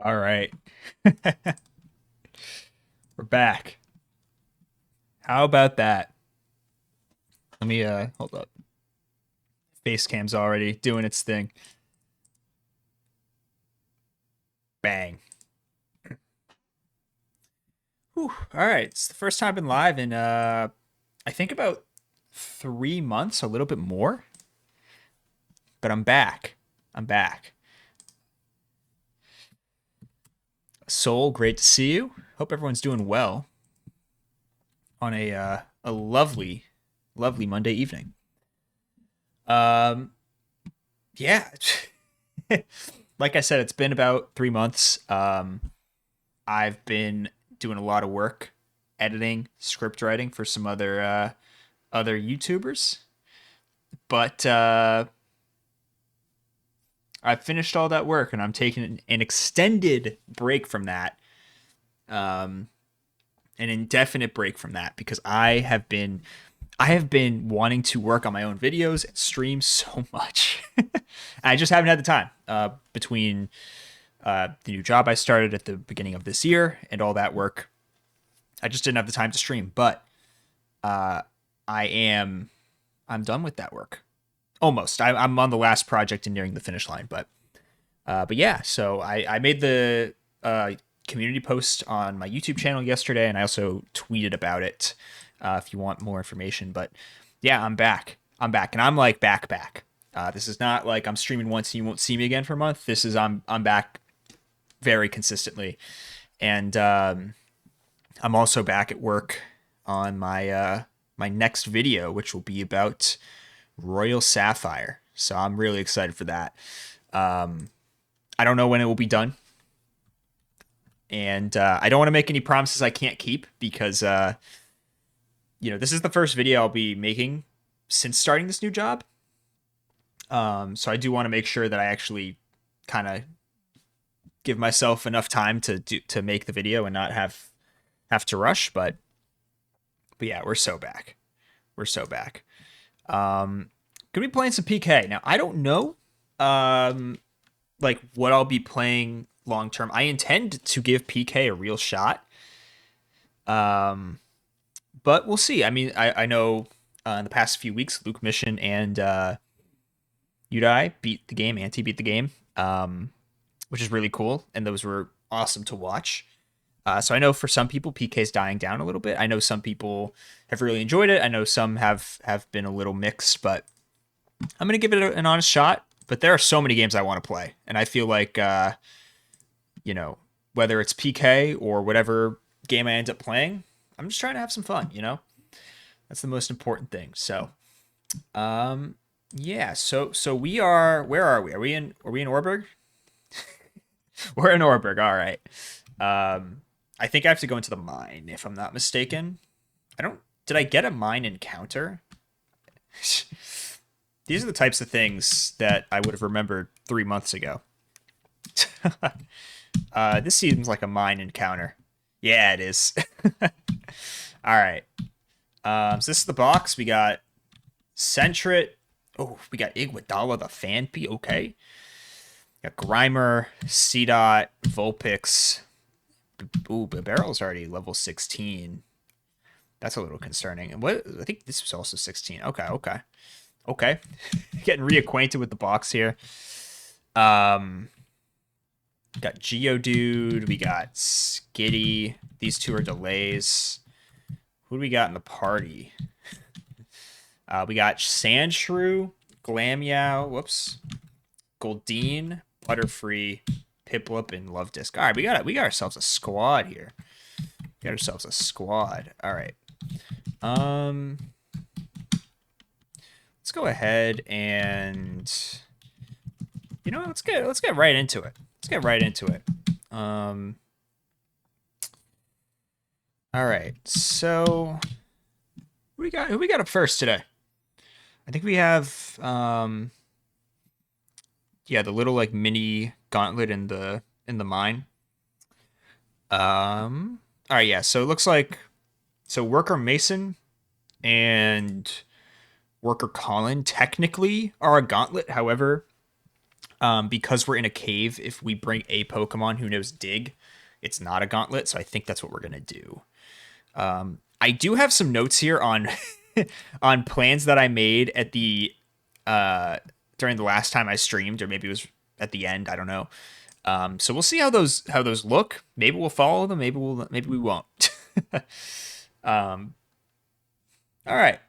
All right. We're back. How about that? Let me hold up. Facecam's already doing its thing. Bang. Whew. All right. It's the first time I've been live in I think about 3 months, a little bit more. But I'm back. I'm back. Soul, great to see you. Hope everyone's doing well on a lovely, lovely Monday evening. Um yeah. Like I said, it's been about 3 months. I've been doing a lot of work editing, script writing for some other YouTubers, but I've finished all that work and I'm taking an extended break from that, um, an indefinite break from that because I have been wanting to work on my own videos and stream so much. I just haven't had the time between the new job I started at the beginning of this year and all that work. I just didn't have the time to stream, but uh, I am I'm done with that work almost. I'm on the last project and nearing the finish line, but yeah. So I made the community post on my YouTube channel yesterday, and I also tweeted about it if you want more information. But yeah, I'm back. I'm back, and I'm like back. This is not like I'm streaming once and you won't see me again for a month. This is I'm back very consistently, and I'm also back at work on my next video, which will be about Royal Sapphire. So I'm really excited for that. Um, I don't know when it will be done, and I don't want to make any promises I can't keep because this is the first video I'll be making since starting this new job. So I do want to make sure that I actually kind of give myself enough time to make the video and not have to rush. But yeah, we're so back. We're so back. Gonna be playing some PK now. I don't know, um, like what I'll be playing long term. I intend to give PK a real shot. Um, but we'll see. I mean, I know in the past few weeks, Luke Mission and Udai beat the game. Anti beat the game, which is really cool, and those were awesome to watch. So I know for some people PK's dying down a little bit. I know some people have really enjoyed it. I know some have been a little mixed, but I'm gonna give it an honest shot. But there are so many games I want to play, and I feel like you know whether it's PK or whatever game I end up playing, I'm just trying to have some fun. That's the most important thing. So um, yeah. So we are. Where are we? Are we in Oreburgh? We're in Oreburgh. All right. I think I have to go into the mine if I'm not mistaken. I don't. Did I get a mine encounter? These are the types of things that I would have remembered 3 months ago. This seems like a mine encounter. Yeah, it is. All right. So this is the box. We got Sentret. Oh, we got Iguodala the Fanpy. Okay. Got Grimer, C. Dot, Vulpix. Ooh, but Barrel's already level 16. That's a little concerning. And what? I think this was also 16. Okay. Getting reacquainted with the box here. Um, got Geodude. We got Skitty. These two are delays. Who do we got in the party? We got Sandshrew, Glammeow. Whoops. Goldeen, Butterfree, Piplup, and Love Disc. All right, we got ourselves a squad here. We got ourselves a squad. All right. Let's go ahead and let's get right into it. Let's get right into it. All right. So who we got up first today? I think we have the little like mini gauntlet in the mine. All right, yeah. So it looks like Worker Mason and Worker Colin technically are a gauntlet. However, Because we're in a cave, if we bring a Pokemon who knows Dig, it's not a Gauntlet. So I think that's what we're gonna do. I do have some notes here on on plans that I made at the during the last time I streamed, or maybe it was at the end. I don't know. So we'll see how those look. Maybe we'll follow them. Maybe we won't. um, all right.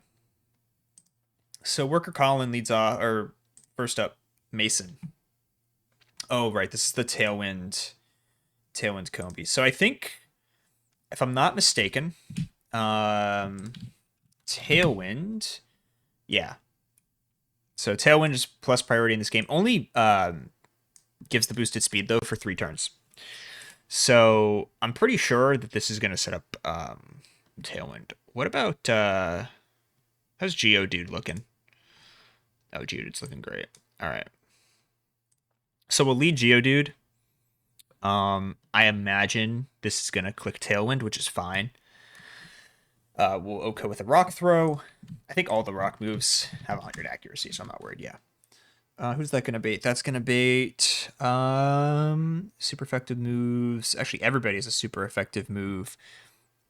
So Worker Colin leads off, or first up, Mason. Oh right, this is the Tailwind Combi. So I think, if I'm not mistaken, Tailwind, yeah. So Tailwind is plus priority in this game. Only gives the boosted speed though for 3 turns. So I'm pretty sure that this is going to set up Tailwind. What about how's Geodude looking? Oh, Geodude's looking great. All right. So we'll lead Geodude. I imagine this is going to click Tailwind, which is fine. We'll OHKO with a Rock Throw. I think all the Rock moves have 100 accuracy, so I'm not worried. Yeah. Who's that going to bait? That's going to bait super effective moves. Actually, everybody has a super effective move.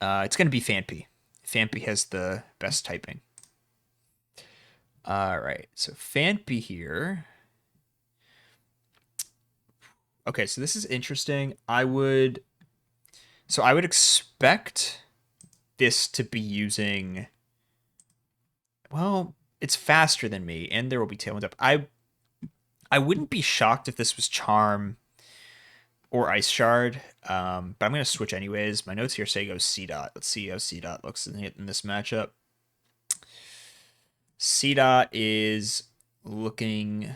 It's going to be Phanpy. Phanpy has the best typing. All right, so Phanpy here. Okay, so this is interesting. I would expect this to be using. Well, it's faster than me, and there will be Tailwind up. I wouldn't be shocked if this was Charm or Ice Shard, but I'm going to switch anyways. My notes here say go C-Dot. Let's see how C-Dot looks in this matchup. C-Dot is looking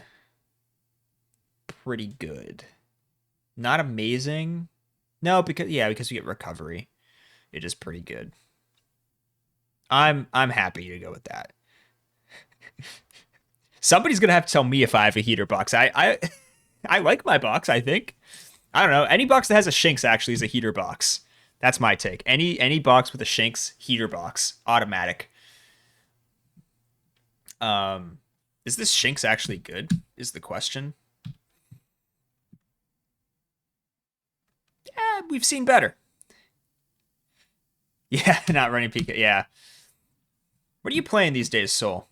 pretty good. Not amazing. No, because we get Recovery. It is pretty good. I'm happy to go with that. Somebody's gonna have to tell me if I have a heater box. I like my box, I think. I don't know. Any box that has a Shinx actually is a heater box. That's my take. Any box with a Shinx, heater box. Automatic. Is this Shinx actually good? Is the question. Yeah, we've seen better. Yeah, not running Pika. Yeah. What are you playing these days, Soul?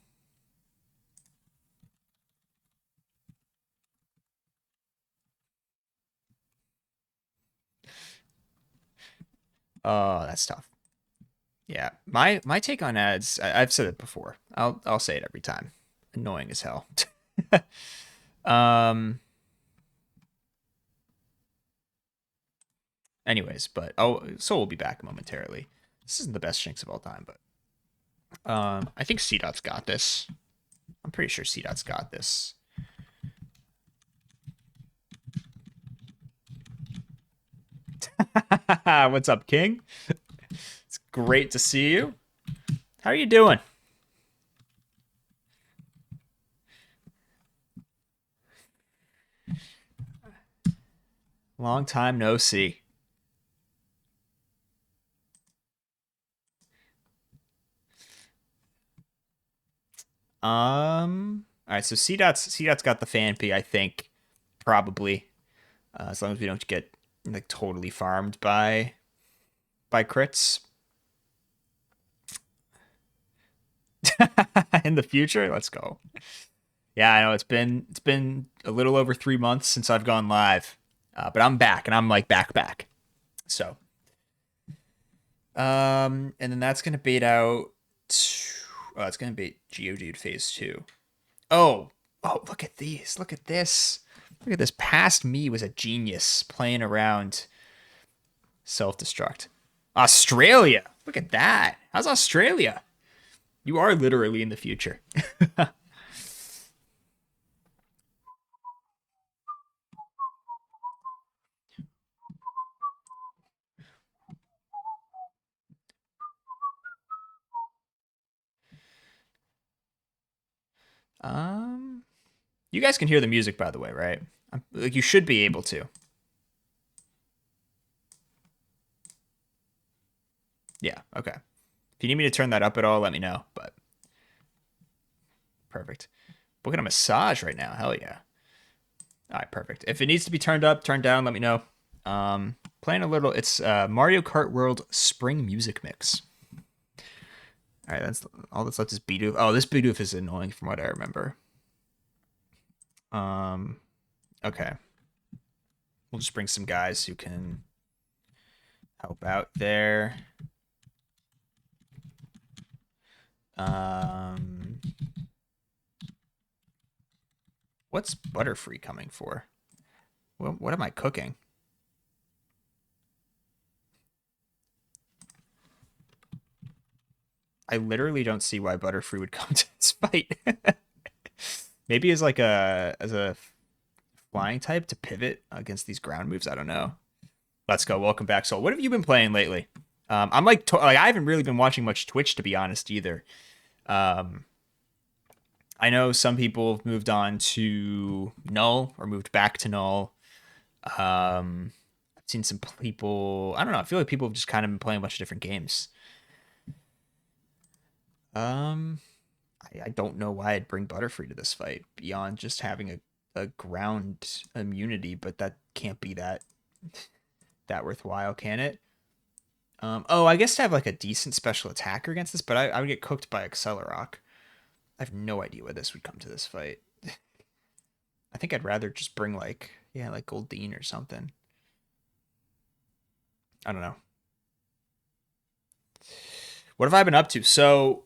Oh, that's tough. Yeah, my take on ads. I've said it before. I'll say it every time. Annoying as hell. um. Anyways, but Soul will be back momentarily. This isn't the best Shinx of all time, but I think C-Dot's got this. I'm pretty sure C-Dot's got this. What's up, King? It's great to see you. How are you doing? Long time no see. All right, so C-Dot's got the Phanpy, I think, probably. As long as we don't get like totally farmed by crits. In the future, let's go. Yeah, I know it's been a little over 3 months since I've gone live, but I'm back and I'm like back. So, and then that's gonna bait out. Oh, it's gonna bait Geodude phase 2. Oh, look at these! Look at this! Look at this! Past me was a genius playing around. Self-destruct. Australia! Look at that! How's Australia? You are literally in the future. You guys can hear the music, by the way, right? Like you should be able to. Yeah. Okay. If you need me to turn that up at all, let me know. But perfect. Booking a massage right now. Hell yeah. All right, perfect. If it needs to be turned up, turned down, let me know. Playing a little. It's Mario Kart World Spring Music Mix. All right, that's all that's left is Bidoof. Oh, this Bidoof is annoying from what I remember. Okay. We'll just bring some guys who can help out there. What's Butterfree coming for? What am I cooking? I literally don't see why Butterfree would come to this fight. Maybe as like as a flying type to pivot against these ground moves. I don't know. Let's go. Welcome back, Soul. What have you been playing lately? I'm like I haven't really been watching much Twitch, to be honest, either. I know some people have moved on to Null or moved back to Null. I've seen some people. I don't know. I feel like people have just kind of been playing a bunch of different games. I don't know why I'd bring Butterfree to this fight beyond just having a ground immunity, but that can't be that worthwhile, can it? Oh, I guess to have like a decent special attacker against this, but I would get cooked by Accelerock. I have no idea why this would come to this fight. I think I'd rather just bring like Goldeen or something. I don't know. What have I been up to? So,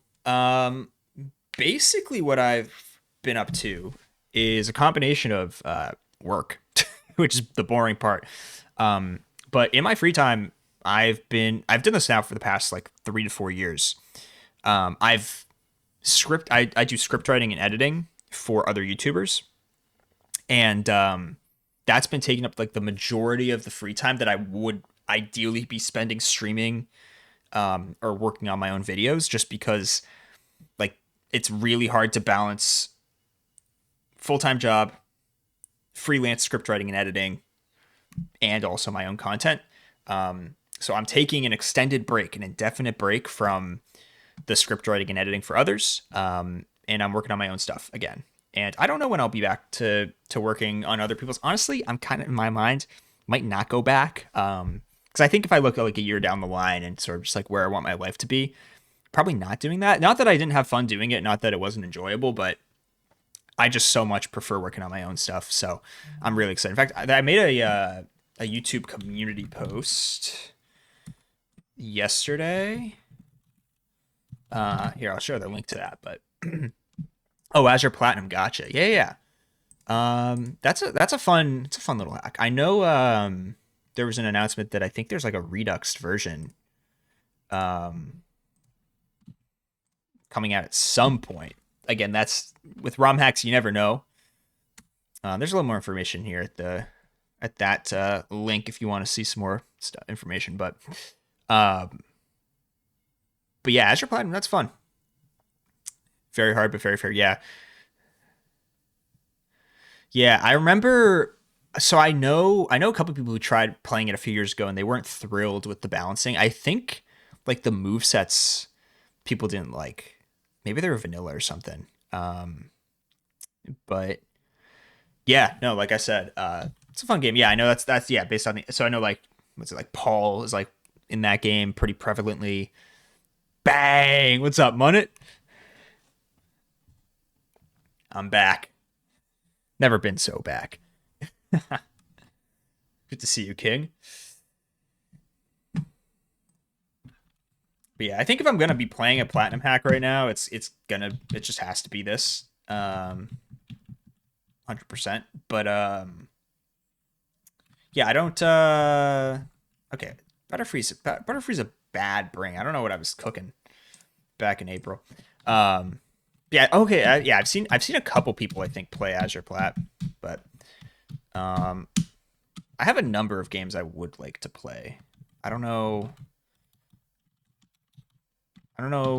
basically what I've been up to is a combination of work, which is the boring part. But in my free time, I've done this now for the past like 3 to 4 years. I do script writing and editing for other YouTubers. And that's been taking up like the majority of the free time that I would ideally be spending streaming or working on my own videos, just because like it's really hard to balance full-time job, freelance script writing and editing, and also my own content. So I'm taking an extended break, an indefinite break from the script writing and editing for others. And I'm working on my own stuff again. And I don't know when I'll be back to working on other people's. Honestly, I'm kind of in my mind might not go back. Because I think if I look at like a year down the line and sort of just like where I want my life to be, probably not doing that. Not that I didn't have fun doing it, not that it wasn't enjoyable, but I just so much prefer working on my own stuff. So I'm really excited. In fact, I made a YouTube community post yesterday. Here, I'll share the link to that. But oh, Azure Platinum, gotcha. Yeah. That's a fun little hack. I know there was an announcement that I think there's like a Redux version coming out at some point. Again, that's with ROM hacks, you never know. There's a little more information here at that link if you want to see some more information. But yeah, Azure Platinum, that's fun. Very hard, but very fair. Yeah. Yeah, I remember. So I know a couple of people who tried playing it a few years ago and they weren't thrilled with the balancing. I think like the move sets people didn't like. Maybe they were vanilla or something. But yeah, no, like I said, it's a fun game. Yeah, I know that's yeah, based on the. So I know like what's it like? Paul is like in that game pretty prevalently. Bang! What's up, Munnet? I'm back. Never been so back. Good to see you, King. But yeah, I think if I'm gonna be playing a platinum hack right now, it just has to be this. 100%. But yeah, I don't okay. Butterfree's a bad bring. I don't know what I was cooking back in April. Yeah, okay, yeah, I've seen a couple people I think play Azure Plat, but I have a number of games I would like to play. I don't know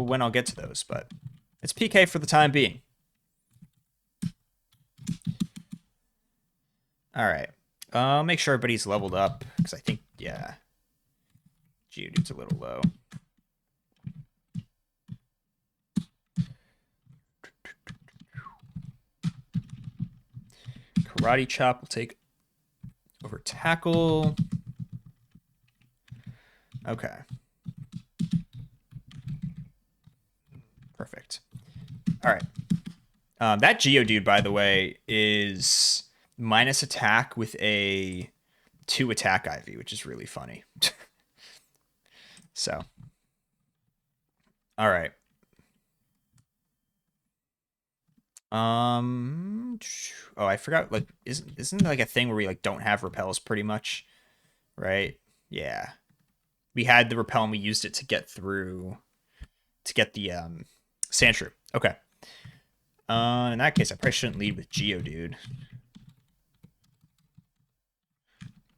when I'll get to those, but it's PK for the time being. All right. I'll make sure everybody's leveled up because I think, yeah, Geodude's a little low. Karate Chop will take over Tackle. Okay. Perfect. All right. That Geodude, by the way, is minus attack with a 2 attack IV, which is really funny. So. All right. Oh, I forgot. Like, isn't like a thing where we like don't have repels pretty much, right? Yeah, we had the repel and we used it to get through to get the Sandshrew. Okay. In that case, I probably shouldn't lead with Geodude.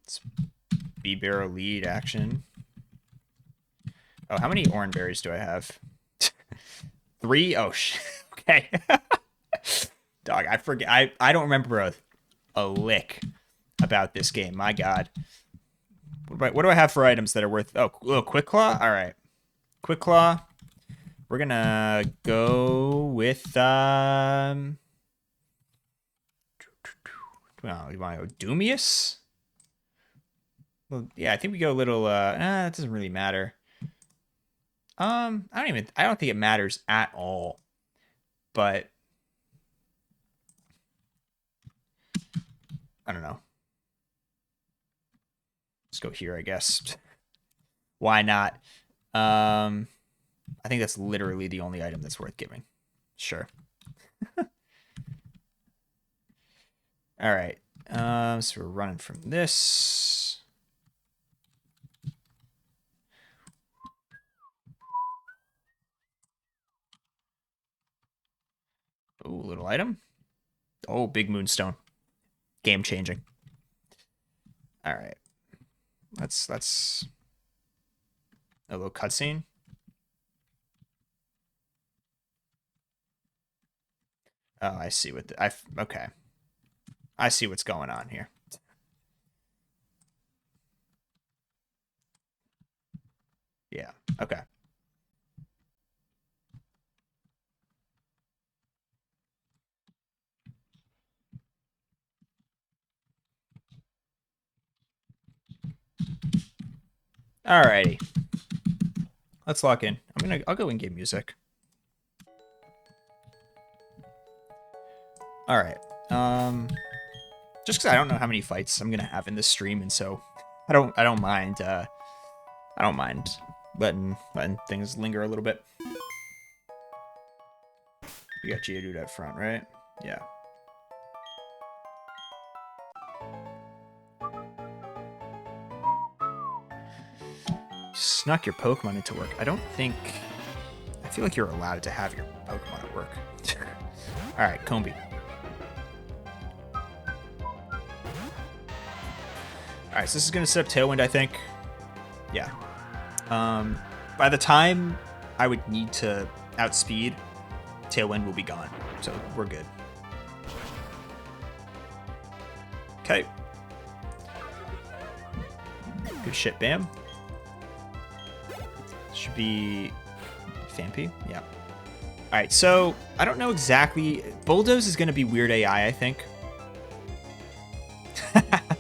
It's B-Barrel lead action. Oh, how many orange berries do I have? 3? Oh, okay. Dog, I forget. I don't remember a lick about this game. My God. What do I have for items that are worth... Oh, Quick Claw? All right. Quick Claw. We're going to go with... Well, you want to go Doomius? Well, yeah, I think we go a little... that doesn't really matter. I don't think it matters at all. But... I don't know. Let's go here, I guess. Why not? I think that's literally the only item that's worth giving. Sure. All right. So we're running from this. Oh, little item. Oh, big moonstone. Game changing. All right. Let's a little cutscene. Oh, I see what okay. I see what's going on here. Yeah. Okay. Alrighty. Let's lock in. I'll go in-game music. Alright. Just because I don't know how many fights I'm gonna have in this stream, and so I don't mind letting things linger a little bit. We got Geodude up front, right? Yeah. Snuck your Pokemon into work. I feel like you're allowed to have your Pokemon at work. Alright, Combi. Alright, so this is going to set up Tailwind, I think. Yeah. By the time I would need to outspeed, Tailwind will be gone. So we're good. Okay. Good shit, Bam. Should be Phanpy. Yeah. Alright, so I don't know exactly. Bulldoze is going to be weird AI, I think.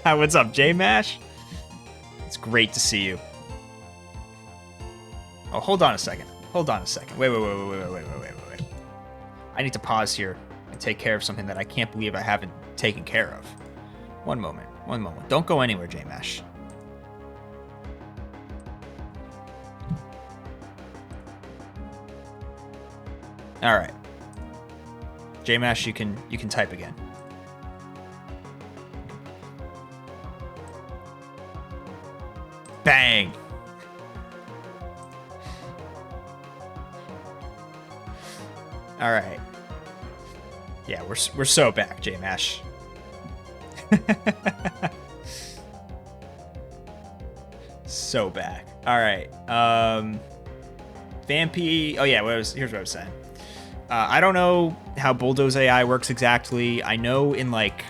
What's up, J-Mash? It's great to see you. Oh, hold on a second. Hold on a second. Wait. I need to pause here and take care of something that I can't believe I haven't taken care of. One moment. Don't go anywhere, J-Mash. All right. J-Mash, you can type again. Bang. All right. Yeah, we're so back, J-Mash. So back. All right. Phanpy. Oh yeah. Here's what I was saying. I don't know how Bulldoze AI works exactly. I know in like,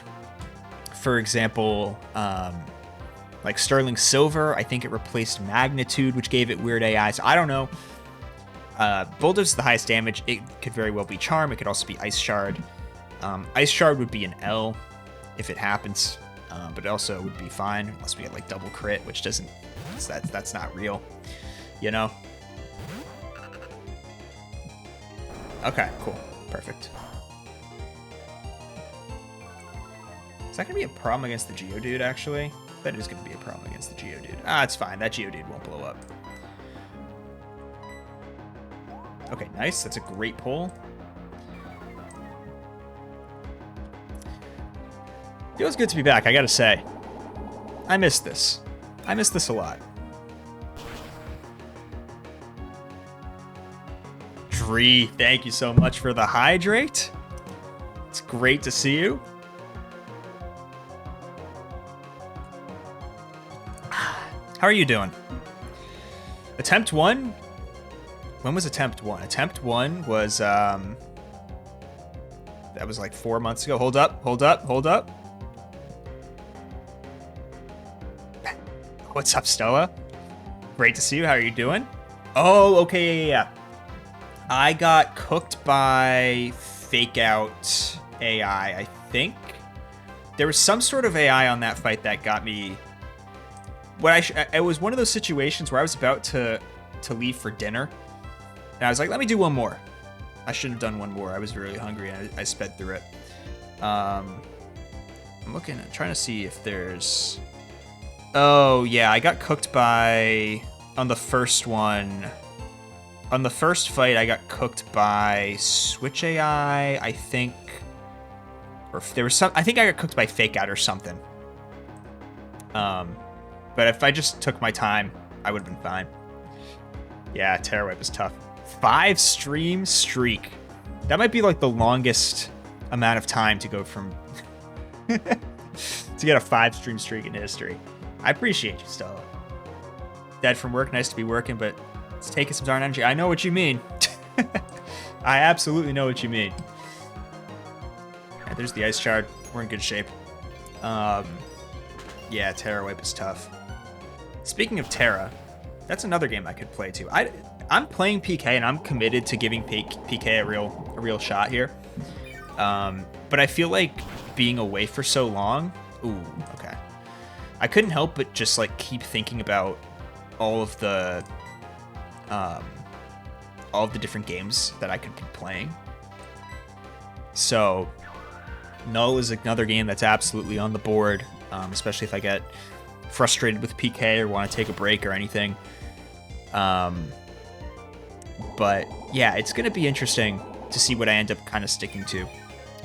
for example, like Sterling Silver, I think it replaced Magnitude, which gave it weird AI. So I don't know. Bulldoze is the highest damage. It could very well be Charm. It could also be Ice Shard. Ice Shard would be an L. if it happens. But it also would be fine unless we get like double crit, which doesn't, that's not real, you know? Okay, cool. Perfect. Is that going to be a problem against the Geodude, actually? That is going to be a problem against the Geodude. Ah, it's fine. That Geodude won't blow up. Okay, nice. That's a great pull. Feels good to be back, I gotta say. I miss this. I miss this a lot. Dree, thank you so much for the hydrate. It's great to see you. How are you doing? Attempt 1? When was attempt 1? Attempt 1 was, that was like 4 months ago. Hold up, hold up, hold up. What's up, Stella? Great to see you. How are you doing? Oh, okay, yeah. I got cooked by fake out AI, I think. There was some sort of AI on that fight that got me. It was one of those situations where I was about to leave for dinner, and I was like, let me do one more. I shouldn't have done one more. I was really hungry, and I sped through it. I'm trying to see if there's. Oh, yeah, I got cooked on the first one. On the first fight, I got cooked by Switch AI, I think. Or if there was I think I got cooked by Fake Out or something. But if I just took my time, I would have been fine. Yeah, Terra Whip is tough. 5 stream streak. That might be like the longest amount of time to go from... to get a 5 stream streak in history. I appreciate you, Stella. Dead from work, nice to be working, but it's taking some darn energy. I know what you mean. I absolutely know what you mean. Yeah, there's the Ice Shard. We're in good shape. Yeah, Terra Wipe is tough. Speaking of Terra, that's another game I could play too. I'm playing PK and I'm committed to giving PK a real shot here. But I feel like being away for so long. Ooh, okay. I couldn't help but just like keep thinking about all of the different games that I could be playing. So Null is another game that's absolutely on the board, especially if I get frustrated with PK or want to take a break or anything. But yeah, it's going to be interesting to see what I end up kind of sticking to.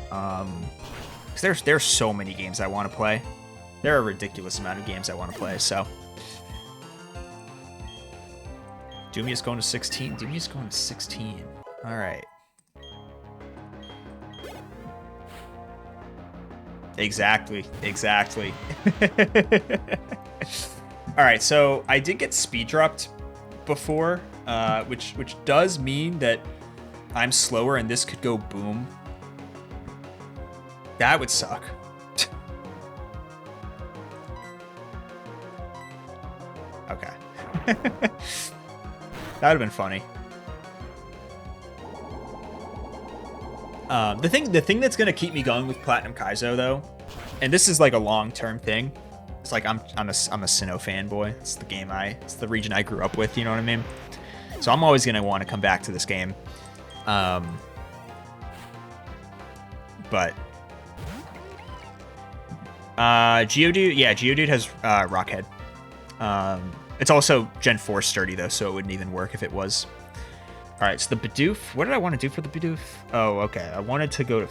Because there's so many games I want to play. There are a ridiculous amount of games I want to play, so. Doomia's going to 16. Doomia's going to 16. All right. Exactly. All right, so I did get speed dropped before, which does mean that I'm slower and this could go boom. That would suck. Okay. That would have been funny. The thing that's gonna keep me going with Platinum Kaizo though, and this is like a long-term thing. It's like I'm a Sinnoh fanboy. It's the game it's the region I grew up with. You know what I mean? So I'm always gonna want to come back to this game. But Geodude, yeah, Geodude has Rockhead. It's also Gen 4 sturdy though, so it wouldn't even work if it was. All right, so the Bidoof. What did I want to do for the Bidoof? Oh, okay. I wanted to go to.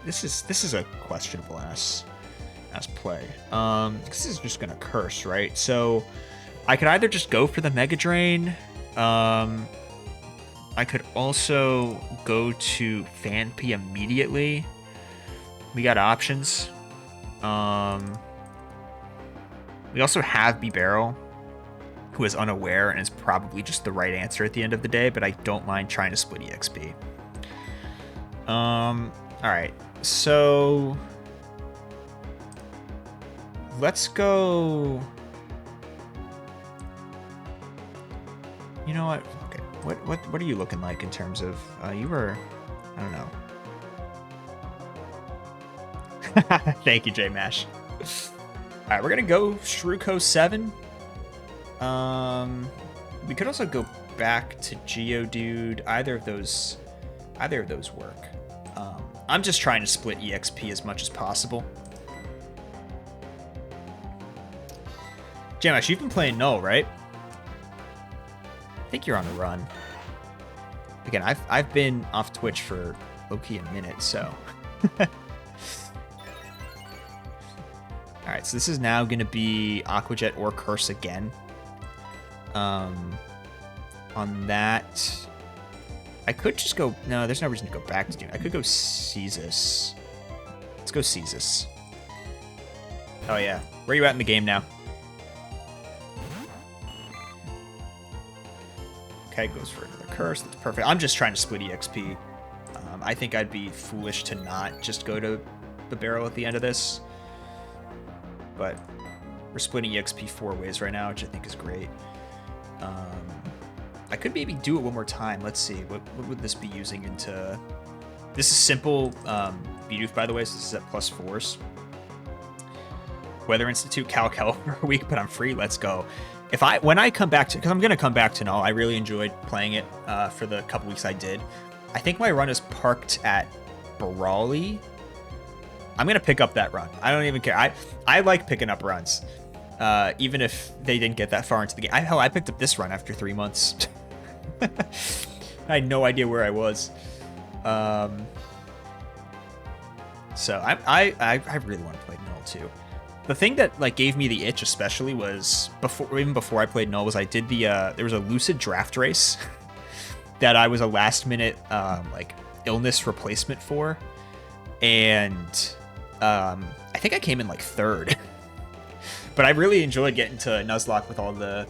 This is a questionable ass play. This is just gonna curse, right? So I could either just go for the Mega Drain. I could also go to Phanpy immediately. We got options. We also have B-Barrel, who is unaware and is probably just the right answer at the end of the day, but I don't mind trying to split EXP. All right, so let's go. You know what? Okay, what are you looking like in terms of you were? I don't know. Thank you, J-Mash. All right, we're gonna go Shruko 7. We could also go back to Geodude. Either of those work. I'm just trying to split EXP as much as possible. J-Mash, you've been playing Null, right? I think you're on a run. Again, I've been off Twitch for low-key a minute, so. Alright, so this is now going to be Aquajet or Curse again. On that, I could just go... No, there's no reason to go back to Dune. I could go Ceasus. Let's go Ceasus. Oh, yeah. Where are you at in the game now? Okay, goes for another Curse. That's perfect. I'm just trying to split EXP. I think I'd be foolish to not just go to the barrel at the end of this. But we're splitting EXP 4 ways right now, which I think is great. I could maybe do it one more time. Let's see. What would this be using into... This is simple Bidoof, by the way, so this is at +4s. Weather Institute, Cal for a week, but I'm free. Let's go. When I come back to... Because I'm going to come back to Null. I really enjoyed playing it for the couple weeks I did. I think my run is parked at Brawley. I'm going to pick up that run. I don't even care. I like picking up runs. Even if they didn't get that far into the game. Hell, I picked up this run after 3 months. I had no idea where I was. So I really want to play Null too. The thing that like gave me the itch especially was even before I played Null was I did the there was a Lucid draft race that I was a last minute like illness replacement for, and I think I came in like 3rd. But I really enjoyed getting to Nuzlocke with all the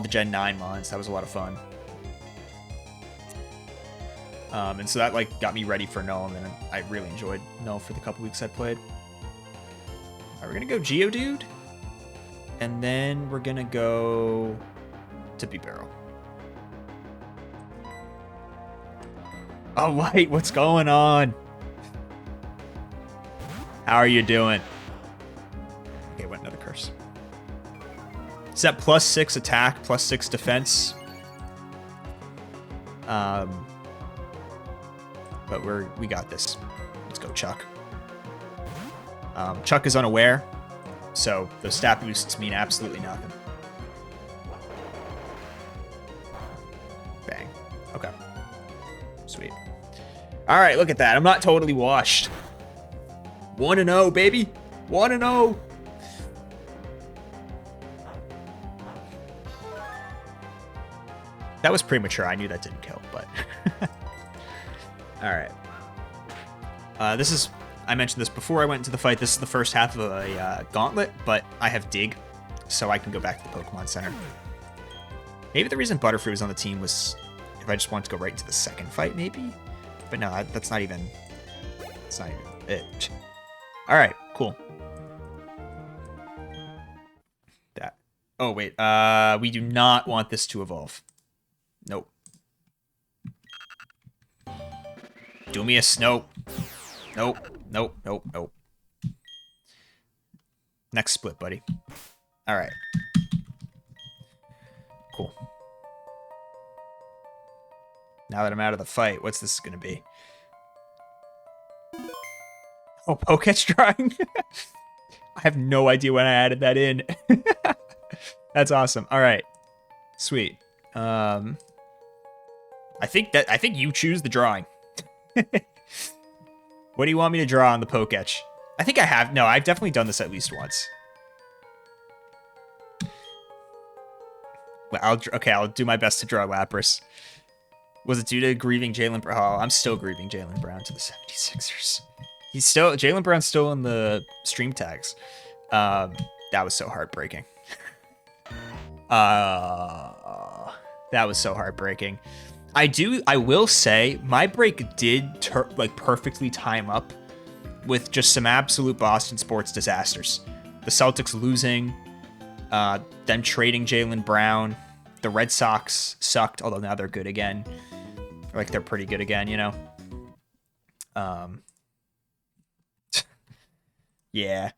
Gen 9 mods. That was a lot of fun. And so that like got me ready for Null, and then I really enjoyed Null for the couple weeks I played. All right, we're gonna go Geodude, and then we're gonna go to B-Barrel. Oh, White, what's going on? How are you doing? Okay, went another Curse. Is that +6 attack, +6 defense? But we got this. Let's go, Chuck. Chuck is unaware, so those stat boosts mean absolutely nothing. Bang. Okay. Sweet. All right, look at that. I'm not totally washed. 1-0, baby. 1-0. That was premature. I knew that didn't kill, but... All right. This is... I mentioned this before I went into the fight. This is the first half of a gauntlet, but I have Dig, so I can go back to the Pokemon Center. Maybe the reason Butterfree was on the team was if I just wanted to go right into the second fight, maybe? But no, that's not even... That's not even it. All right, cool. That. Oh, wait. We do not want this to evolve. Nope. Do me a snow. Nope. Nope. Nope. Nope. Next split, buddy. All right. Cool. Now that I'm out of the fight, what's this going to be? Oh, Poketch drawing? I have no idea when I added that in. That's awesome. All right. Sweet. I think you choose the drawing. What do you want me to draw on the Poketch? I think I have. No, I've definitely done this at least once. Well, I'll do my best to draw Lapras. Was it due to grieving Jaylen Brown? Oh, I'm still grieving Jaylen Brown to the 76ers. Jaylen Brown's still in the stream tags. That was so heartbreaking. That was so heartbreaking. I will say my break did like perfectly time up with just some absolute Boston sports disasters. The Celtics losing, them trading Jaylen Brown, the Red Sox sucked, although now they're good again. Like they're pretty good again, you know. Yeah.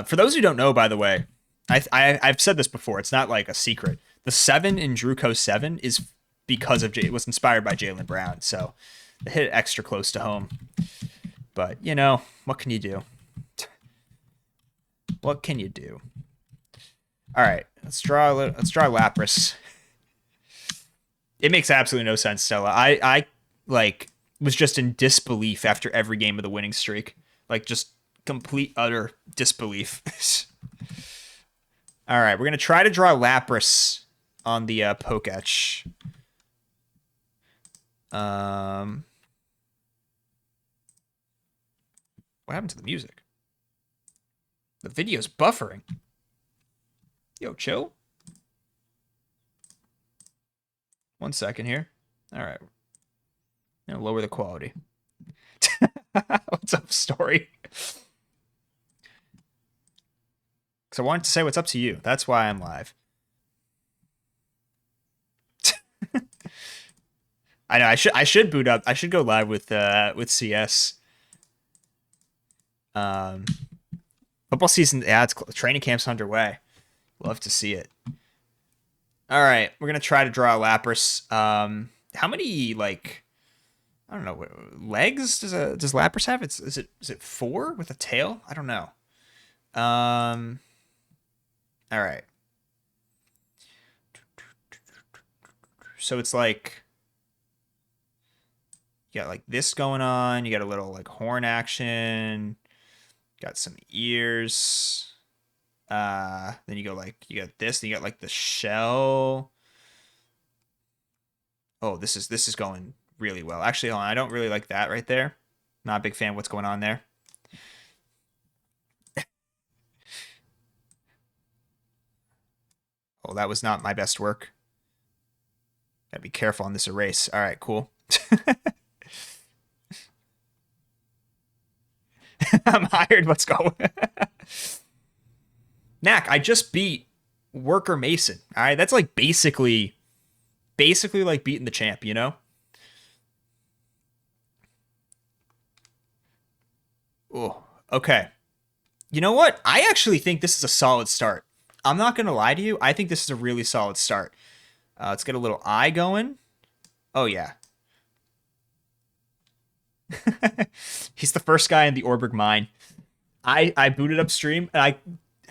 For those who don't know, by the way, I've said this before. It's not like a secret. The 7 in Druco 7 is because of it was inspired by Jaylen Brown, so it hit extra close to home. But you know, what can you do? What can you do? All right, let's draw Lapras. It makes absolutely no sense, Stella. I like was just in disbelief after every game of the winning streak. Like just complete utter disbelief. All right, we're gonna try to draw Lapras on the Poketch. What happened to the music? The video's buffering. Yo, chill. 1 second here. All right. Now lower the quality. What's up, story? Because I wanted to say what's up to you. That's why I'm live. I know I should boot up. I should go live with CS. Football season, yeah, it's training camp's underway. Love to see it. All right, we're gonna try to draw a Lapras. How many like I don't know legs does Lapras have? Is it 4 with a tail? I don't know. All right. So it's like you got like this going on. You got a little like horn action. Got some ears. Then you got this. Then you got like the shell. Oh, this is going really well. Actually, hold on. I don't really like that right there. Not a big fan of what's going on there. Oh, that was not my best work. Gotta be careful on this erase. All right, cool. I'm hired. Let's go. Knack, I just beat Worker Mason. All right, that's like basically like beating the champ, you know? Oh, okay. You know what? I actually think this is a solid start. I'm not going to lie to you. I think this is a really solid start. Let's get a little eye going. Oh, yeah. He's the first guy in the Oreburgh mine. I booted up stream, and I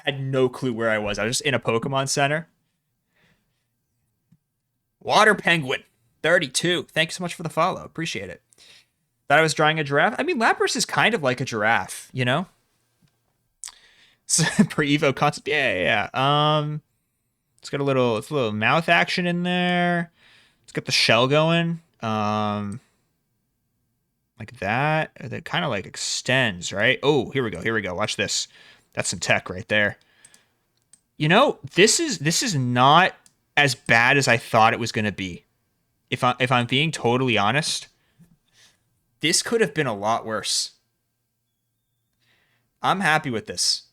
had no clue where I was. I was just in a Pokemon Center. Water Penguin, 32. Thanks so much for the follow. Appreciate it. Thought I was drawing a giraffe. I mean, Lapras is kind of like a giraffe, you know? Pre-Evo concept. Yeah. It's got a little mouth action in there. Let's get the shell going. Like that. That kind of like extends, right? Oh, here we go. Watch this. That's some tech right there. You know, this is not as bad as I thought it was going to be. If I'm being totally honest, this could have been a lot worse. I'm happy with this.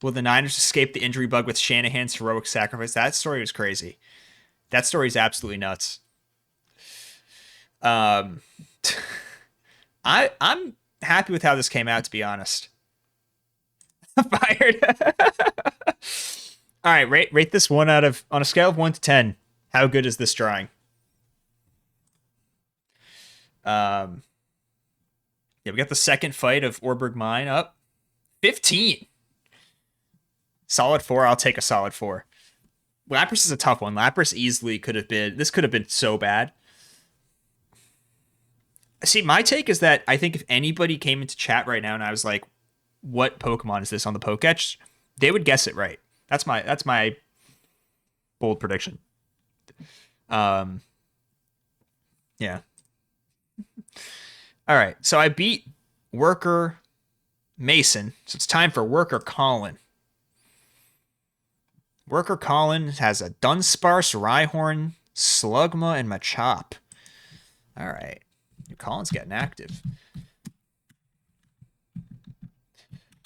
Will the Niners escape the injury bug with Shanahan's heroic sacrifice? That story was crazy. That story is absolutely nuts. I'm happy with how this came out, to be honest. Fired. All right, rate this one on a scale of 1 to 10. How good is this drawing? Yeah, we got the second fight of Oreburgh Mine up. 15. Solid 4. I'll take a solid 4. Lapras is a tough one. Lapras easily could have been... This could have been so bad. See, my take is that I think if anybody came into chat right now and I was like, what Pokemon is this on the Poketch? They would guess it right. That's my bold prediction. Yeah. All right. So I beat Worker Mason. So it's time for Worker Colin. Worker Colin has a Dunsparce, Rhyhorn, Slugma, and Machop. All right. Colin's getting active.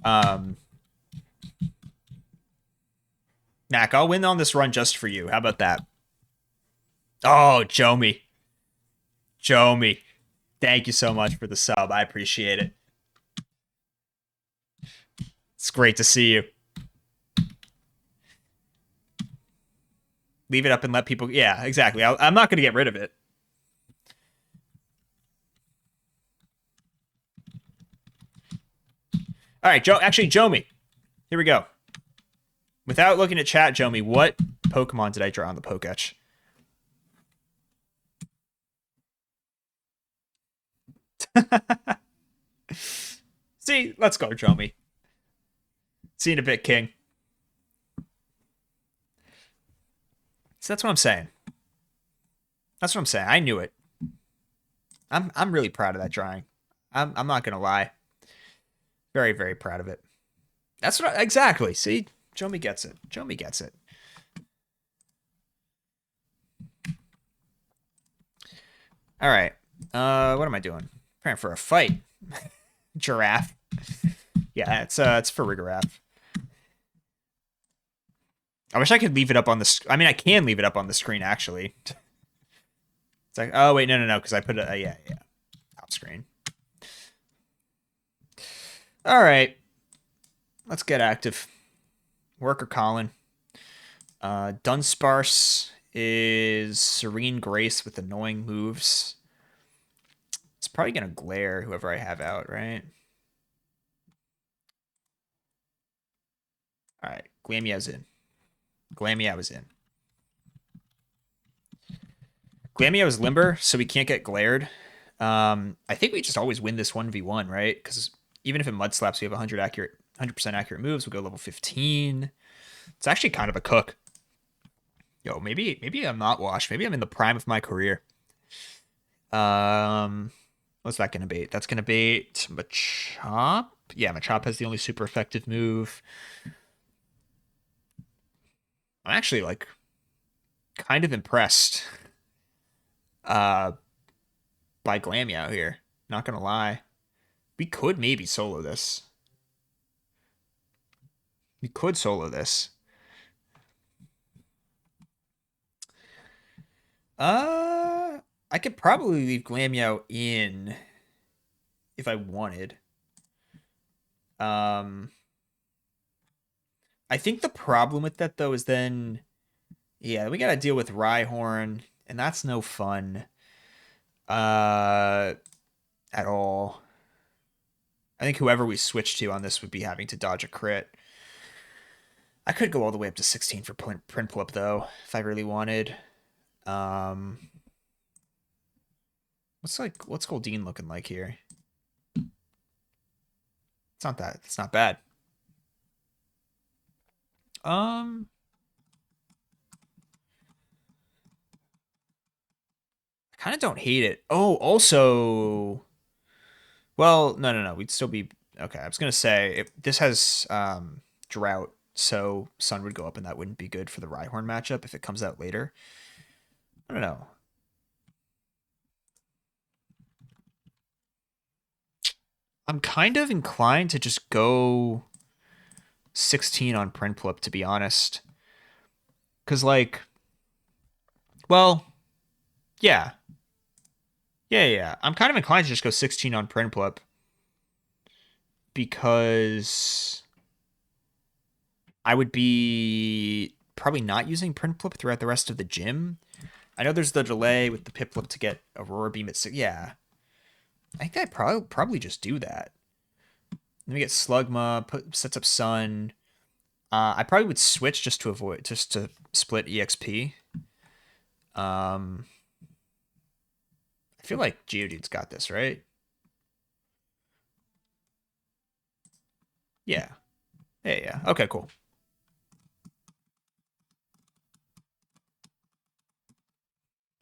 Knack, I'll win on this run just for you. How about that? Oh, Jomi. Thank you so much for the sub. I appreciate it. It's great to see you. Leave it up and let people. Yeah, exactly. I'm not going to get rid of it. All right, Joe. Actually, Jomi. Here we go. Without looking at chat, Jomi, what Pokemon did I draw on the Poketch? See, let's go, Jomi. See you in a bit, King. So that's what I'm saying. That's what I'm saying. I knew it. I'm really proud of that drawing. I'm not gonna lie. Very, very proud of it. That's what exactly. See, Jomi gets it. Jomi gets it. All right. What am I doing? Preparing for a fight. Giraffe. Yeah, it's for Rigoraph. I wish I could leave it up on the. I mean, I can leave it up on the screen actually. It's like, oh wait, no, because I put it. Yeah, top screen. All right, let's get active. Worker Colin. Dunsparce is Serene Grace with annoying moves. It's probably gonna glare whoever I have out, right? All right, Glamia's in. Glamia was in. Glamia was limber, so we can't get glared. I think we just always win this 1v1, right? Because even if it mud slaps, we have 100% accurate moves. We'll go level 15. It's actually kind of a cook. Yo, maybe I'm not washed. Maybe I'm in the prime of my career. What's that gonna bait? That's gonna bait Machop. Yeah, Machop has the only super effective move. I'm actually like kind of impressed by Glammy out here. Not gonna lie. We could maybe solo this. We could solo this. I could probably leave Glammeow in if I wanted. I think the problem with that though is then, yeah, we gotta deal with Rhyhorn, and that's no fun. At all. I think whoever we switch to on this would be having to dodge a crit. I could go all the way up to 16 for Prinplup though, if I really wanted. What's Goldeen looking like here? It's not that. It's not bad. I kind of don't hate it. Oh, also, well, no. We'd still be okay. I was gonna say if this has drought, so Sun would go up, and that wouldn't be good for the Rhyhorn matchup if it comes out later. I don't know. I'm kind of inclined to just go 16 on Prinplup, to be honest. Because, like, well, yeah. Yeah. I'm kind of inclined to just go 16 on Prinplup. Because I would be probably not using Prinplup throughout the rest of the gym. I know there's the delay with the Piplup to get Aurora Beam at 6. Yeah. I think I'd probably just do that. Then we get Slugma, sets up Sun. I probably would switch just to split EXP. I feel like Geodude's got this, right? Yeah. Yeah. Okay, cool.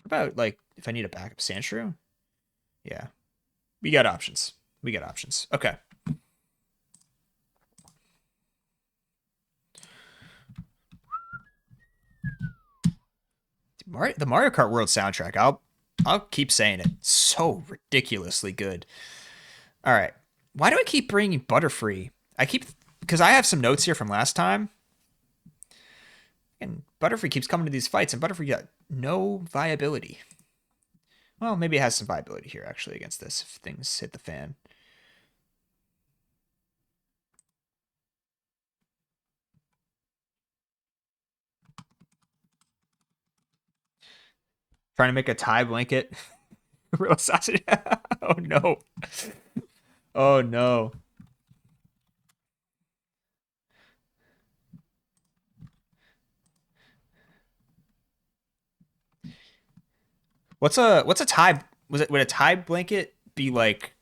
What about, like, if I need a backup Sandshrew? Yeah. We got options. Okay. The Mario Kart World soundtrack, I'll keep saying it. So ridiculously good. All right. Why do I keep bringing Butterfree? Because I have some notes here from last time. And Butterfree keeps coming to these fights, and Butterfree got no viability. Well, maybe it has some viability here, actually, against this if things hit the fan. Trying to make a tie blanket. Real sausage. Oh, no. Oh, no. What's a tie? Would a tie blanket be like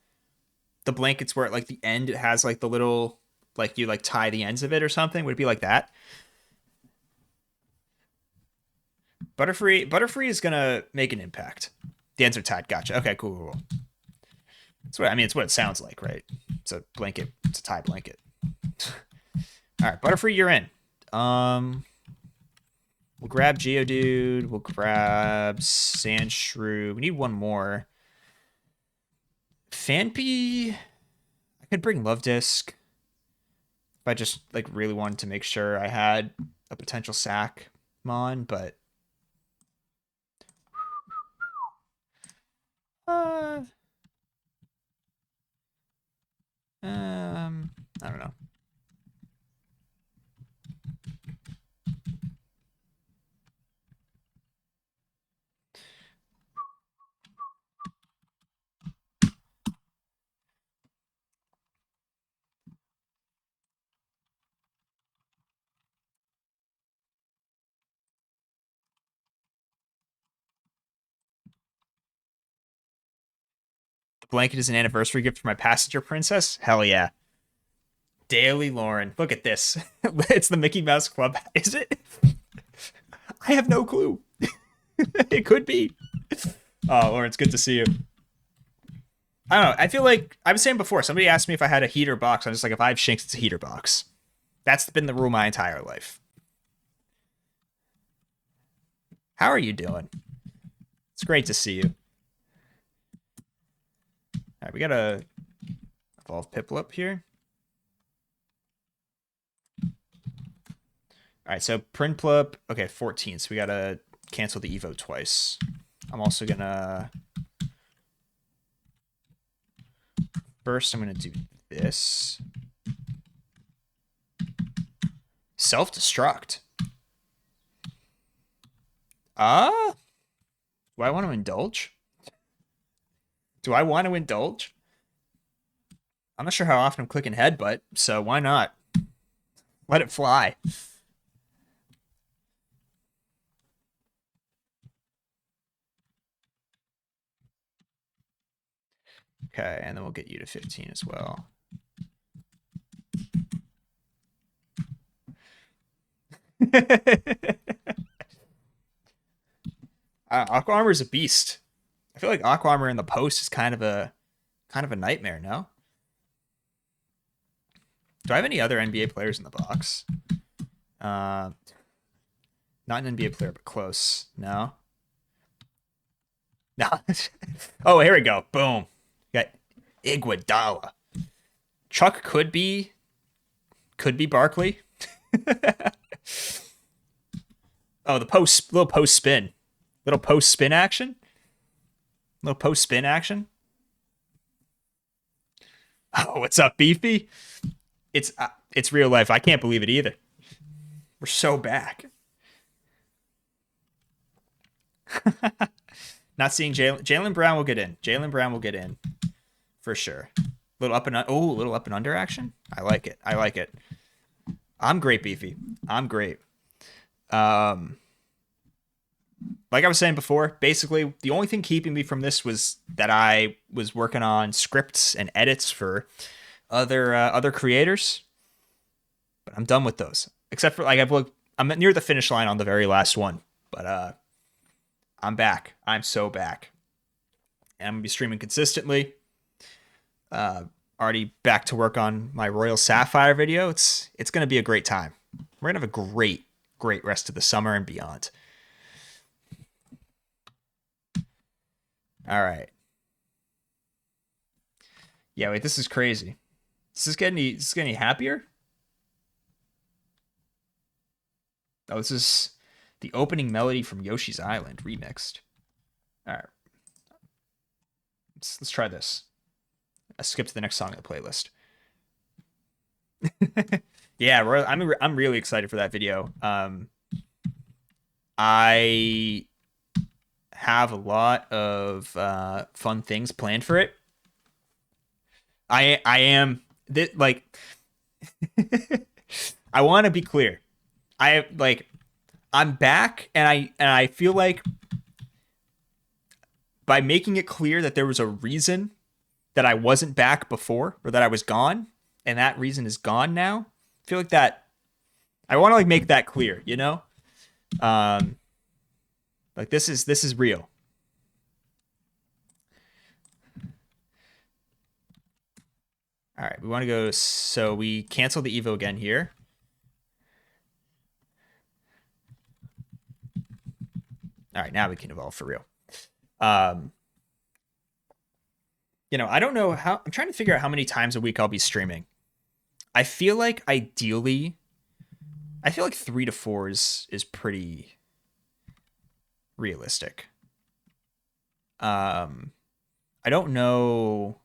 the blankets where at like the end it has like the little like you like tie the ends of it or something? Would it be like that? Butterfree is gonna make an impact. The ends are tied. Gotcha. Okay, cool, cool. That's what I mean. It's what it sounds like, right? It's a blanket. It's a tie blanket. All right, Butterfree, you're in. Um, we'll grab Geodude. We'll grab Sandshrew. We need one more. Fanpy. I could bring Love Disc if I just like really wanted to make sure I had a potential sack mon, but uh, I don't know. The blanket is an anniversary gift for my passenger princess. Hell yeah. Daily Lauren. Look at this. It's the Mickey Mouse Club. Is it? I have no clue. It could be. Oh, Lauren, it's good to see you. I don't know. I feel like I was saying before, somebody asked me if I had a heater box. I'm just like, if I have Shinx, it's a heater box. That's been the rule my entire life. How are you doing? It's great to see you. All right, we got to evolve Piplup here. All right, so Prinplup. Okay, 14. So we got to cancel the Evo twice. I'm also going to... First, I'm going to do this. Self-destruct. Do I want to indulge? Do I want to indulge? I'm not sure how often I'm clicking headbutt, so why not? Let it fly. Okay, and then we'll get you to 15 as well. Aqua Armor is a beast. I feel like Aqua Armor in the post is kind of a nightmare. No, do I have any other NBA players in the box? Uh, Not an NBA player, but close. No, no. Oh, here we go. Boom. Got Iguodala. Chuck could be Barkley. Oh, the little post spin, little post spin action, little post spin action. Oh, what's up, Beefy? It's real life. I can't believe it either. We're so back. Not seeing Jalen Brown will get in. Jalen Brown will get in for sure. Little up and little up and under action. I like it. I like it. I'm great, Beefy. I'm great. Um, like I was saying before, basically the only thing keeping me from this was that I was working on scripts and edits for other creators, but I'm done with those. Except for like I'm near the finish line on the very last one, but I'm back. I'm so back. And I'm gonna be streaming consistently. Uh, Already back to work on my Royal Sapphire video. It's gonna be a great time. We're gonna have a great rest of the summer and beyond. All right. Yeah, wait, this is crazy. Is this getting any happier? Oh, this is the opening melody from Yoshi's Island remixed. All right. Let's try this. I skipped to the next song in the playlist. Yeah, I'm really excited for that video. I have a lot of fun things planned for it. I am like I want to be clear. I'm back, and I feel like by making it clear that there was a reason that I wasn't back before, or that I was gone, and that reason is gone now. I feel like that I want to like make that clear, you know? Like this is real. All right, we want to go. So we cancel the Evo again here. All right, now we can evolve for real. You know, I don't know how. I'm trying to figure out how many times a week I'll be streaming. I feel like ideally, I feel like 3 to 4 is pretty realistic. I don't know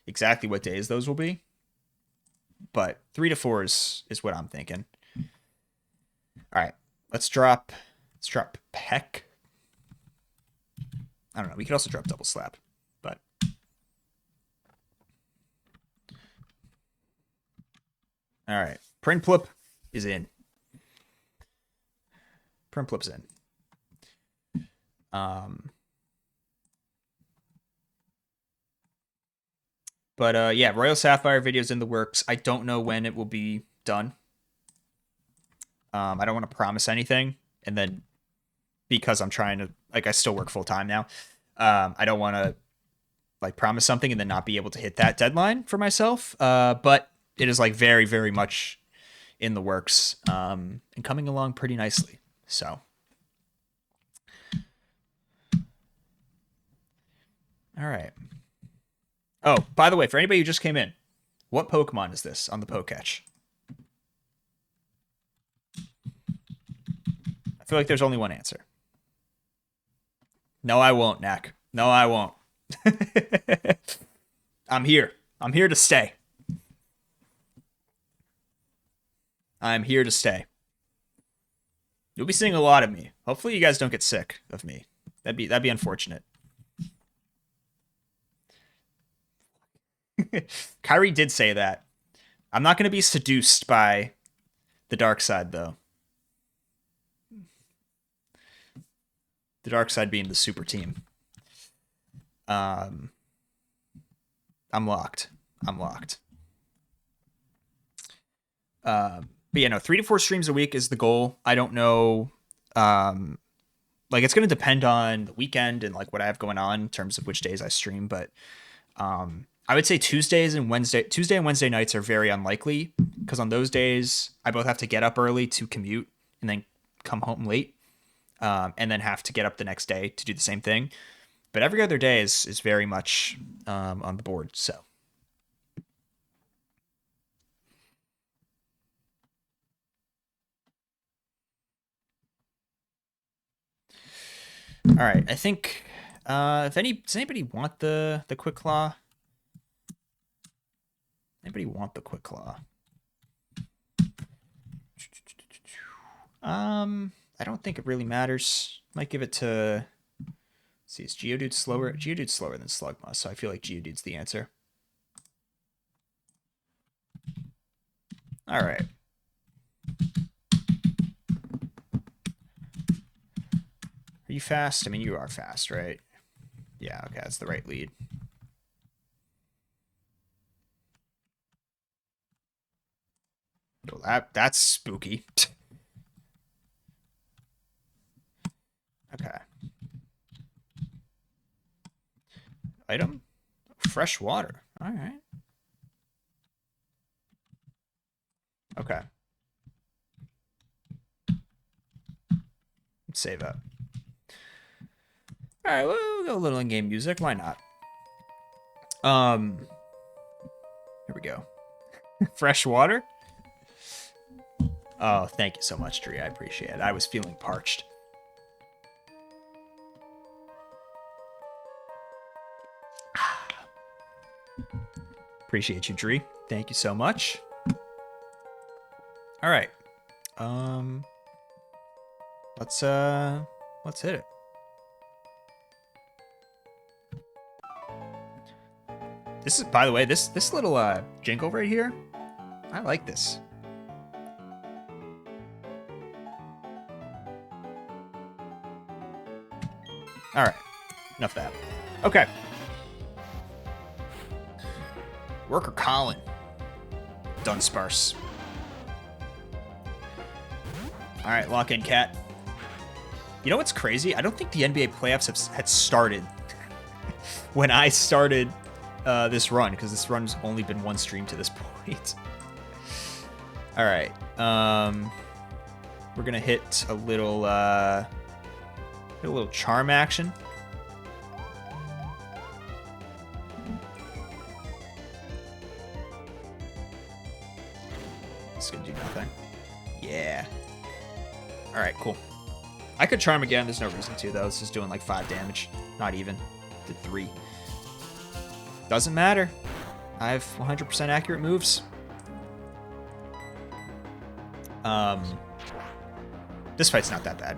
exactly what days those will be, but 3 to 4 is what I'm thinking. All right, let's drop Peck. I don't know. We could also drop Double Slap, but all right. Prinplup is in. Prinplup's in. But yeah, Royal Sapphire video's in the works. I don't know when it will be done. I don't want to promise anything, and then because I'm trying to like I still work full time now. I don't want to like promise something and then not be able to hit that deadline for myself. But it is like very, very much in the works, and coming along pretty nicely. So, all right. Oh, by the way, for anybody who just came in, what Pokemon is this on the Pokecatch? I feel like there's only one answer. No, I won't, Knack. No, I won't. I'm here. I'm here to stay. I'm here to stay. You'll be seeing a lot of me. Hopefully you guys don't get sick of me. That'd be unfortunate. Kyrie did say that. I'm not going to be seduced by the dark side, though. The dark side being the super team. I'm locked. I'm locked. But yeah, no, 3 to 4 streams a week is the goal. I don't know. Like it's going to depend on the weekend and like what I have going on in terms of which days I stream. But I would say Tuesday and Wednesday nights are very unlikely because on those days I both have to get up early to commute and then come home late, and then have to get up the next day to do the same thing. But every other day is very much on the board. So. All right, I think does anybody want the Quick Claw? Anybody want the Quick Claw? I don't think it really matters. Might give it to. Let's see, is Geodude slower? Geodude's slower than Slugma, so I feel like Geodude's the answer. All right. Are you fast? I mean, you are fast, right? Yeah, okay, that's the right lead. Well, that's spooky. Okay. Item? Fresh water. All right. Okay. Let's save up. All right, we'll go a little in-game music. Why not? Here we go. Fresh water? Oh, thank you so much, Dree. I appreciate it. I was feeling parched. Appreciate you, Dree. Thank you so much. All right. Let's hit it. This is, by the way, this little jingle right here. I like this. All right. Enough of that. Okay. Worker Colin. Dunsparce. All right, lock in, cat. You know what's crazy? I don't think the NBA playoffs had started when I started this run, because this run's only been one stream to this point. All right. We're gonna hit a little charm action. It's gonna do nothing. Yeah. All right, cool. I could charm again. There's no reason to, though. It's just doing like 5 damage. Not even. Did 3. Doesn't matter. I have 100% accurate moves. This fight's not that bad.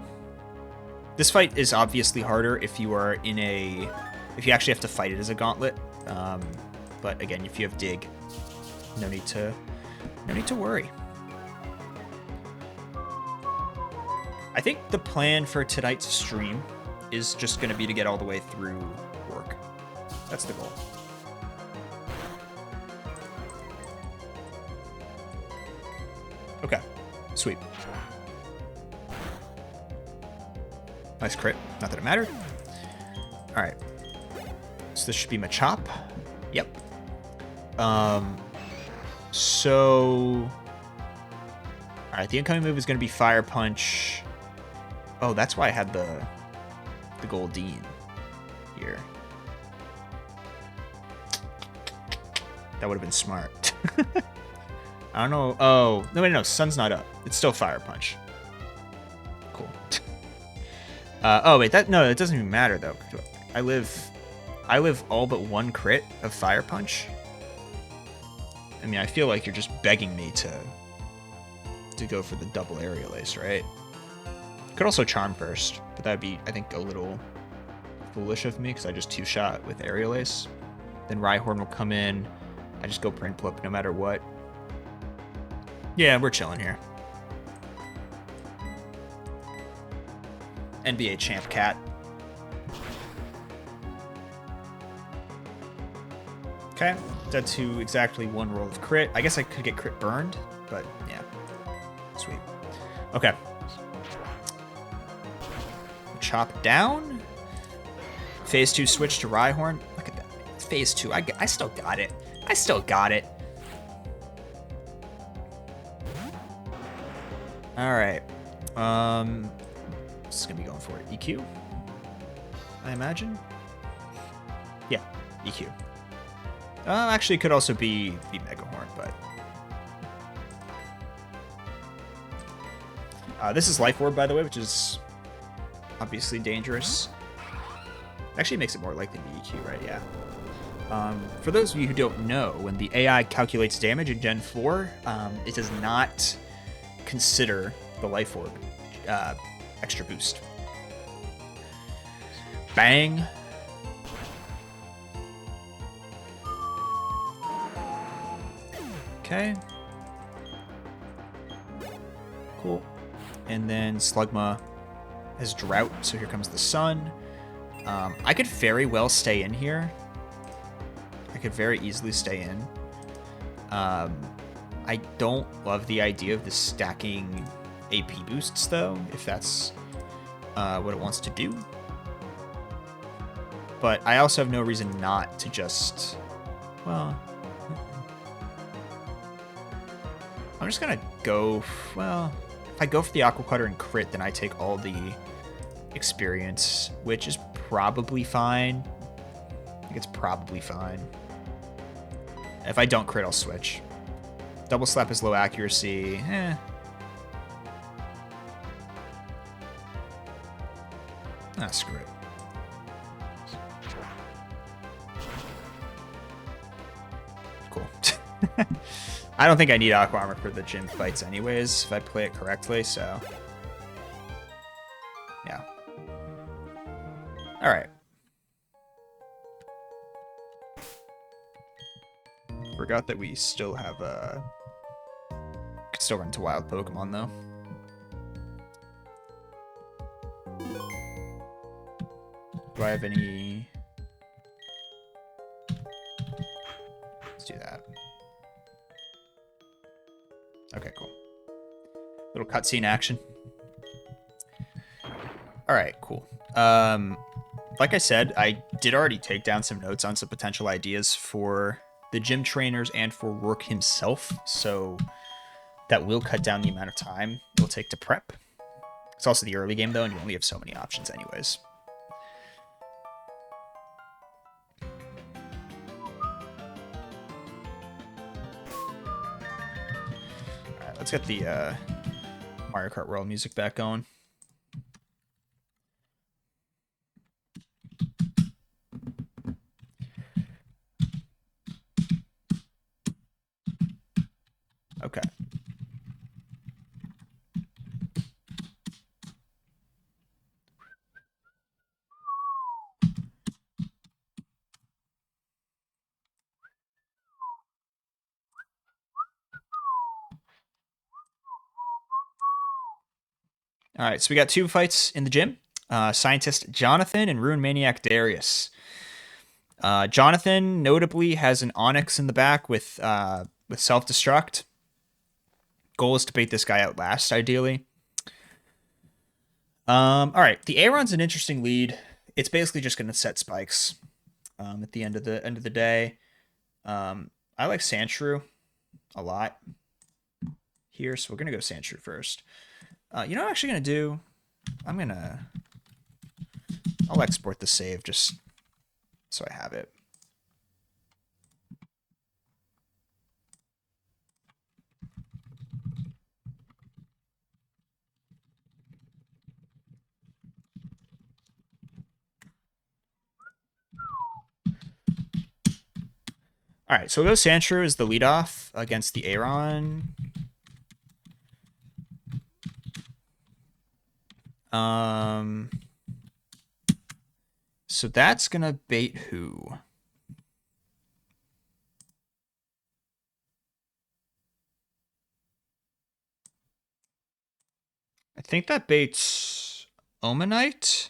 This fight is obviously harder if you are in a... if you actually have to fight it as a gauntlet. But again, if you have dig, no need to worry. I think the plan for tonight's stream is just going to be to get all the way through Roark. That's the goal. Okay, sweet. Nice crit. Not that it mattered. All right. So this should be Machop. Yep. So... all right, the incoming move is going to be Fire Punch. Oh, that's why I had the Goldeen here. That would have been smart. I don't know. Oh, no, wait, no. Sun's not up. It's still Fire Punch. Cool. Oh, wait. It doesn't even matter, though. I live all but 1 crit of Fire Punch. I mean, I feel like you're just begging me to go for the double Aerial Ace, right? Could also Charm first, but that'd be, I think, a little foolish of me because I just 2-shot with Aerial Ace. Then Rhyhorn will come in. I just go Prinplup no matter what. Yeah, we're chilling here. NBA champ cat. Okay, dead to exactly 1 roll of crit. I guess I could get crit burned, but yeah. Sweet. Okay. Chop down. Phase 2 switch to Rhyhorn. Look at that. Phase 2. I still got it. I still got it. All right. This is gonna be going for it. EQ, I imagine. Yeah, EQ. Actually, it could also be Mega Horn, but this is Life Orb, by the way, which is obviously dangerous. Actually, makes it more likely to be EQ, right? Yeah. For those of you who don't know, when the AI calculates damage in Gen 4, it does not consider the Life Orb extra boost. Bang. Okay. Cool. And then Slugma has Drought, so here comes the Sun. I could very well stay in here. I could very easily stay in. I don't love the idea of the stacking AP boosts, though, if that's what it wants to do. But I also have no reason not to just... well... I'm just gonna go... well, if I go for the Aqua Cutter and crit, then I take all the experience, which is probably fine. I think it's probably fine. If I don't crit, I'll switch. Double Slap is low accuracy. Ah, screw it. I don't think I need Aqua Armor for the gym fights anyways, if I play it correctly, so... Yeah. Alright. Forgot that we still have could still run to wild Pokemon though. Do I have any? Let's do that. Okay, cool. Little cutscene action. All right, cool. Like I said, I did already take down some notes on some potential ideas for the gym trainers and for Roark himself, so that will cut down the amount of time it'll take to prep. It's also the early game, though, and you only have so many options anyways. Alright, let's get the Mario Kart World music back going. Okay. All right, so we got two fights in the gym. Scientist Jonathan and Ruin Maniac Darius. Jonathan notably has an Onyx in the back with self-destruct. Goal is to bait this guy out last, ideally. All right, the Aeron's an interesting lead. It's basically just going to set spikes at the end of the day. I like Sandshrew a lot here, so we're going to go Sandshrew first. You know what I'm actually going to do? I'll export the save just so I have it. All right, so we'll go Sandshrew as the leadoff against the Aeron. So that's gonna bait who? I think that baits Omanite.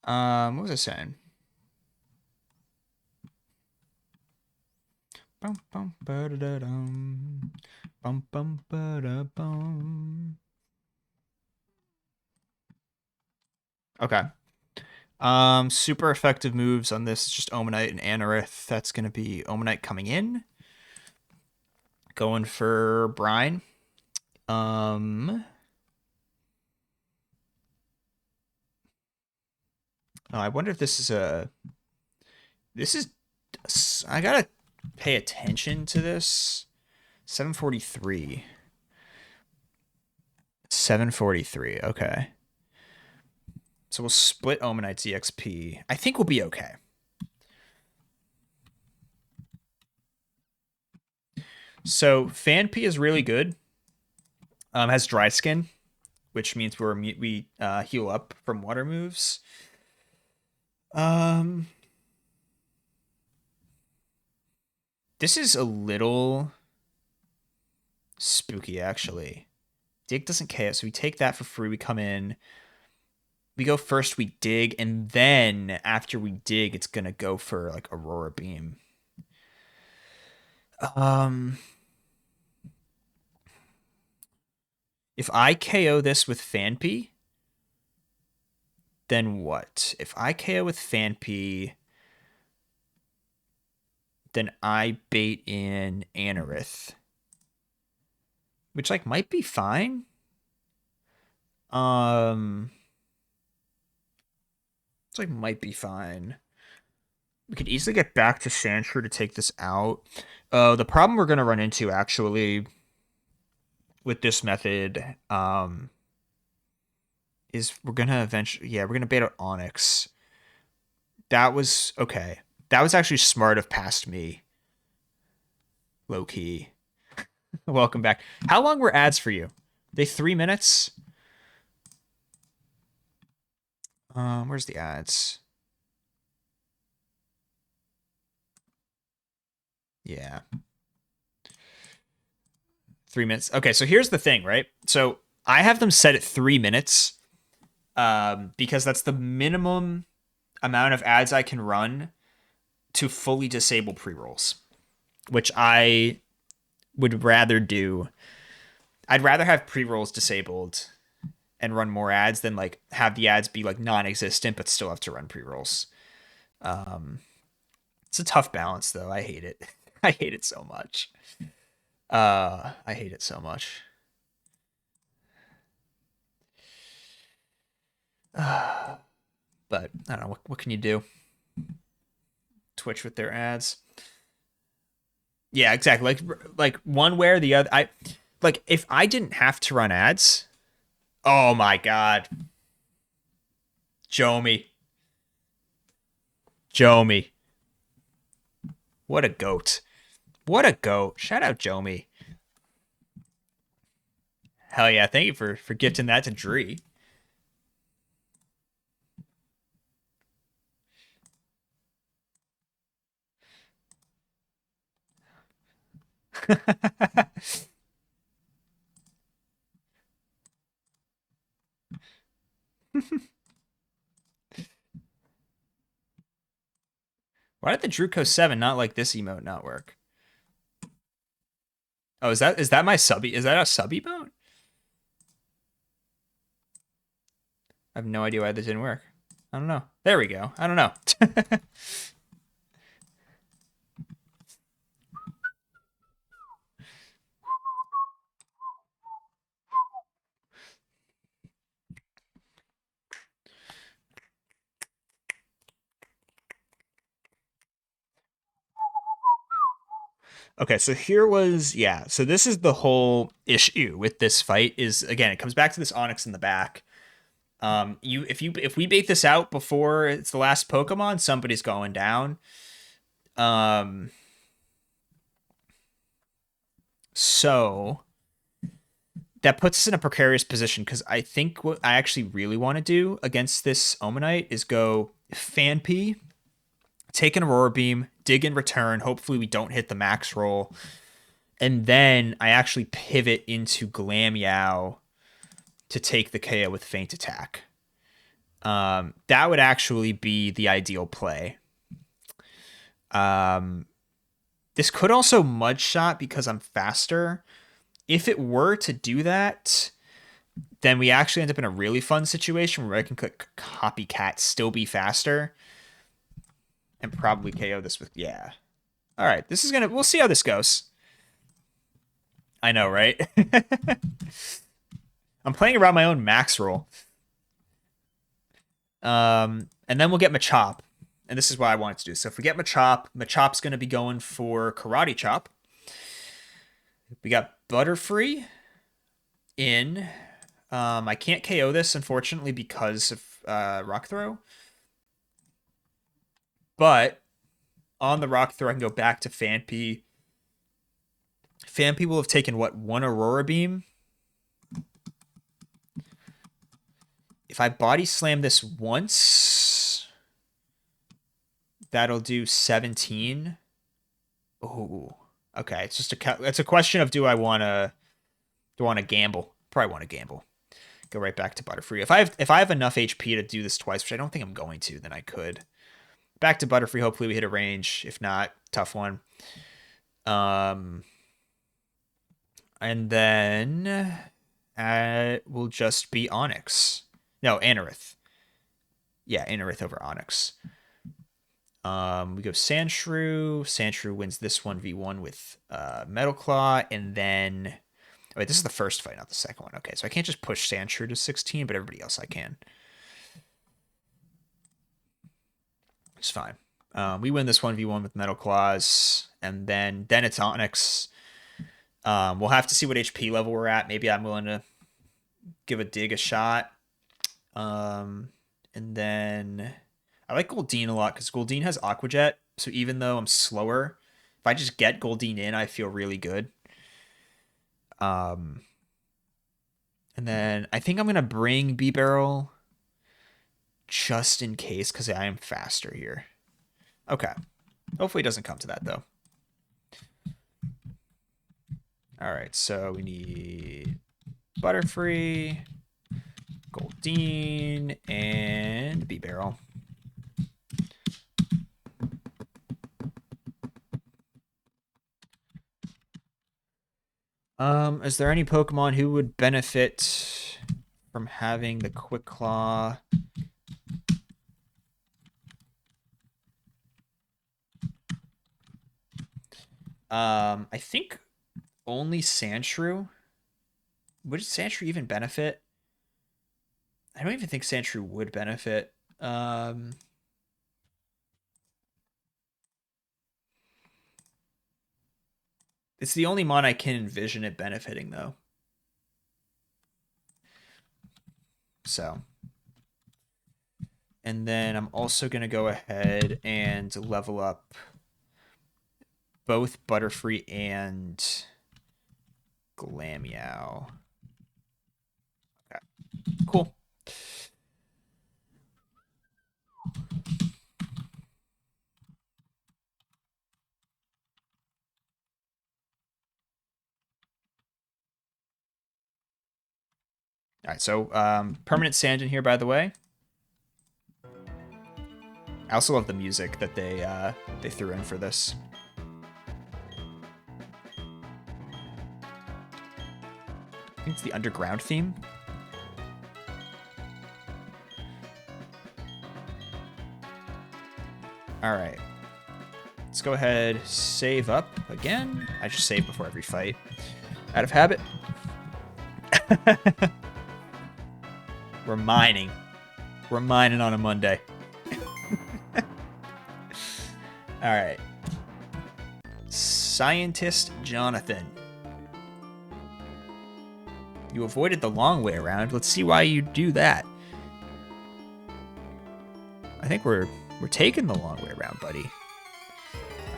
What was I saying? Bum bum ba da da dum. Bum bum ba da bum. Okay. Super effective moves on this. Just Omanite and Anorith. That's gonna be Omanite coming in. Going for Brine. Oh, I wonder if this is a. This is. I gotta pay attention to this. 743. 743. Okay. So we'll split Omanite's EXP. I think we'll be okay. So Fanpy is really good. Has dry skin, which means we heal up from water moves. This is a little spooky, actually. Dig doesn't KO, so we take that for free. We come in. We go first, we dig, and then after we dig, it's gonna go for like Aurora Beam. If I KO this with Fanpy, then what? If I KO with Fanpy, then I bait in Anorith, which like might be fine. It's like might be fine. We could easily get back to Sandshrew to take this out. The problem we're gonna run into actually with this method, is we're gonna eventually, yeah, we're gonna bait out Onyx. That was okay. That was actually smart of past me. Low key. Welcome back. How long were ads for you? They 3 minutes? Where's the ads? Yeah. 3 minutes. Okay, so here's the thing, right? So I have them set at 3 minutes, because that's the minimum amount of ads I can run to fully disable pre-rolls, which I would rather do. I'd rather have pre-rolls disabled and run more ads than like have the ads be like non-existent but still have to run pre-rolls. Um, it's a tough balance though. I hate it. I hate it so much. I hate it so much. But I don't know. What can you do? Twitch with their ads. Yeah, exactly. Like one way or the other. I like if I didn't have to run ads. Oh my god, Jomi, Jomi, what a goat! What a goat! Shout out Jomi. Hell yeah! Thank you for gifting that to Dree. Why did the Druco 7 not like this emote not work? Oh, is that my subby? Is that a sub emote? I have no idea why this didn't work. I don't know. There we go. I don't know. Okay, so here was, yeah. So this is the whole issue with this fight is, again, it comes back to this Onyx in the back. If we bait this out before it's the last Pokemon, somebody's going down. Um so that puts us in a precarious position because I think what I actually really want to do against this Omanite is go Fanpy, take an Aurora Beam, dig in return. Hopefully we don't hit the max roll. And then I actually pivot into Glammeow to take the KO with Feint Attack. That would actually be the ideal play. This could also Mud Shot because I'm faster. If it were to do that, then we actually end up in a really fun situation where I can click Copycat, still be faster, and probably KO this with, yeah. All right, we'll see how this goes. I know, right? I'm playing around my own max roll. And then we'll get Machop. And this is what I wanted to do. So if we get Machop, Machop's going to be going for Karate Chop. We got Butterfree in. I can't KO this, unfortunately, because of Rock Throw. But on the Rock Throw, I can go back to Fanpy. Fanpy will have taken, what, one Aurora Beam? If I Body Slam this once, that'll do 17. Oh, okay. It's just it's a question of do I want to gamble? Probably want to gamble. Go right back to Butterfree. If I have enough HP to do this twice, which I don't think I'm going to, then I could. Back to Butterfree. Hopefully we hit a range. If not, tough one. And then will just be Onyx. No, Anorith. Yeah, Anorith over Onyx. We go Sandshrew. Sandshrew wins this 1v1 with Metal Claw, and then Wait, this is the first fight, not the second one. Okay, so I can't just push Sandshrew to 16, but everybody else I can. It's fine. We win this 1v1 with Metal Claws, and then it's Onyx. We'll have to see what HP level we're at. Maybe I'm willing to give a dig a shot. And then I like Goldeen a lot because Goldeen has Aqua Jet. So even though I'm slower, if I just get Goldeen in, I feel really good. And then I think I'm going to bring B-Barrel just in case because I am faster here. Okay. Hopefully it doesn't come to that, though. All right, so we need Butterfree, Goldeen, and B-Barrel. Is there any Pokemon who would benefit from having the Quick Claw? I think only Sandshrew. Would Sandshrew even benefit? I don't even think Sandshrew would benefit. It's the only mon I can envision it benefiting, though. So. And then I'm also going to go ahead and level up both Butterfree and Glameow. Okay, cool. All right, so permanent sand in here, by the way. I also love the music that they threw in for this. I think it's the underground theme. All right. Let's go ahead, save up again. I just save before every fight. Out of habit. We're mining. We're mining on a Monday. All right. Scientist Jonathan. You avoided the long way around. Let's see why you do that. I think we're taking the long way around, buddy.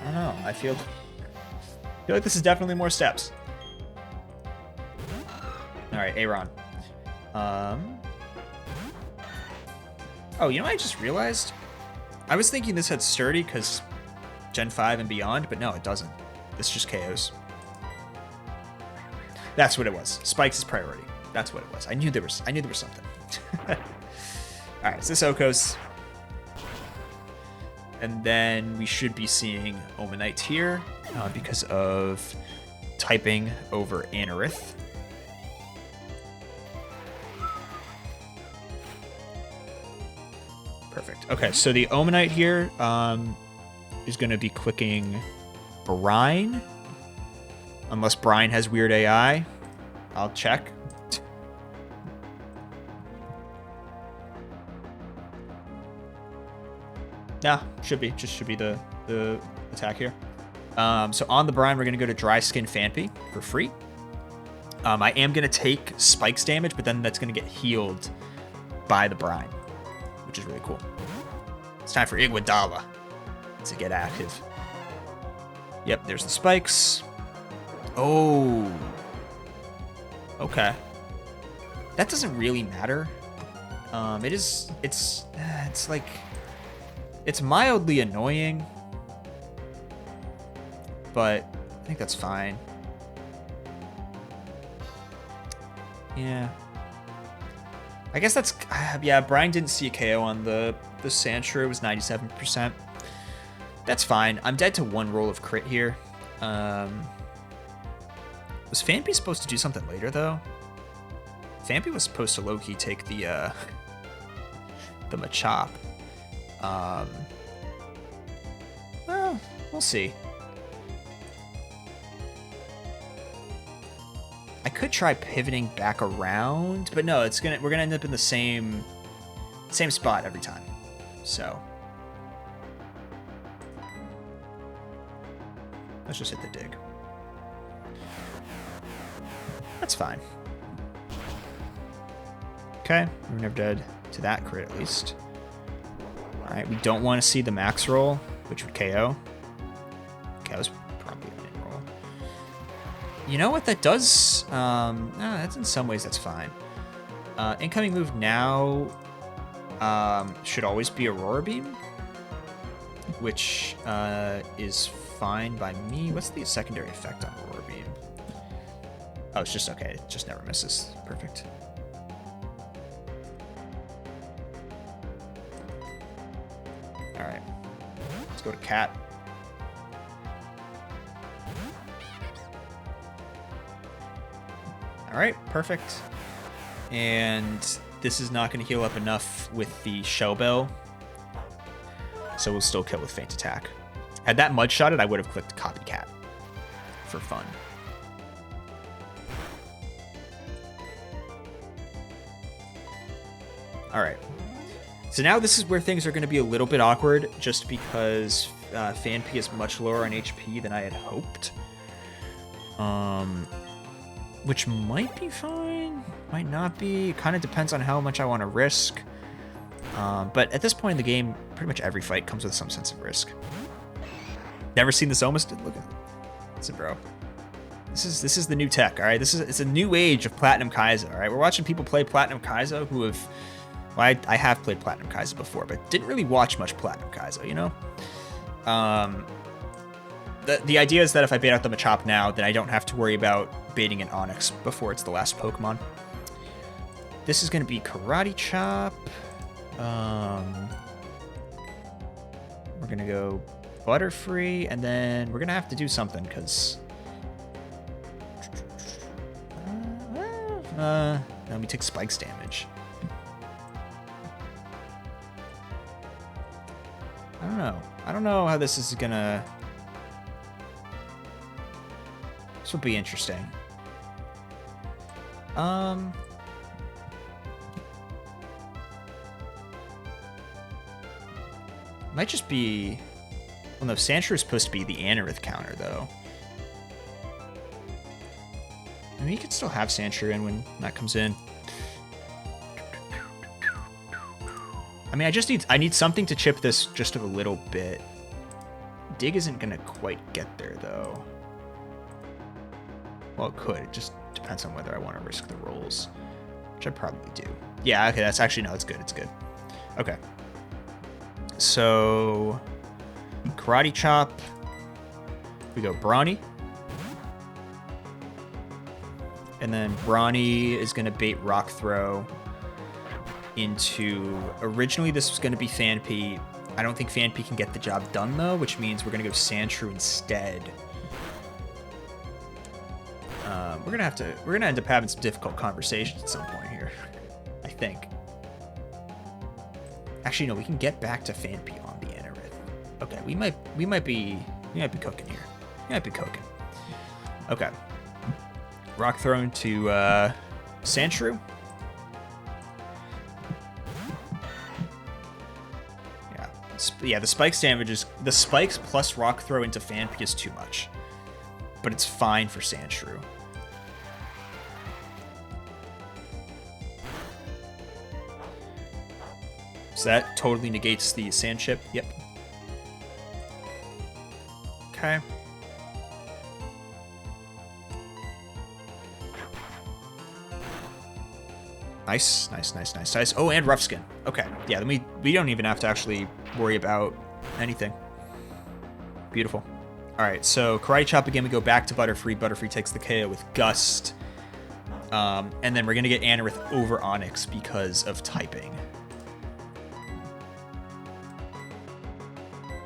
I don't know. I feel like this is definitely more steps. All right, Aaron. Oh, you know what I just realized? I was thinking this had sturdy because Gen 5 and beyond, but no, it doesn't. This just KOs. That's what it was. Spikes is priority. That's what it was. I knew there was something. All right, so this Okos. And then we should be seeing Omanite here because of typing over Anorith. Perfect. Okay, so the Omanite here is going to be clicking Brine. Unless Brine has weird AI. I'll check. Nah, should be. Just should be the attack here. So on the Brine, we're going to go to Dry Skin Phanpy for free. I am going to take Spikes damage, but then that's going to get healed by the Brine, which is really cool. It's time for Iguodala to get active. Yep, there's the Spikes. Oh. Okay. That doesn't really matter. It's like, it's mildly annoying, but I think that's fine. Yeah. I guess that's, yeah, Brian didn't see a KO on the Sandshrew. It was 97%. That's fine. I'm dead to one roll of crit here. Was Phanpy supposed to do something later, though? Phanpy was supposed to low-key take the Machop. Well, we'll see. I could try pivoting back around, but no, we're gonna end up in the same spot every time. So let's just hit the dig. That's fine. Okay, we're never dead to that crit at least. All right, we don't want to see the max roll, which would KO. Okay, that was probably a min roll. You know what that does? No, that's in some ways that's fine. Incoming move now should always be Aurora Beam, which is fine by me. What's the secondary effect on Aurora Beam? Oh, it's just okay. It just never misses. Perfect. All right, let's go to Cat. All right, perfect. And this is not going to heal up enough with the Shell Bell, so we'll still kill with Feint Attack. Had that mud shotted, I would have clicked Copycat for fun. All right. So now this is where things are going to be a little bit awkward, just because Fanpy is much lower on HP than I had hoped. Which might be fine, might not be. It kind of depends on how much I want to risk. But at this point in the game, pretty much every fight comes with some sense of risk. Never seen this almost. Look at it. Listen, bro. This is the new tech, all right? It's a new age of Platinum Kaizo, all right? We're watching people play Platinum Kaizo who have... Well, I have played Platinum Kaizo before, but didn't really watch much Platinum Kaizo, you know? The idea is that if I bait out the Machop now, then I don't have to worry about baiting an Onyx before it's the last Pokemon. This is going to be Karate Chop. We're going to go Butterfree, and then we're going to have to do something, because... let me take Spikes damage. I don't know. I don't know how this is gonna... This will be interesting. Might just be... Well, no, Sandshrew is supposed to be the Anorith counter, though. I mean, you could still have Sandshrew in when that comes in. I mean, I need something to chip this just a little bit. Dig isn't gonna quite get there, though. Well, it could. It just depends on whether I want to risk the rolls, which I probably do. Yeah, okay, that's actually, no, it's good, it's good. Okay. So, Karate Chop. We go Brawny. And then Brawny is gonna bait Rock Throw into... Originally, this was going to be Fanpy. I don't think Fanpy can get the job done, though, which means we're going to go Sandshrew instead. We're going to end up having some difficult conversations at some point here, I think. Actually, no, we can get back to Fanpy on the Anorith. Okay, we might be cooking here. We might be cooking. Okay. Rock Thrown to Sandshrew. Yeah, the Spikes damage is... The Spikes plus Rock Throw into Fanpy is too much. But it's fine for Sandshrew. So that totally negates the Sand Chip. Yep. Okay. Nice, nice, nice, nice, nice. Oh, and Rough Skin. Okay, yeah, then we don't even have to actually worry about anything. Beautiful. All right, so Karate Chop again, we go back to Butterfree. Butterfree takes the KO with Gust. And then we're going to get Anorith over Onyx because of typing.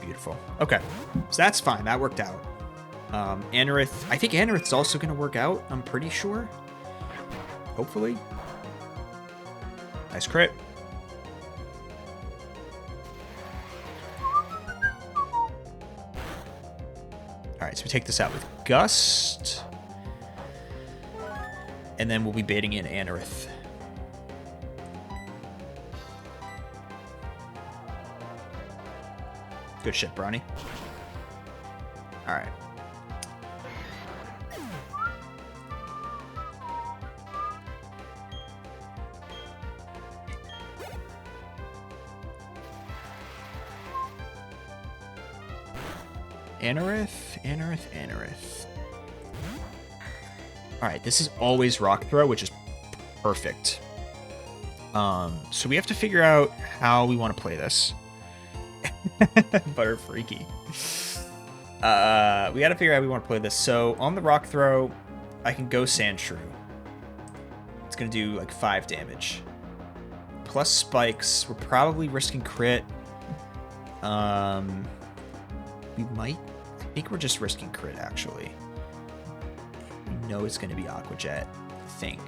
Beautiful. Okay, so that's fine. That worked out. Anorith, I think Anorith's also going to work out, I'm pretty sure. Hopefully. Nice crit. Alright, so we take this out with Gust. And then we'll be baiting in Anorith. Good shit, Brawny. Alright. Anorith. Alright, this is always Rock Throw, which is perfect. So we have to figure out how we want to play this. Butter freaky. We gotta figure out how we want to play this. So on the Rock Throw, I can go Sand Shrew. It's gonna do like 5 damage. Plus spikes. We're probably risking crit. We might. I think we're just risking crit actually. We know it's gonna be Aqua Jet. I think.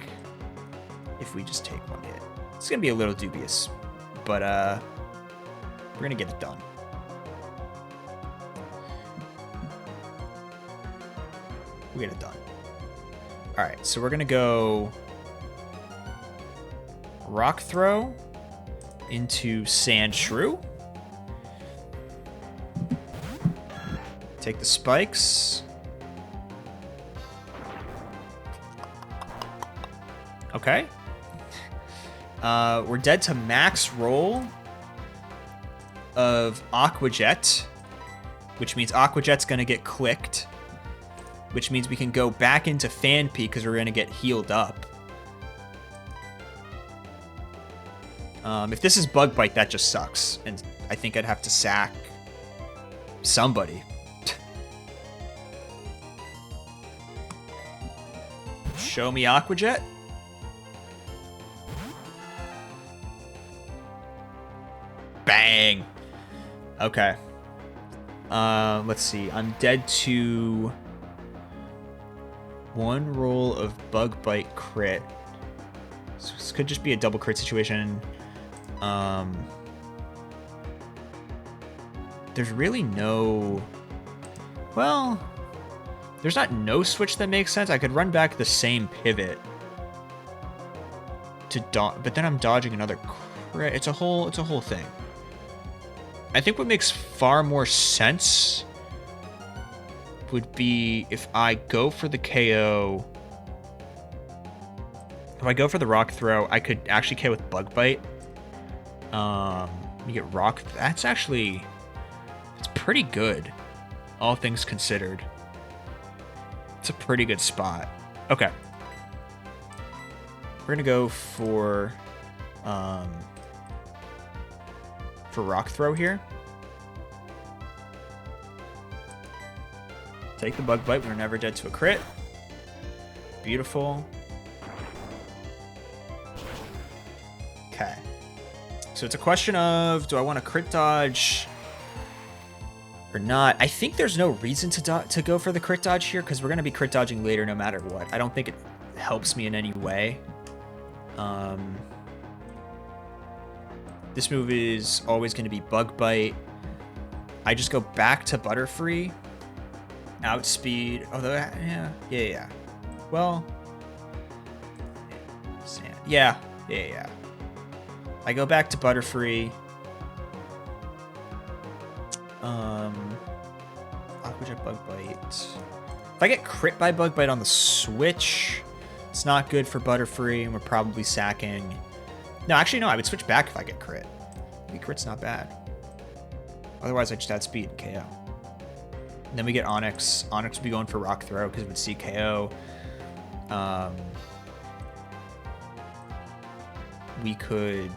If we just take one hit, it's gonna be a little dubious, but we're gonna get it done. We get it done. All right, so we're gonna go Rock Throw into Sand Shrew. Take the spikes. Okay. We're dead to max roll of Aqua Jet, which means Aqua Jet's gonna get clicked, which means we can go back into Fan Peak because we're gonna get healed up. If this is Bug Bite, that just sucks, and I think I'd have to sack somebody. Show me Aqua Jet. Bang. Okay. Let's see. I'm dead to 1 roll of Bug Bite crit. So this could just be a double crit situation. There's really no... Well, there's not no switch that makes sense. I could run back the same pivot to but then I'm dodging another crit. It's a whole thing. I think what makes far more sense would be if I go for the KO. If I go for the Rock Throw, I could actually KO with Bug Bite. You get Rock. That's actually... It's pretty good, all things considered. It's a pretty good spot. Okay. We're gonna go for Rock Throw here. Take the Bug Bite. We're never dead to a crit. Beautiful. Okay. So it's a question of, do I want to crit dodge or not? I think there's no reason to go for the crit dodge here because we're going to be crit dodging later no matter what. I don't think it helps me in any way. This move is always going to be Bug Bite. I just go back to Butterfree. Outspeed. Although, yeah. Well, yeah. I go back to Butterfree. Aqua Jet, Bug Bite. If I get crit by Bug Bite on the Switch, it's not good for Butterfree, and we're probably sacking. No, actually, no. I would switch back if I get crit. Maybe crit's not bad. Otherwise, I just add speed and KO. And then we get Onyx. Onyx would be going for Rock Throw because it would see KO. We could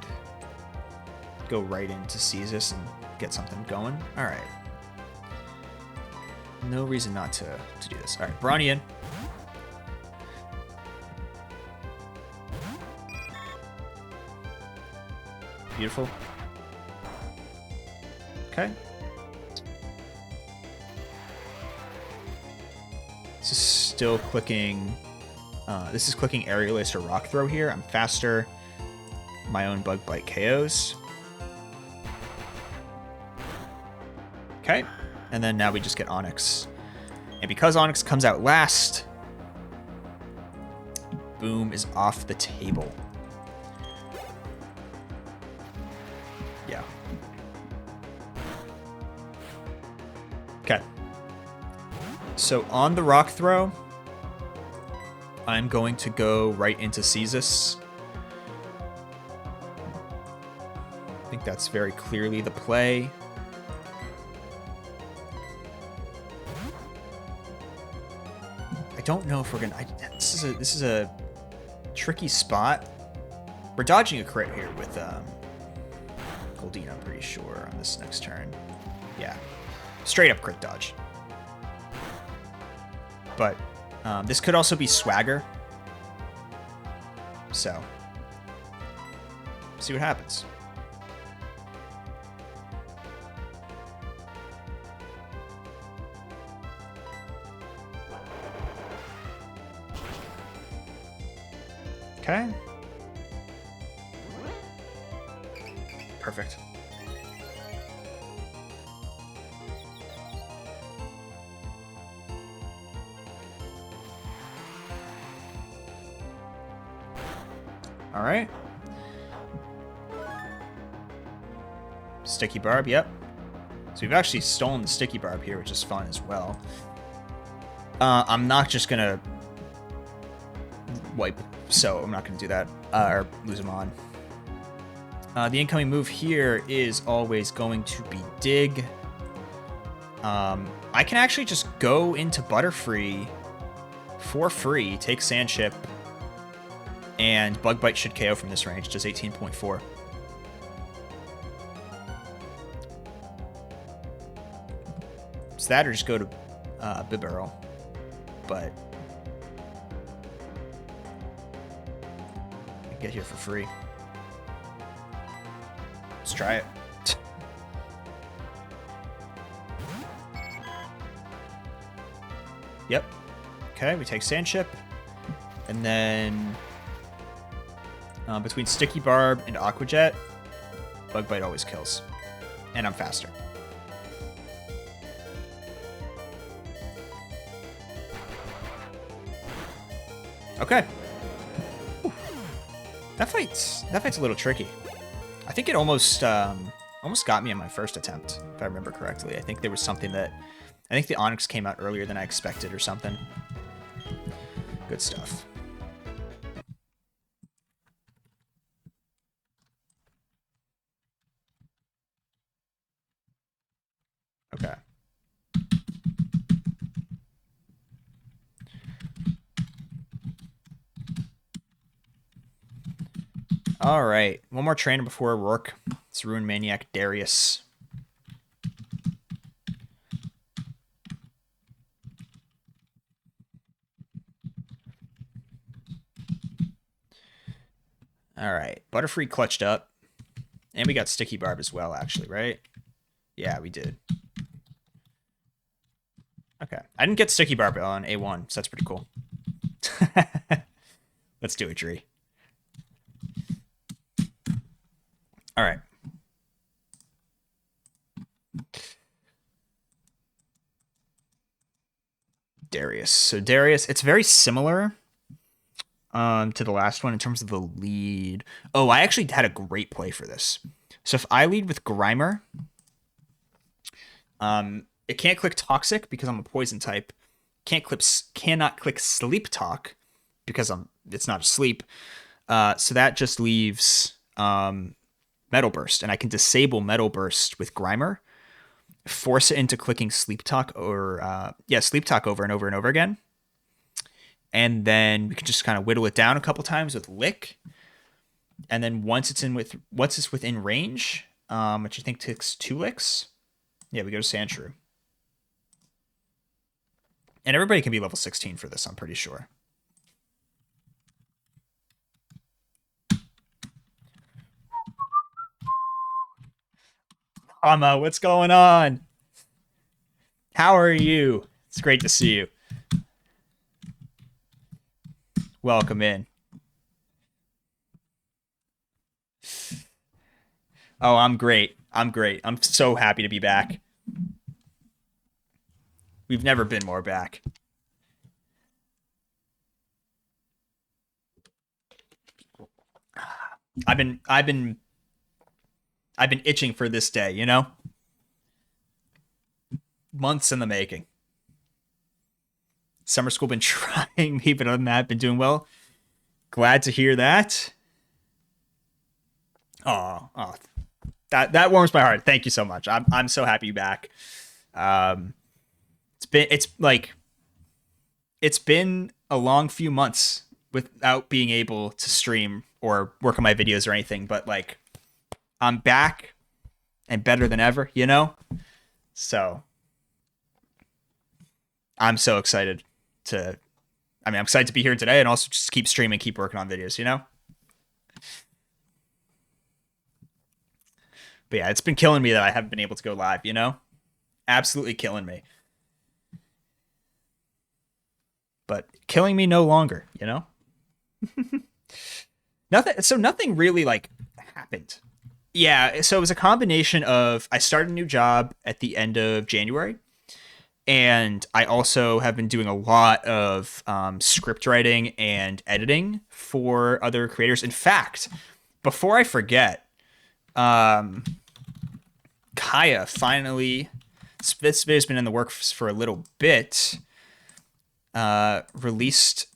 go right into Ceasus and get something going. All right. No reason not to do this. All right, Brawny in. Beautiful. Okay. This is still clicking. This is clicking Aerial Ace or Rock Throw here. I'm faster. My own Bug Bite KOs. Okay. And then now we just get Onyx. And because Onyx comes out last, boom is off the table. Yeah. Okay. So on the rock throw, I'm going to go right into Caestus. I think that's very clearly the play. I don't know if we're gonna. This is a tricky spot. We're dodging a crit here with Goldeen, I'm pretty sure, on this next turn. Yeah, straight up crit dodge. But this could also be swagger. So, see what happens. Okay. Perfect. All right. Sticky barb, yep. So we've actually stolen the sticky barb here, which is fun as well. I'm not just gonna wipe, so I'm not gonna do that, or lose them on. The incoming move here is always going to be dig. I can actually just go into Butterfree for free, take Sand Chip, and Bug Bite should KO from this range, does 18.4. So that or just go to Bibarel, but I can get here for free. Let's try it. Yep. Okay, we take Sand Chip, and then between Sticky Barb and Aqua Jet, Bug Bite always kills, and I'm faster. Okay. Whew. That fight's a little tricky. I think it almost got me in my first attempt, if I remember correctly. I think there was something that... I think the Onyx came out earlier than I expected or something. Good stuff. Okay. All right. One more trainer before Roark. It's Ruin Maniac Darius. All right. Butterfree clutched up. And we got Sticky Barb as well, actually, right? Yeah, we did. Okay. I didn't get Sticky Barb on A1, so that's pretty cool. Let's do it, Dree. All right. Darius. So Darius, it's very similar to the last one in terms of the lead. Oh, I actually had a great play for this. So if I lead with Grimer, it can't click Toxic because I'm a poison type. Cannot click Sleep Talk because it's not asleep. So that just leaves Metal Burst, and I can disable Metal Burst with Grimer, force it into clicking Sleep Talk or Sleep Talk over and over and over again. And then we can just kind of whittle it down a couple times with Lick. And then once it's within range, which I think takes 2 licks, yeah, we go to Sandshrew. And everybody can be level 16 for this, I'm pretty sure. Amma, what's going on? How are you? It's great to see you. Welcome in. Oh, I'm great. I'm great. I'm so happy to be back. We've never been more back. I've been I've been itching for this day, you know? Months in the making. Summer school been trying me, but other than that, been doing well. Glad to hear that. Oh, that warms my heart. Thank you so much. I'm so happy you're back. Um, it's been a long few months without being able to stream or work on my videos or anything, but like I'm back and better than ever, you know? So I'm so excited to I'm excited to be here today and also just keep streaming, keep working on videos, you know? But yeah, it's been killing me that I haven't been able to go live, you know? Absolutely killing me. But killing me no longer, you know? Nothing really like happened. Yeah, so it was a combination of I started a new job at the end of January, and I also have been doing a lot of script writing and editing for other creators. In fact, before I forget, um, Kaya finally, this video's been in the works for a little bit, released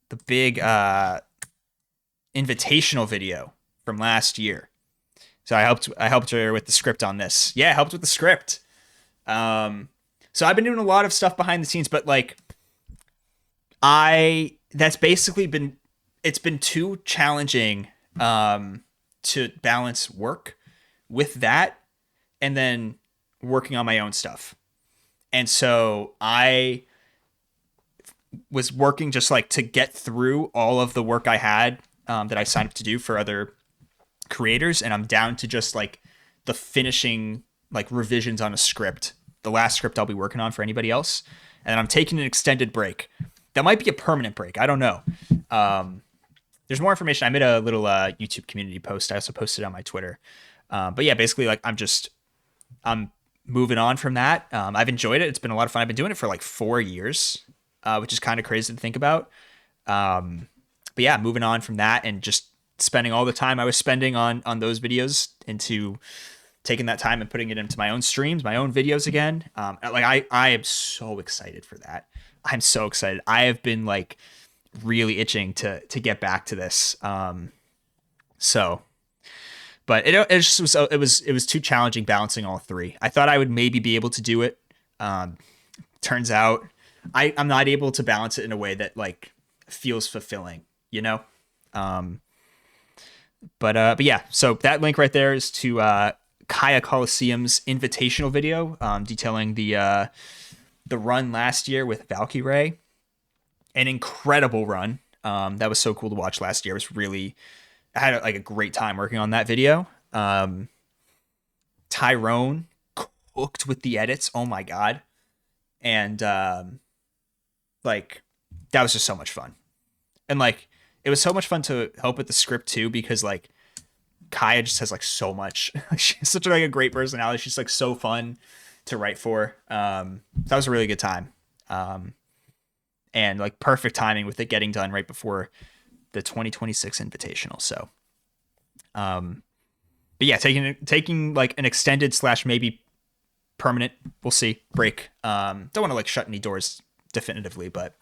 the big invitational video from last year. So I helped her with the script on this. Yeah, I helped with the script. Um, so I've been doing a lot of stuff behind the scenes, but like I that's basically been it's been too challenging to balance work with that and then working on my own stuff. And so I was working just like to get through all of the work I had that I signed up to do for other creators, and I'm down to just like the finishing like revisions on a script, the last script I'll be working on for anybody else, and I'm taking an extended break. That might be a permanent break. I don't know. Um, there's more information. I made a little YouTube community post. I also posted on my Twitter. But yeah, basically like I'm moving on from that. I've enjoyed it. It's been a lot of fun. I've been doing it for like 4 years, which is kind of crazy to think about. Um, but yeah, moving on from that and just spending all the time I was spending on those videos into taking that time and putting it into my own streams, my on videos again. Like I am so excited for that. I'm so excited. I have been like really itching to get back to this. So, but it just was it was too challenging balancing all three. I thought I would maybe be able to do it. Um, Turns out I'm not able to balance it in a way that like feels fulfilling, you know? Um, but yeah, so that link right there is to Kaya Coliseum's invitational video, detailing the run last year with Valkyrie. An incredible run. That was so cool to watch last year. It was really I had like a great time working on that video. Tyrone cooked with the edits. Oh my god. And like that was just so much fun. And like it was so much fun to help with the script too because like Kaya just has like so much. She's such like a great personality. She's like so fun to write for. That was a really good time. Um, and like perfect timing with it getting done right before the 2026 Invitational. So, um, but yeah, taking like an extended slash maybe permanent, we'll see, break. Don't want to like shut any doors definitively, but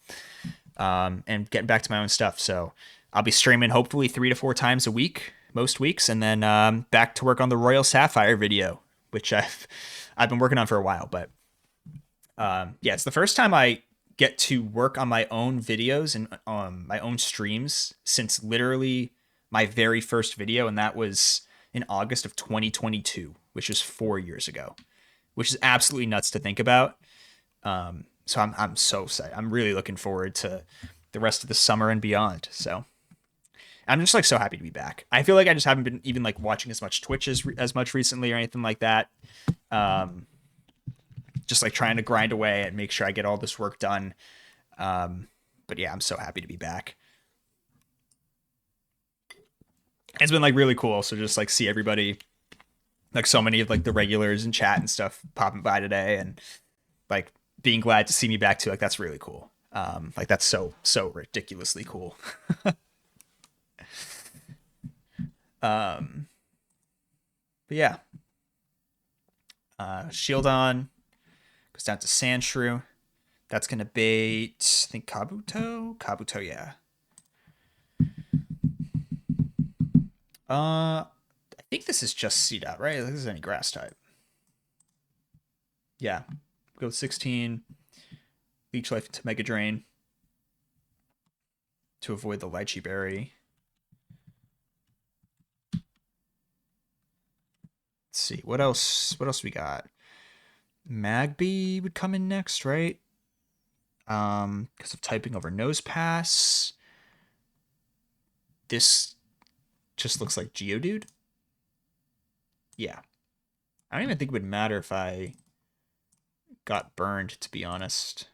and getting back to my own stuff. So I'll be streaming hopefully 3 to 4 times a week, most weeks, and then back to work on the Royal Sapphire video, which I've been working on for a while. But yeah, it's the first time I get to work on my own videos and my own streams since literally my very first video, and that was in August of 2022, which is 4 years ago, which is absolutely nuts to think about. So I'm so excited. I'm really looking forward to the rest of the summer and beyond. So I'm just like so happy to be back. I feel like I just haven't been even like watching as much Twitch as much recently or anything like that. Um, just like trying to grind away and make sure I get all this work done. But yeah, I'm so happy to be back. It's been like really cool. So just like see everybody, like so many of like the regulars in chat and stuff popping by today and like being glad to see me back too. Like that's really cool. Like that's so ridiculously cool. Um, but yeah, shield on goes down to Sandshrew. That's gonna bait, I think Kabuto. Kabuto, yeah. I think this is just Seed Out, right? This is any grass type. Yeah, go 16. Leech Life to Mega Drain to avoid the Lychee Berry. Let's see what else. What else we got? Magby would come in next, right? Because of typing over Nose Pass. This just looks like Geodude. Yeah, I don't even think it would matter if I got burned, to be honest.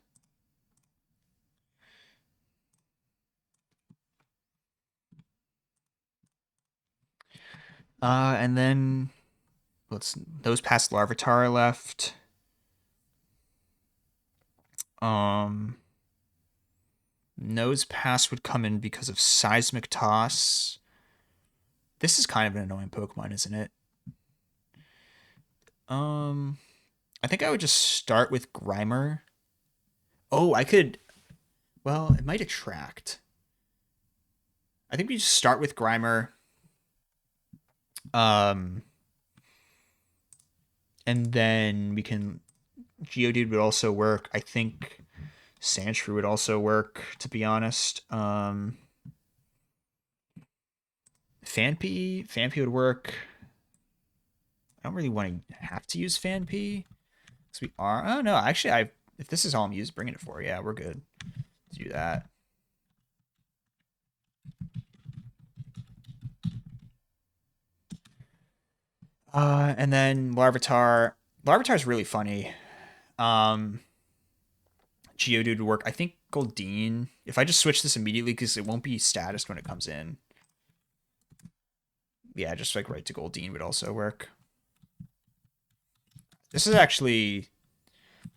And then those past Larvitar left. Nose Pass would come in because of Seismic Toss. This is kind of an annoying Pokemon, isn't it? I think I would just start with Grimer. Oh, I could. Well, it might attract. I think we just start with Grimer. And then we can. Geodude would also work. I think Sandshrew would also work, to be honest. Fanpy would work. I don't really want to have to use Fanpy. Because we are. Oh, no. Actually, if this is all I'm bringing it for, yeah, we're good. Let's do that. And then Larvitar. Larvitar's really funny. Geodude would work. I think Goldeen. If I just switch this immediately, because it won't be statused when it comes in. Yeah, just like right to Goldeen would also work. This is actually...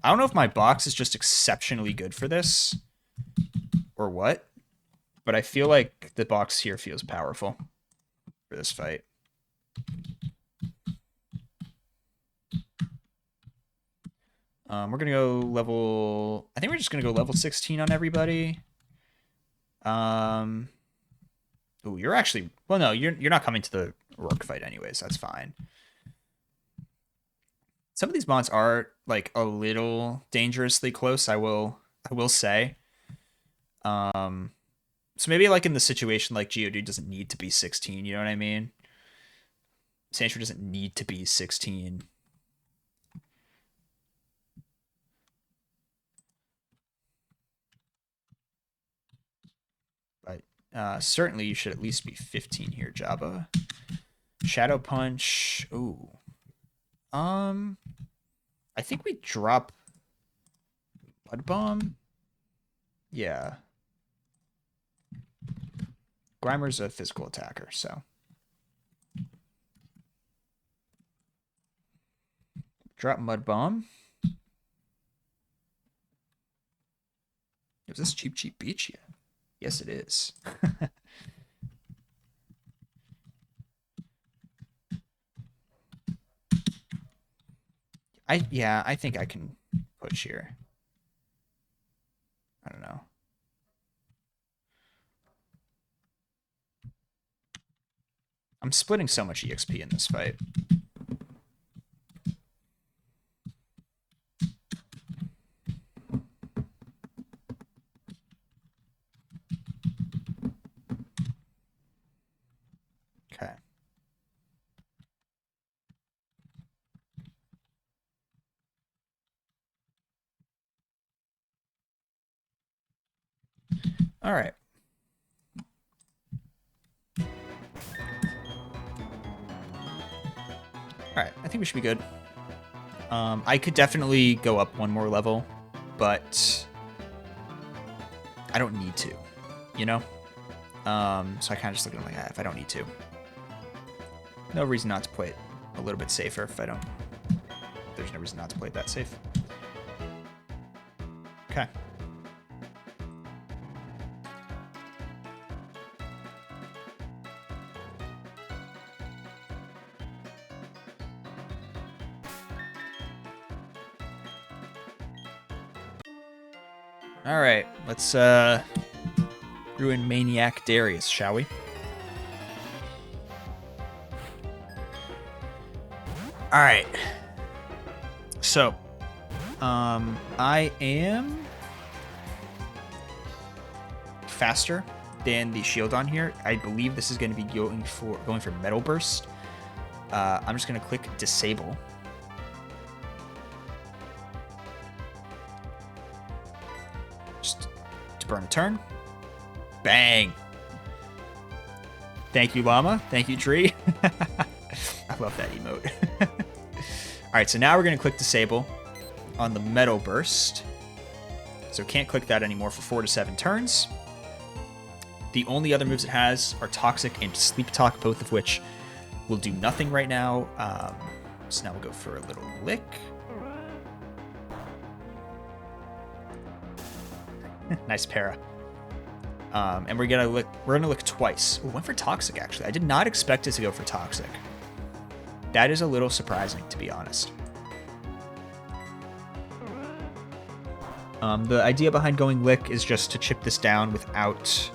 I don't know if my box is just exceptionally good for this. Or what. But I feel like the box here feels powerful for this fight. We're going to go level... I think we're just going to go level 16 on everybody. Oh, you're actually... Well, no, you're not coming to the Roark fight anyways. That's fine. Some of these mons are, like, a little dangerously close, I will say. So maybe, like, in the situation, like, Geodude doesn't need to be 16, you know what I mean? Sandshrew doesn't need to be 16. But certainly you should at least be 15 here, Jabba. Shadow Punch. Ooh. I think we drop Mud Bomb. Yeah. Grimer's a physical attacker, so. Drop Mud Bomb. Is this Cheap Cheap Beach yet? Yes, it is. I think I can push here. I don't know. I'm splitting so much EXP in this fight. Okay. All right. All right. I think we should be good. I could definitely go up one more level, but I don't need to, you know? So I kind of just look at it like, if I don't need to. No reason not to play it a little bit safer if I don't. There's no reason not to play it that safe. Okay. All right, let's ruin Maniac Darius, shall we? All right. So, I am faster than the shield on here. I believe this is going to be going for Metal Burst. I'm just going to click disable. Just to burn a turn. Bang. Thank you, llama. Thank you, tree. I love that emote. All right, so now we're going to click disable on the Metal Burst. So can't click that anymore for 4 to 7 turns. The only other moves it has are Toxic and Sleep Talk, both of which will do nothing right now. So now we'll go for a little lick. Nice para. And we're gonna look twice. Ooh, went for Toxic, actually. I did not expect it to go for Toxic. That is a little surprising, to be honest. The idea behind going lick is just to chip this down without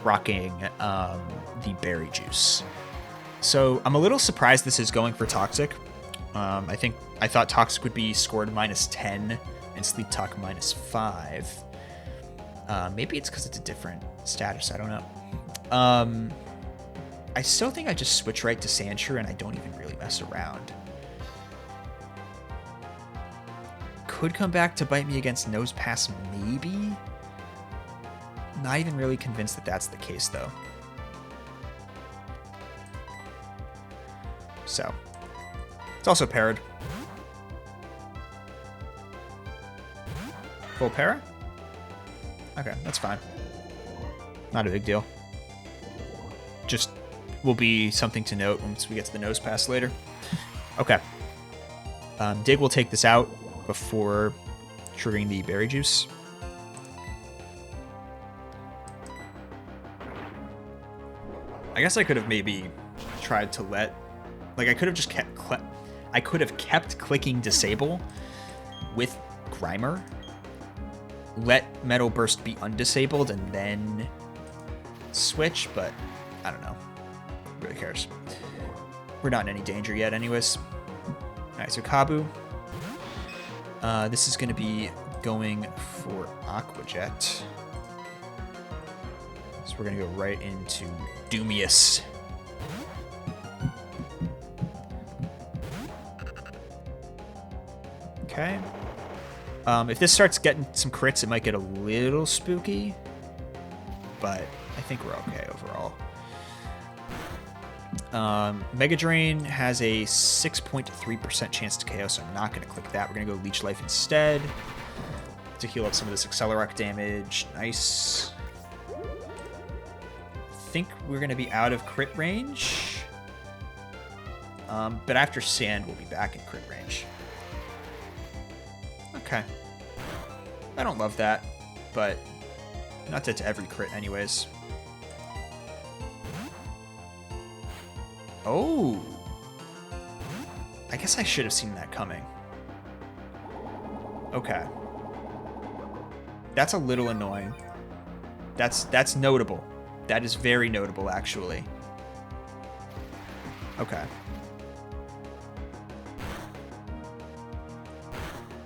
rocking the berry juice. So I'm a little surprised this is going for Toxic. I thought Toxic would be scored -10 and Sleep Talk -5. Maybe it's because it's a different status. I don't know. I still think I just switch right to Sandshrew and I don't even really mess around. Could come back to bite me against Nose Pass, maybe? Not even really convinced that that's the case, though. So, it's also parried. Full para? Okay, that's fine. Not a big deal. Just will be something to note once we get to the Nose Pass later. Okay. Dig will take this out before triggering the berry juice. I guess I could have maybe tried to I could have just kept clicking disable with Grimer, let Metal Burst be undisabled, and then switch, but I don't know. Who really cares? We're not in any danger yet anyways. Alright, so Kabu. This is going to be going for Aqua Jet. So we're going to go right into Doomius. Okay. If this starts getting some crits, it might get a little spooky, but I think we're okay overall. Mega Drain has a 6.3% chance to KO, so I'm not going to click that. We're going to go Leech Life instead to heal up some of this Accelerock damage. Nice. I think we're going to be out of crit range, but after Sand, we'll be back in crit range. Okay. I don't love that, but not to every crit anyways. Oh. I guess I should have seen that coming. Okay. That's a little annoying. That's notable. That is very notable, actually. Okay.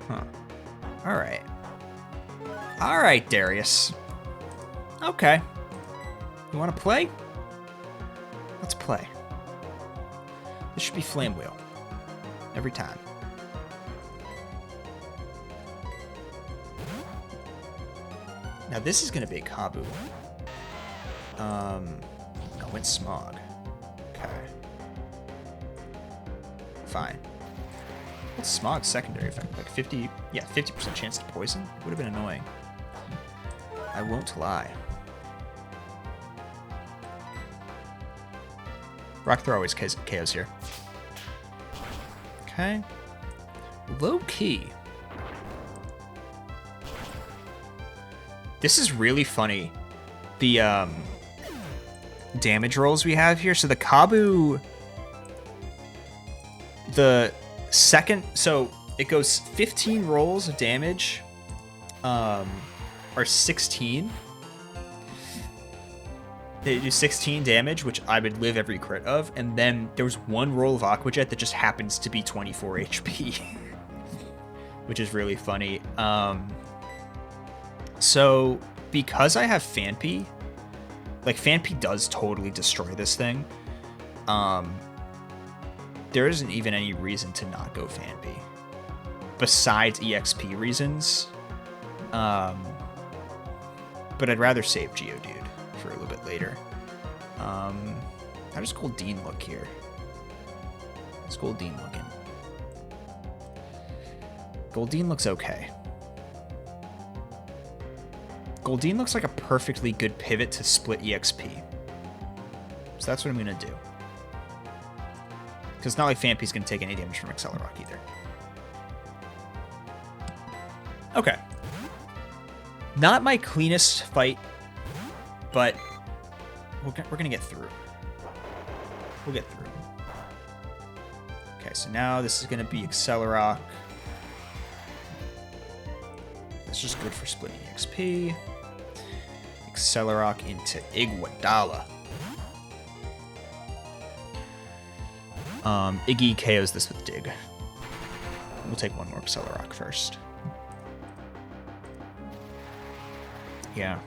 Huh. Alright. Alright, Darius. Okay. You want to play? Let's play. This should be Flame Wheel. Every time. Now this is going to be a Kabu. I went Smog. Okay. Fine. What's Smog's secondary effect? Like 50% chance to poison? Would have been annoying. I won't lie. Rock Throw always KOs here. Okay. Low key. This is really funny. The damage rolls we have here. So the Kabu, the second, so it goes 15 rolls of damage are 16. They do 16 damage, which I would live every crit of, and then there's one roll of Aqua Jet that just happens to be 24 HP, which is really funny. So because I have Phanpy, like Phanpy does totally destroy this thing. There isn't even any reason to not go Phanpy, besides EXP reasons. But I'd rather save Geodude for a little bit later. How does Goldeen look here? How's Goldeen looking? Goldeen looks okay. Goldeen looks like a perfectly good pivot to split EXP. So that's what I'm going to do. Because it's not like Phanpy's going to take any damage from Accelerock either. Okay. Not my cleanest fight, but we're going to get through. We'll get through. Okay, so now this is going to be Accelerock. That's just good for splitting EXP. Accelerock into Iguodala. Iggy KOs this with Dig. We'll take one more Accelerock first. Yeah.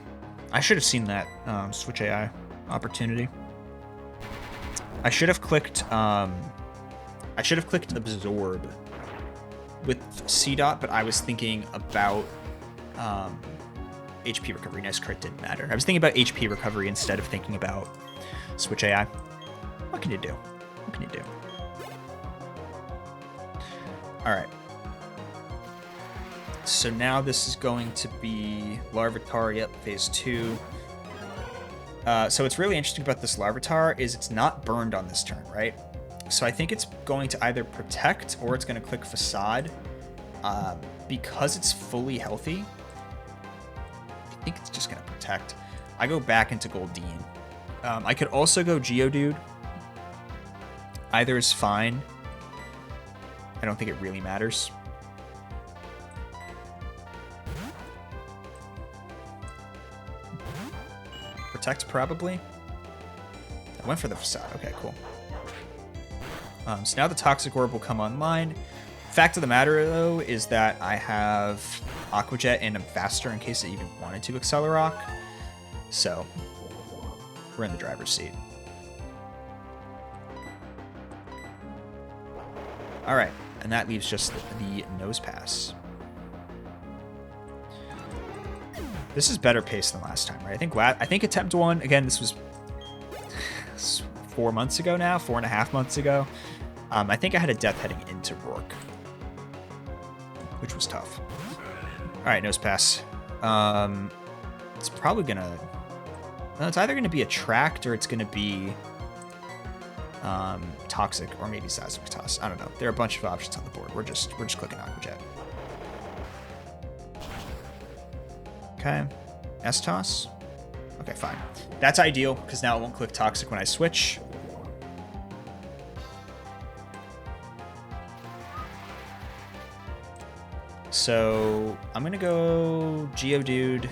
I should have seen that Switch AI opportunity. I should have clicked Absorb with C-Dot, but I was thinking about HP recovery. Nice crit didn't matter. I was thinking about HP recovery instead of thinking about Switch AI. What can you do? What can you do? Alright. So now this is going to be Larvitar, yep, phase 2. So what's really interesting about this Larvitar is it's not burned on this turn, right? So I think it's going to either protect or it's going to click Facade. Because it's fully healthy, I think it's just going to protect. I go back into Goldeen. I could also go Geodude. Either is fine. I don't think it really matters. Protect, probably. I went for the Facade. Okay, cool. So now the Toxic Orb will come online. Fact of the matter, though, is that I have Aqua Jet and I'm faster in case I even wanted to Accelerock. So, we're in the driver's seat. Alright, and that leaves just the Nose Pass. This is better paced than last time, right? I think attempt 1, again, this was 4 months ago now, 4.5 months ago. I think I had a death heading into Roark, which was tough. All right, Nose Pass. It's probably gonna. Well, it's either gonna be Attract or it's gonna be Toxic or maybe Seismic Toss. I don't know. There are a bunch of options on the board. We're just clicking Aqua Jet. Okay, S-Toss. Okay, fine. That's ideal, because now it won't click Toxic when I switch. So, I'm going to go Geodude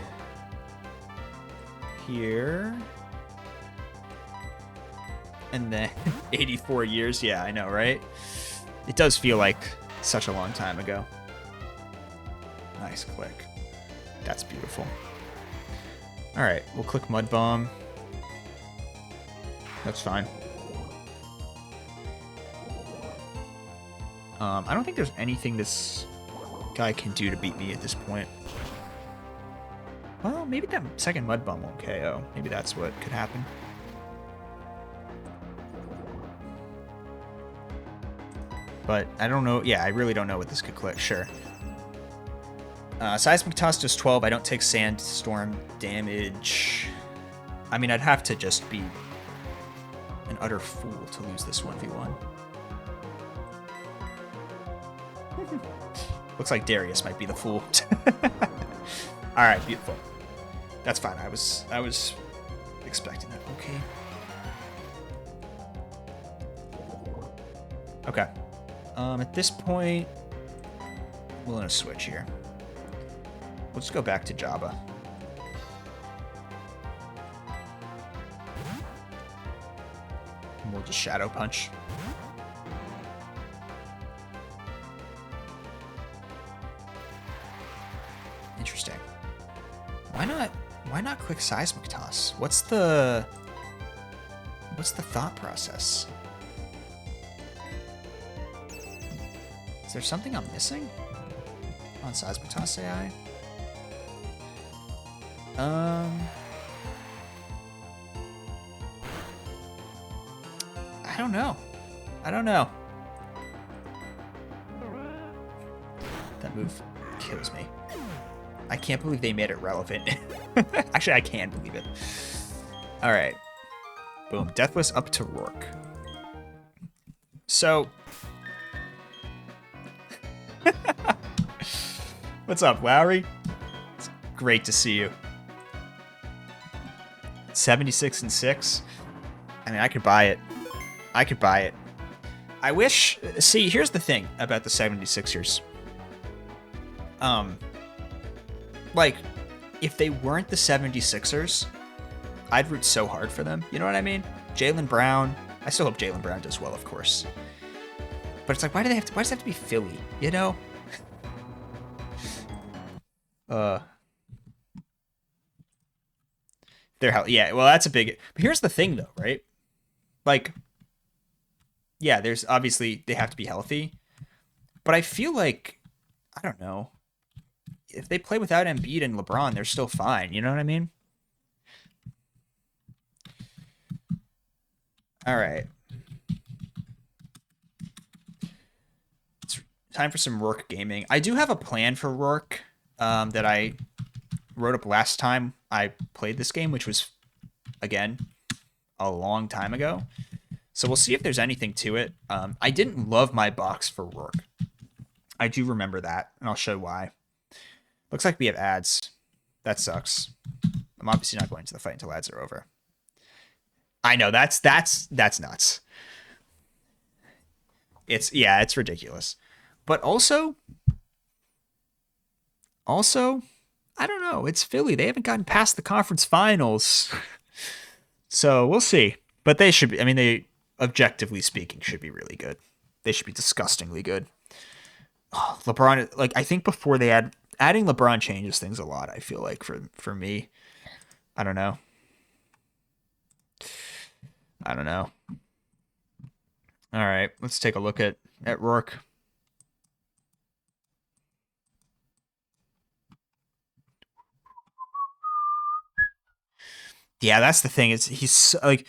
here. And then 84 years. Yeah, I know, right? It does feel like such a long time ago. Nice click. That's beautiful. Alright, we'll click Mud Bomb. That's fine. I don't think there's anything this guy can do to beat me at this point. Well, maybe that second Mud Bomb won't KO. Maybe that's what could happen. But I don't know. Yeah, I really don't know what this could click. Sure. Seismic Toss does 12. I don't take Sandstorm damage. I mean, I'd have to just be an utter fool to lose this 1v1. Looks like Darius might be the fool. All right, beautiful. That's fine. I was expecting that. Okay. At this point, we're gonna switch here. We'll just go back to Jabba. and we'll just Shadow Punch. Interesting. Why not click Seismic Toss? What's the thought process? Is there something I'm missing on Seismic Toss AI? I don't know. That move kills me. I can't believe they made it relevant. Actually, I can believe it. All right. Boom. Deathless up to Roark. So. What's up, Lowry? It's great to see you. 76-6. I mean, I could buy it. I wish... See, here's the thing about the 76ers. Like, if they weren't the 76ers, I'd root so hard for them. You know what I mean? Jaylen Brown. I still hope Jaylen Brown does well, of course. But it's like, why does it have to be Philly? You know? Yeah, well, that's a big... But here's the thing, though, right? Like, yeah, there's obviously... They have to be healthy. But I feel like... I don't know. If they play without Embiid and LeBron, they're still fine. You know what I mean? All right. It's time for some Roark gaming. I do have a plan for Roark that I wrote up last time I played this game, which was, again, a long time ago. So we'll see if there's anything to it. I didn't love my box for Roark. I do remember that, and I'll show why. Looks like we have ads. That sucks. I'm obviously not going to the fight until ads are over. I know, that's nuts. It's ridiculous. But also, I don't know. It's Philly. They haven't gotten past the conference finals. So we'll see. But they should be, I mean, they, objectively speaking, should be really good. They should be disgustingly good. Oh, LeBron, like, I think before they adding LeBron changes things a lot, I feel like, for me. I don't know. All right, let's take a look at Roark. Yeah, that's the thing. He's like,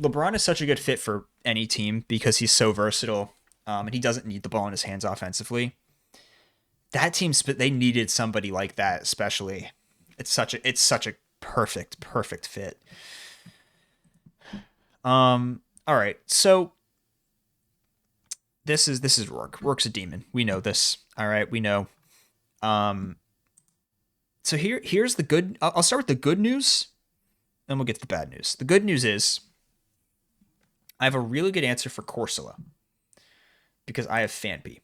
LeBron is such a good fit for any team because he's so versatile, and he doesn't need the ball in his hands offensively. That team, they needed somebody like that, especially. It's such a perfect fit. All right, so this is Roark. Roark's a demon. We know this. All right, we know. So here's the good. I'll start with the good news, then we'll get to the bad news. The good news is I have a really good answer for Corsola because I have Fanby.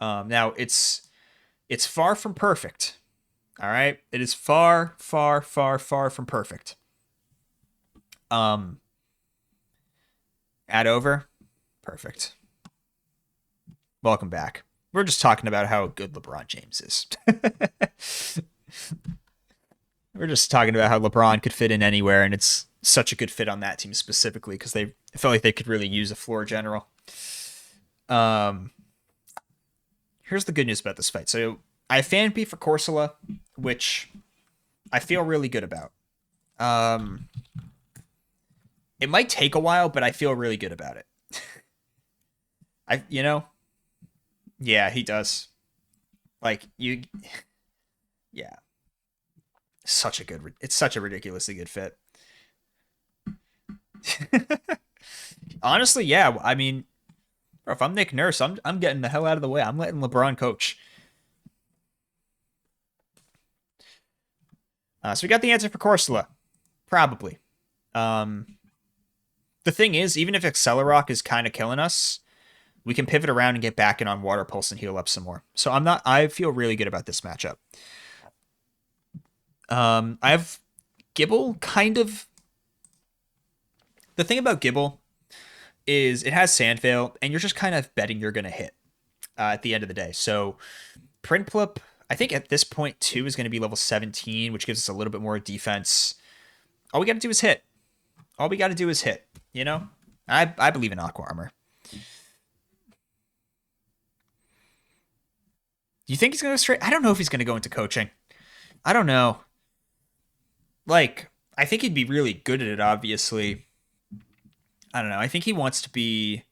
Now it's far from perfect. All right, it is far from perfect. Add over, perfect. Welcome back. We're just talking about how good LeBron James is. We're just talking about how LeBron could fit in anywhere, and it's such a good fit on that team specifically because they felt like they could really use a floor general. Here's the good news about this fight. So I have Fanby for Corsola, which I feel really good about. It might take a while, but I feel really good about it. Yeah, he does. Like, yeah. It's such a ridiculously good fit. Honestly, yeah. I mean, if I'm Nick Nurse, I'm getting the hell out of the way. I'm letting LeBron coach. So we got the answer for Corsola. Probably. The thing is, even if Accelerock is kind of killing us, we can pivot around and get back in on Water Pulse and heal up some more. So I feel really good about this matchup. I have Gibble kind of The thing about Gibble is it has Sand Veil, and you're just kind of betting you're gonna hit at the end of the day. So Prinplup, I think at this point too is going to be level 17, which gives us a little bit more defense. All we got to do is hit. All we got to do is hit. You know, I believe in Aqua Armor. Do you think he's going to go straight? I don't know if he's going to go into coaching. I don't know. Like, I think he'd be really good at it. Obviously, I don't know. I think he wants to be.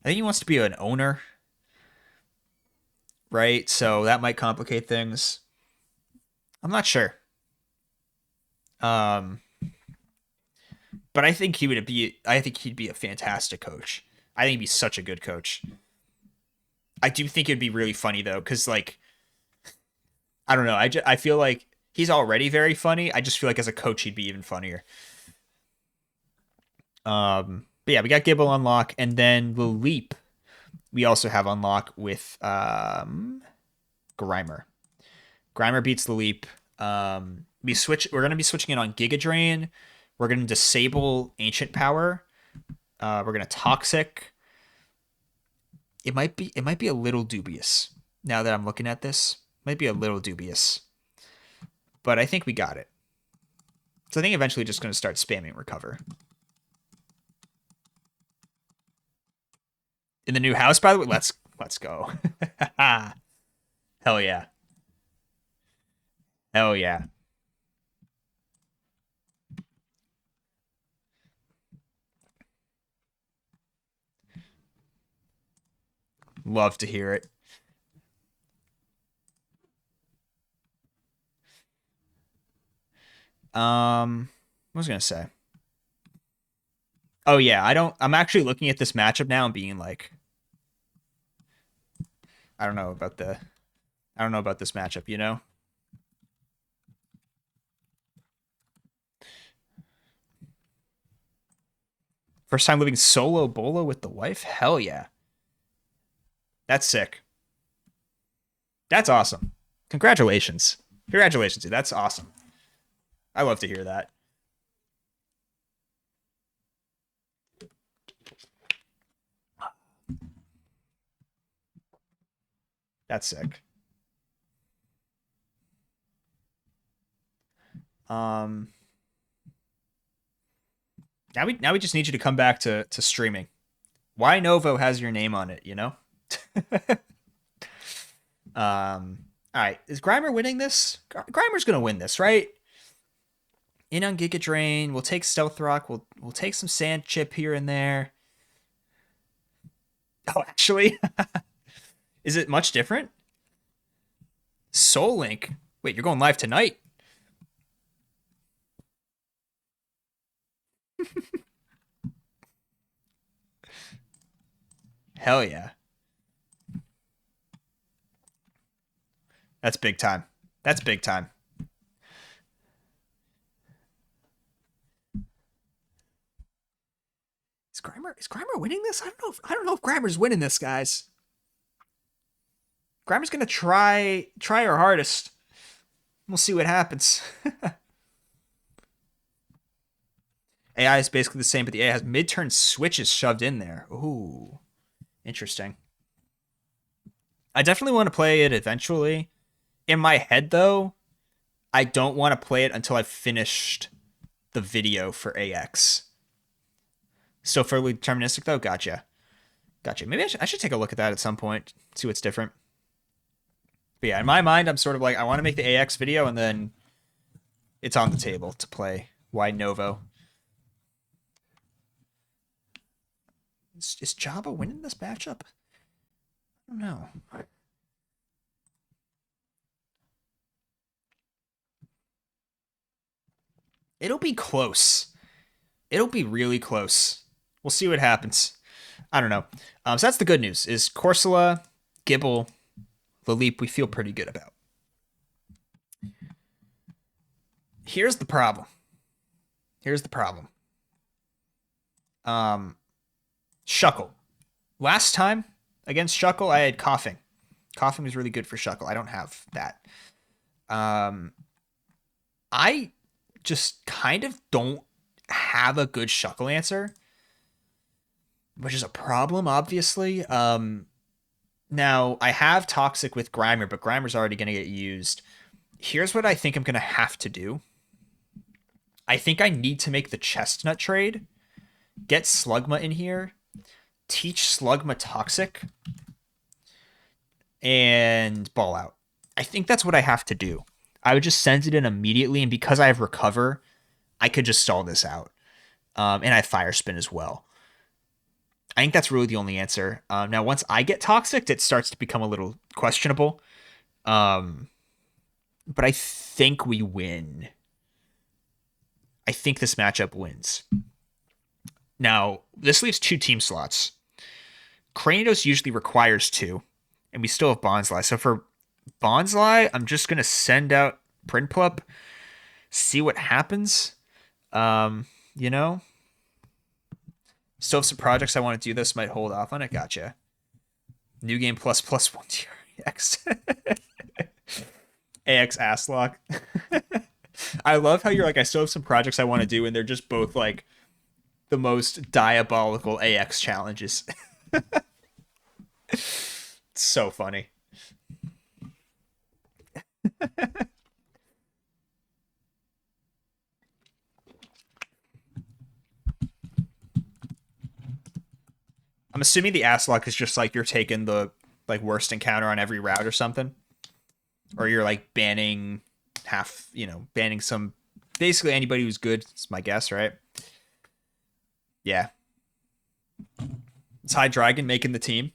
I think he wants to be an owner, right? So that might complicate things. I'm not sure. Um, but I think he would be. I think he'd be a fantastic coach. I think he'd be such a good coach. I do think it'd be really funny though, because like I don't know. I feel like he's already very funny. I just feel like as a coach he'd be even funnier. But yeah, we got Gibble on lock, and then the leap we also have on lock with Grimer. Grimer beats the leap. We're gonna be switching it on Giga Drain. We're gonna disable Ancient Power. We're gonna Toxic. It might be a little dubious now that I'm looking at this. Might be a little dubious, but I think we got it. So I think eventually just gonna start spamming Recover. In the new house, by the way, let's go. Hell yeah. Hell yeah. Love to hear it. What was I gonna say? Oh yeah, I'm actually looking at this matchup now and being like, I don't know about the I don't know about this matchup, you know? First time living solo bolo with the wife? Hell yeah. That's sick. That's awesome. Congratulations. Congratulations, dude. That's awesome. I love to hear that. That's sick. Um now we just need you to come back to streaming. Why Novo has your name on it, you know? All right. Is Grimer winning this? Grimer's gonna win this, right? In on Giga Drain. We'll take Stealth Rock. We'll take some Sand Chip here and there. Oh, actually, is it much different? Soul Link. Wait, you're going live tonight? Hell yeah. That's big time. That's big time. Is Grimer winning this? I don't know if Grimer's winning this, guys. Grimer's gonna try her hardest. We'll see what happens. AI is basically the same, but the AI has mid-turn switches shoved in there. Ooh, interesting. I definitely want to play it eventually. In my head, though, I don't want to play it until I've finished the video for AX. Still fairly deterministic, though? Gotcha. Gotcha. Maybe I should take a look at that at some point, see what's different. But yeah, in my mind, I'm sort of like, I want to make the AX video, and then it's on the table to play Wide Novo. Is Jabba winning this matchup? I don't know. It'll be close. It'll be really close. We'll see what happens. I don't know. So that's the good news. Is Corsola, Gibble, the leap we feel pretty good about. Here's the problem. Here's the problem. Shuckle. Last time against Shuckle, I had coughing. Coughing was really good for Shuckle. I don't have that. I just kind of don't have a good Shuckle answer, which is a problem, obviously. Now, I have Toxic with Grimer, but Grimer's already going to get used. Here's what I think I'm going to have to do. I think I need to make the Chestnut trade, get Slugma in here, teach Slugma Toxic, and ball out. I think that's what I have to do. I would just send it in immediately, and because I have Recover, I could just stall this out. And I have Fire Spin as well. I think that's really the only answer. Now, once I get Toxic, it starts to become a little questionable. But I think we win. I think this matchup wins. Now, this leaves 2 team slots. Cranidos usually requires 2, and we still have Bonsly. So for Bonsly, I'm just going to send out Prinplup, see what happens. You know? Still have some projects I want to do this, might hold off on it. Gotcha. New game plus plus 1 TRX. AX Asslock. I love how you're like, I still have some projects I want to do, and they're just both like the most diabolical AX challenges. It's so funny. I'm assuming the Asslock is just like you're taking the like worst encounter on every route or something. Or you're like banning banning some, basically anybody who's good. It's my guess, right? Yeah. It's High Dragon making the team.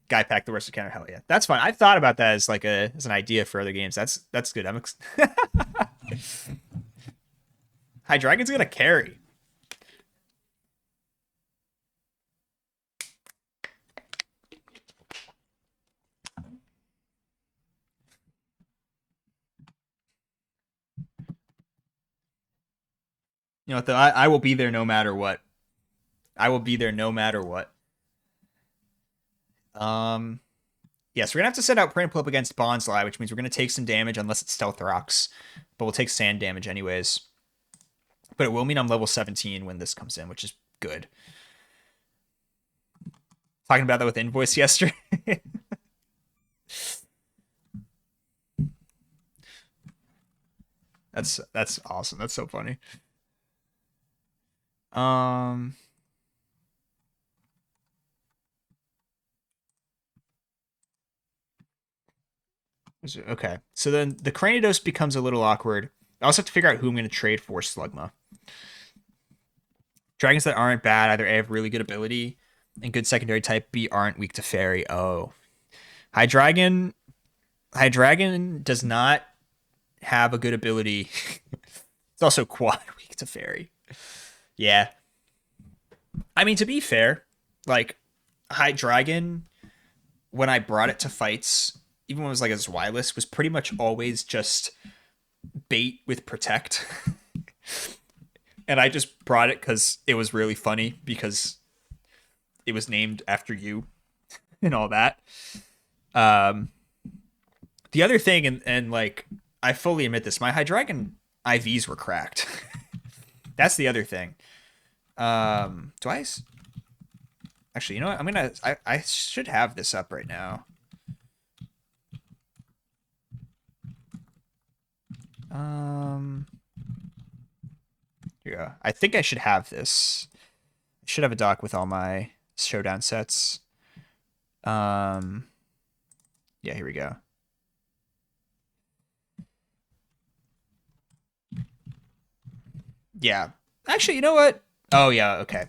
Guy pack the worst encounter. Hell yeah, that's fine. I've thought about that as like as an idea for other games. That's good. High Dragon's gonna carry. You know what, though? I will be there no matter what. I will be there no matter what. Yeah, so we're gonna have to set out Prinplup against Bonsly, which means we're gonna take some damage unless it's Stealth Rocks. But we'll take sand damage anyways. But it will mean I'm level 17 when this comes in, which is good. Talking about that with Invoice yesterday. That's awesome. That's so funny. Okay, so then the Cranidos becomes a little awkward. I also have to figure out who I'm going to trade for Slugma. Dragons that aren't bad, either A, have really good ability and good secondary type, B, aren't weak to fairy. Oh. High Dragon does not have a good ability. It's also quad weak to fairy. Yeah. I mean, to be fair, like, High Dragon, when I brought it to fights, even when it was like as Yless, was pretty much always just bait with Protect. And I just brought it because it was really funny because it was named after you and all that. The other thing, and like, I fully admit this, my High Dragon IVs were cracked. That's the other thing. Do I? Actually, you know what? I should have this up right now. Here we go. I think I should have this. I should have a doc with all my showdown sets. Yeah, here we go. Yeah. Actually, you know what? Oh, yeah, okay.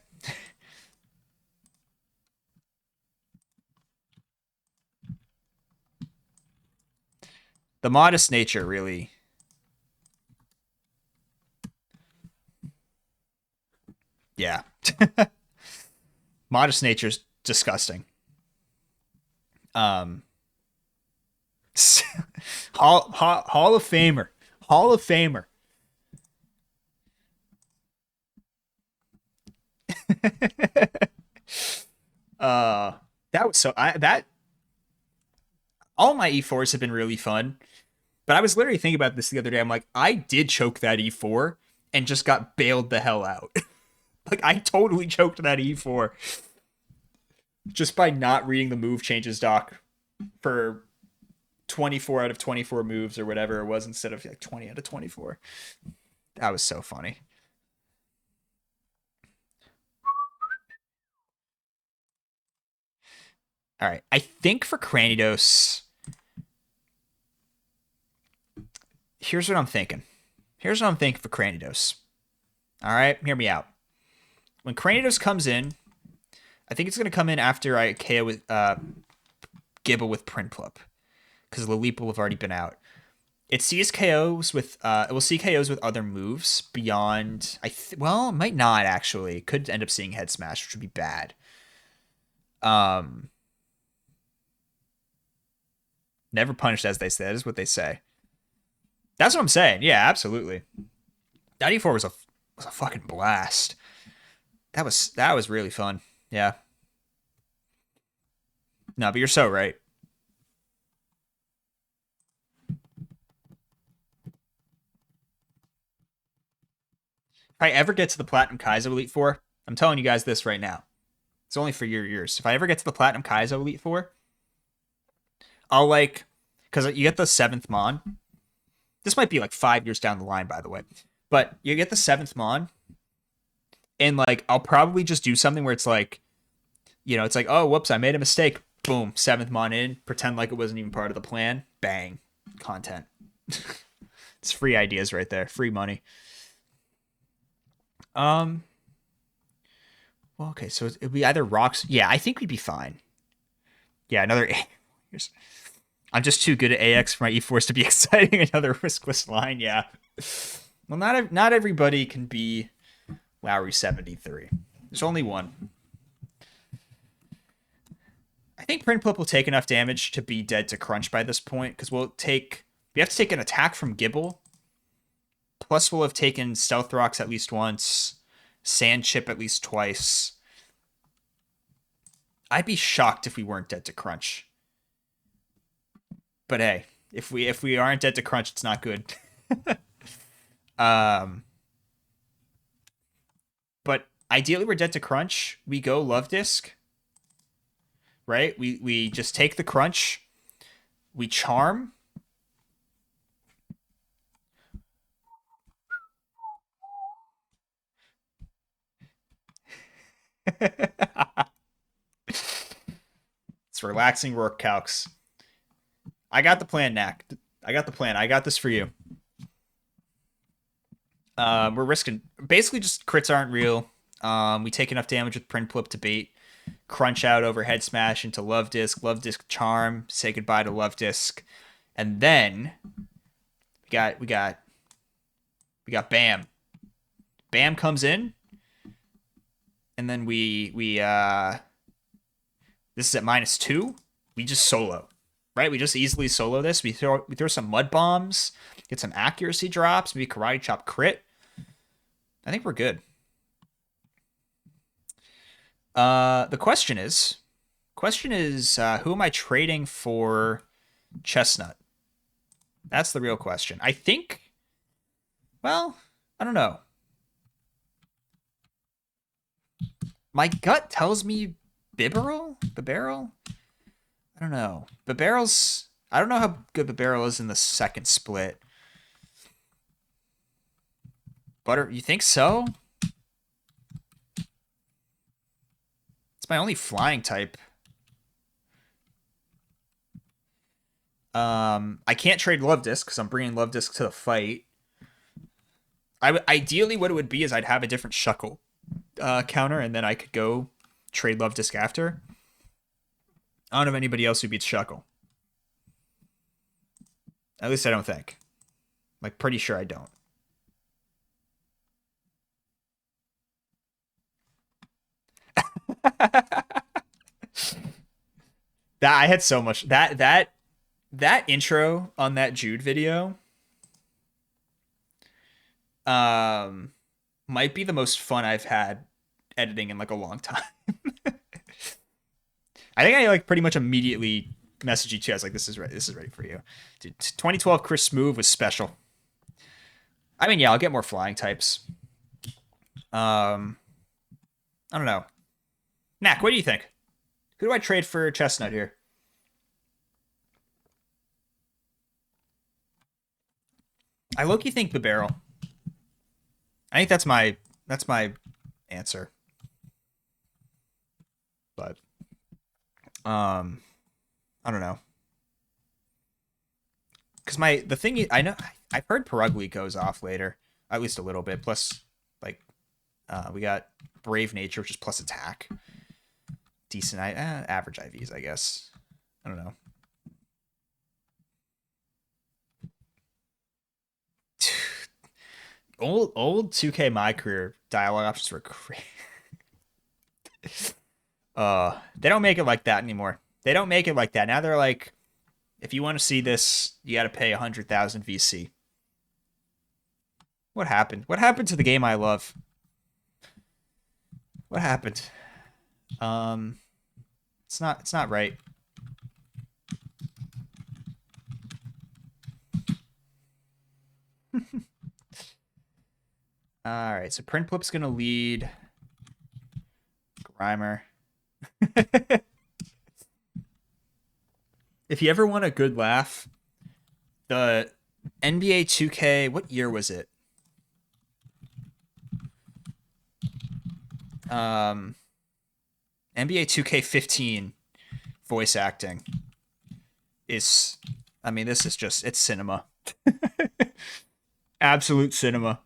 The modest nature, really. Yeah. Modest nature's disgusting. Hall of Famer. Hall of Famer. That was so that all my E4s have been really fun. But I was literally thinking about this the other day. I'm like, I did choke that E4 and just got bailed the hell out. Like, I totally choked that E4 just by not reading the move changes doc for 24 out of 24 moves or whatever it was instead of like 20 out of 24. That was so funny. All right. I think for Cranidos, here's what I'm thinking. Here's what I'm thinking for Cranidos. All right. Hear me out. When Cranidos comes in, I think it's going to come in after I KO with Gibble with Prinplup because Laleep will have already been out. It sees KOs with it will see KOs with other moves beyond. Well, it might not actually. It could end up seeing Head Smash, which would be bad. Never punished, as they say. That is what they say. That's what I'm saying. Yeah, absolutely. That E4 was a fucking blast. That was really fun. Yeah. No, but you're so right. If I ever get to the Platinum Kaizo Elite Four, I'm telling you guys this right now. It's only for your ears. If I ever get to the Platinum Kaizo Elite Four, I'll like, because you get the 7th Mon. This might be like 5 years down the line, by the way. But you get the 7th Mon, and like, I'll probably just do something where it's like, it's like, oh, whoops, I made a mistake. Boom, 7th Mon in. Pretend like it wasn't even part of the plan. Bang. Content. It's free ideas right there. Free money. Well, okay, so it'd be either rocks. Yeah, I think we'd be fine. Yeah, another I'm just too good at AX for my E-Force to be exciting. Another riskless line, yeah. Well, not everybody can be Lowry 73. There's only one. I think Prinplup will take enough damage to be dead to Crunch by this point, because we have to take an attack from Gibble. Plus, we'll have taken Stealth Rocks at least once, Sand Chip at least twice. I'd be shocked if we weren't dead to Crunch. But hey, if we aren't dead to Crunch, it's not good. But ideally, we're dead to Crunch. We go Love Disc, right? We just take the Crunch. We Charm. It's relaxing Roark calcs. I got the plan, Knack. I got the plan. I got this for you. We're risking basically just crits aren't real. We take enough damage with Prinplup to bait Crunch out over Head Smash into Love Disc Charm, say goodbye to Love Disc, and then we got Bam. Bam comes in, and then we this is at -2. We just solo, right? We just easily solo this. We throw some mud bombs, get some accuracy drops, maybe karate chop crit. I think we're good. The question is, who am I trading for Chestnut? That's the real question. I think, well, I don't know. My gut tells me Bibarel? I don't know. I don't know how good Bibarel is in the second split. Butter, you think so? It's my only flying type. I can't trade Love Disc because I'm bringing Love Disc to the fight. Ideally, what it would be is I'd have a different Shuckle counter, and then I could go trade Love Disc after. I don't have anybody else who beats Shuckle. At least I don't think. Like, pretty sure I don't. That I had so much that intro on that Jude video might be the most fun I've had editing in like a long time. I think I like pretty much immediately message you too. I was like, this is ready. This is ready for you. Dude, 2012 Chris Smoove was special. I mean, yeah, I'll get more flying types. I don't know. Knack, what do you think? Who do I trade for Chestnut here? I low-key think the barrel. I think that's my answer. But I don't know. Because the thing I know I've heard Perugly goes off later, at least a little bit. Plus, like, we got Brave Nature, which is plus attack. Decent, average IVs, I guess. I don't know. Old 2K My Career dialogue options were great. They don't make it like that anymore. They don't make it like that. Now they're like, if you want to see this, you got to pay 100,000 VC. What happened? What happened to the game I love? What happened? It's not right. All right, so Printplip's gonna lead. Grimer. If you ever want a good laugh, the NBA 2K, what year was it? NBA 2K15 voice acting is, I mean, this is just, it's cinema. Absolute cinema.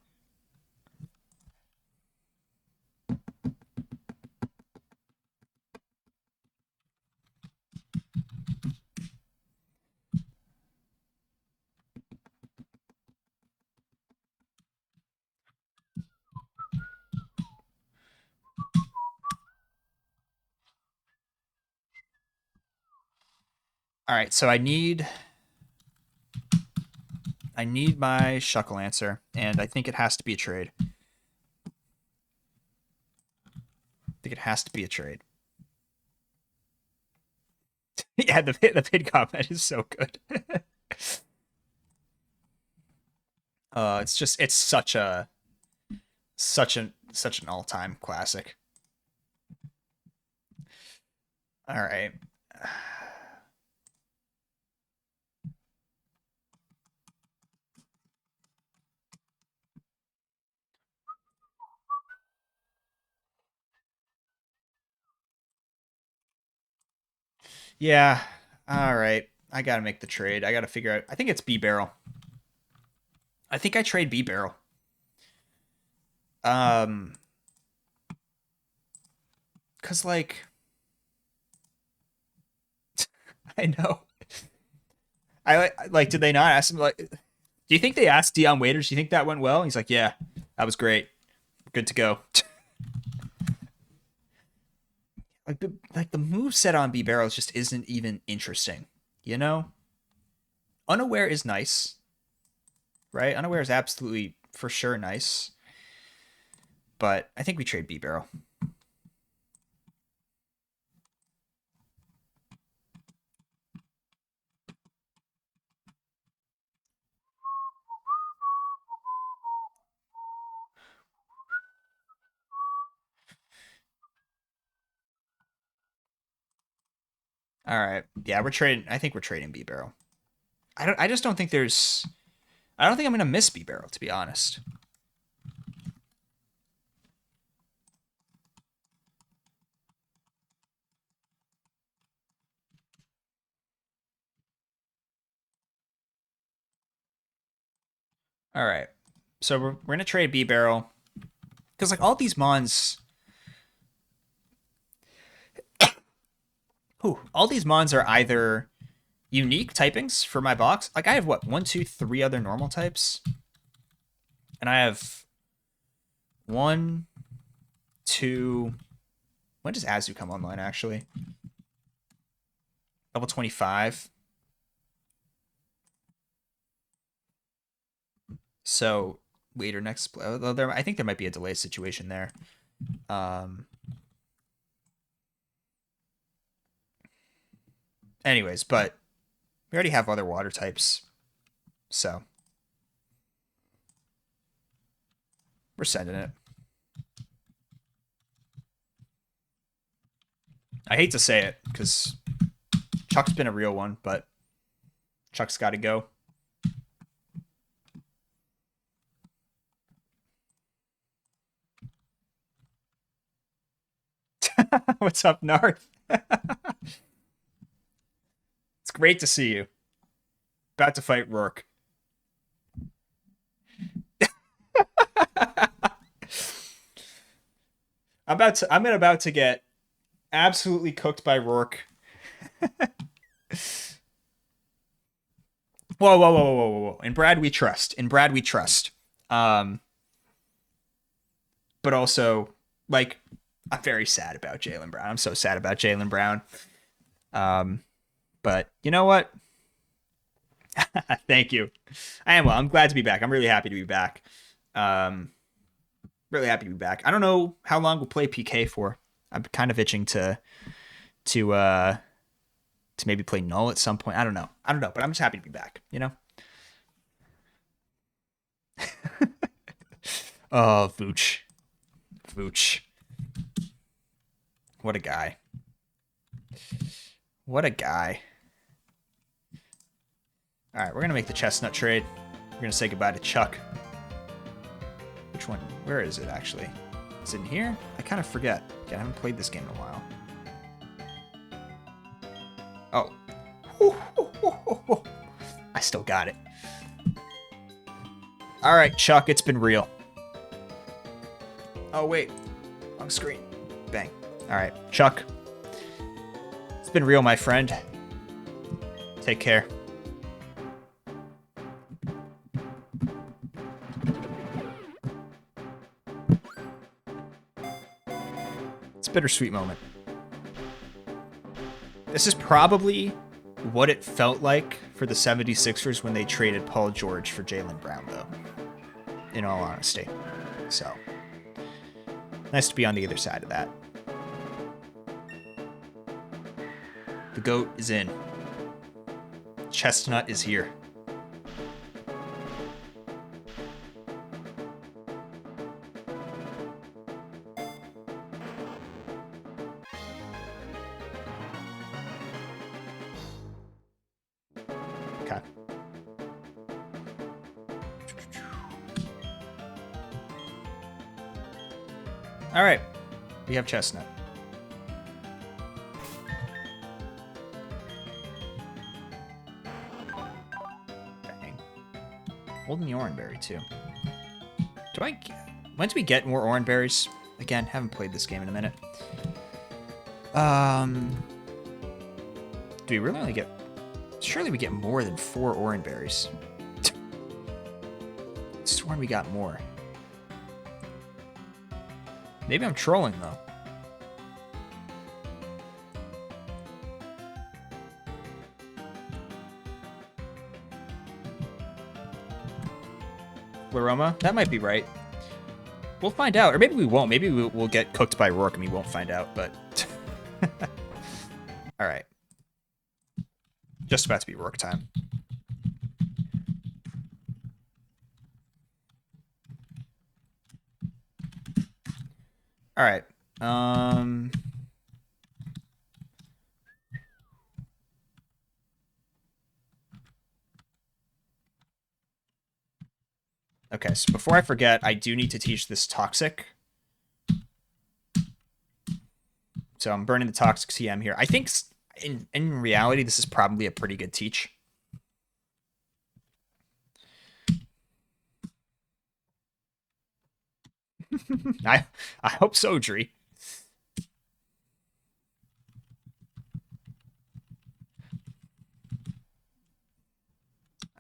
All right, so I need my Shuckle answer, and I think it has to be a trade. I think it has to be a trade. Yeah, the pin comment is so good. It's just, it's such an all-time classic. All right. Yeah. All right. I gotta make the trade. I gotta figure out. I think it's B Barrel. I think I trade B Barrel. Um, cause like, I know. I like. Did they not ask him? Like, do you think they asked Dion Waiters? Do you think that went well? He's like, yeah, that was great. Good to go. Like the move set on B Barrels just isn't even interesting. You know, Unaware is nice, right? Unaware is absolutely for sure nice, but I think we trade B Barrel. All right, yeah, we're trading. I think we're trading B Barrel. I just don't think there's. I don't think I'm gonna miss B Barrel, to be honest. All right, so we're gonna trade B Barrel because like all these mons. All these mons are either unique typings for my box. Like I have what, 1, 2, 3 other normal types, and I have 1, 2. When does Azu come online? Actually, level 25. So later next. I think there might be a delay situation there. Anyways, but we already have other water types, so we're sending it. I hate to say it because Chuck's been a real one, but Chuck's got to go. What's up, Narth? It's great to see you. About to fight Roark. I'm about to get absolutely cooked by Roark. Whoa, whoa, whoa, whoa, whoa, whoa. In Brad we trust. In Brad we trust. Um, but also, like, I'm very sad about Jaylen Brown. I'm so sad about Jaylen Brown. Um, but you know what? Thank you. I am well. I'm glad to be back. I'm really happy to be back. Um, really happy to be back. I don't know how long we'll play PK for. I'm kind of itching to uh to maybe play Null at some point. I don't know. But I'm just happy to be back, you know? Oh, Vooch. Vooch. What a guy. What a guy. All right, we're going to make the chestnut trade. We're going to say goodbye to Chuck. Which one? Where is it, actually? Is it in here? I kind of forget. I haven't played this game in a while. Oh. I still got it. All right, Chuck, it's been real. Oh, wait. Wrong screen. Bang. All right, Chuck. It's been real, my friend. Take care. It's a bittersweet moment. This is probably what it felt like for the 76ers when they traded Paul George for Jaylen Brown, though. In all honesty. So, nice to be on the other side of that. The GOAT is in. Chestnut is here. Okay. All right. We have Chestnut. Bang. Holding the Oreburgh, too. When do we get more Oreburghs? Again, haven't played this game in a minute. Do we really only get... Surely we get more than 4 Oreburghs. I sworn we got more. Maybe I'm trolling, though. Laroma? That might be right. We'll find out. Or maybe we won't. Maybe we'll get cooked by Roark and we won't find out, but... Alright. Just about to be Roark time. Alright. Okay, so before I forget, I do need to teach this Toxic. So I'm burning the Toxic CM here. I think in reality, this is probably a pretty good teach. I hope so, Dree.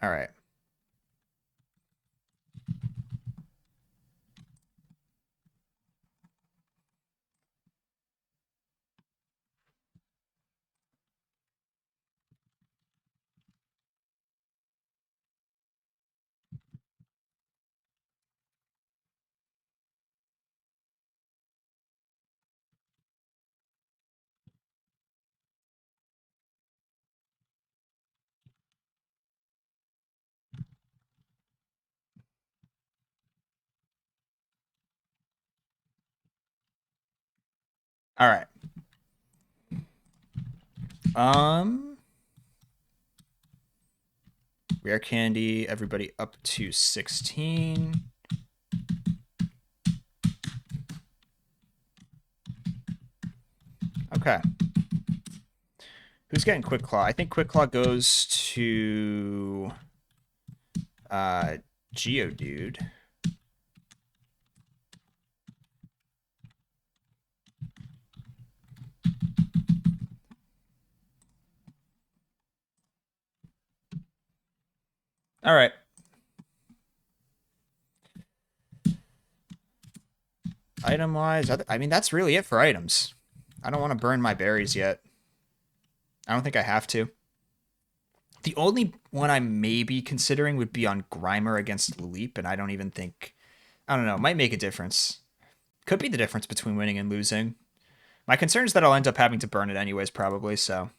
All right. All right. Rare candy, everybody up to 16. Okay. Who's getting Quick Claw? I think Quick Claw goes to Geodude. All right. Item-wise, I mean, that's really it for items. I don't want to burn my berries yet. I don't think I have to. The only one I may be considering would be on Grimer against Leap, and I don't even think... I don't know. It might make a difference. Could be the difference between winning and losing. My concern is that I'll end up having to burn it anyways, probably, so...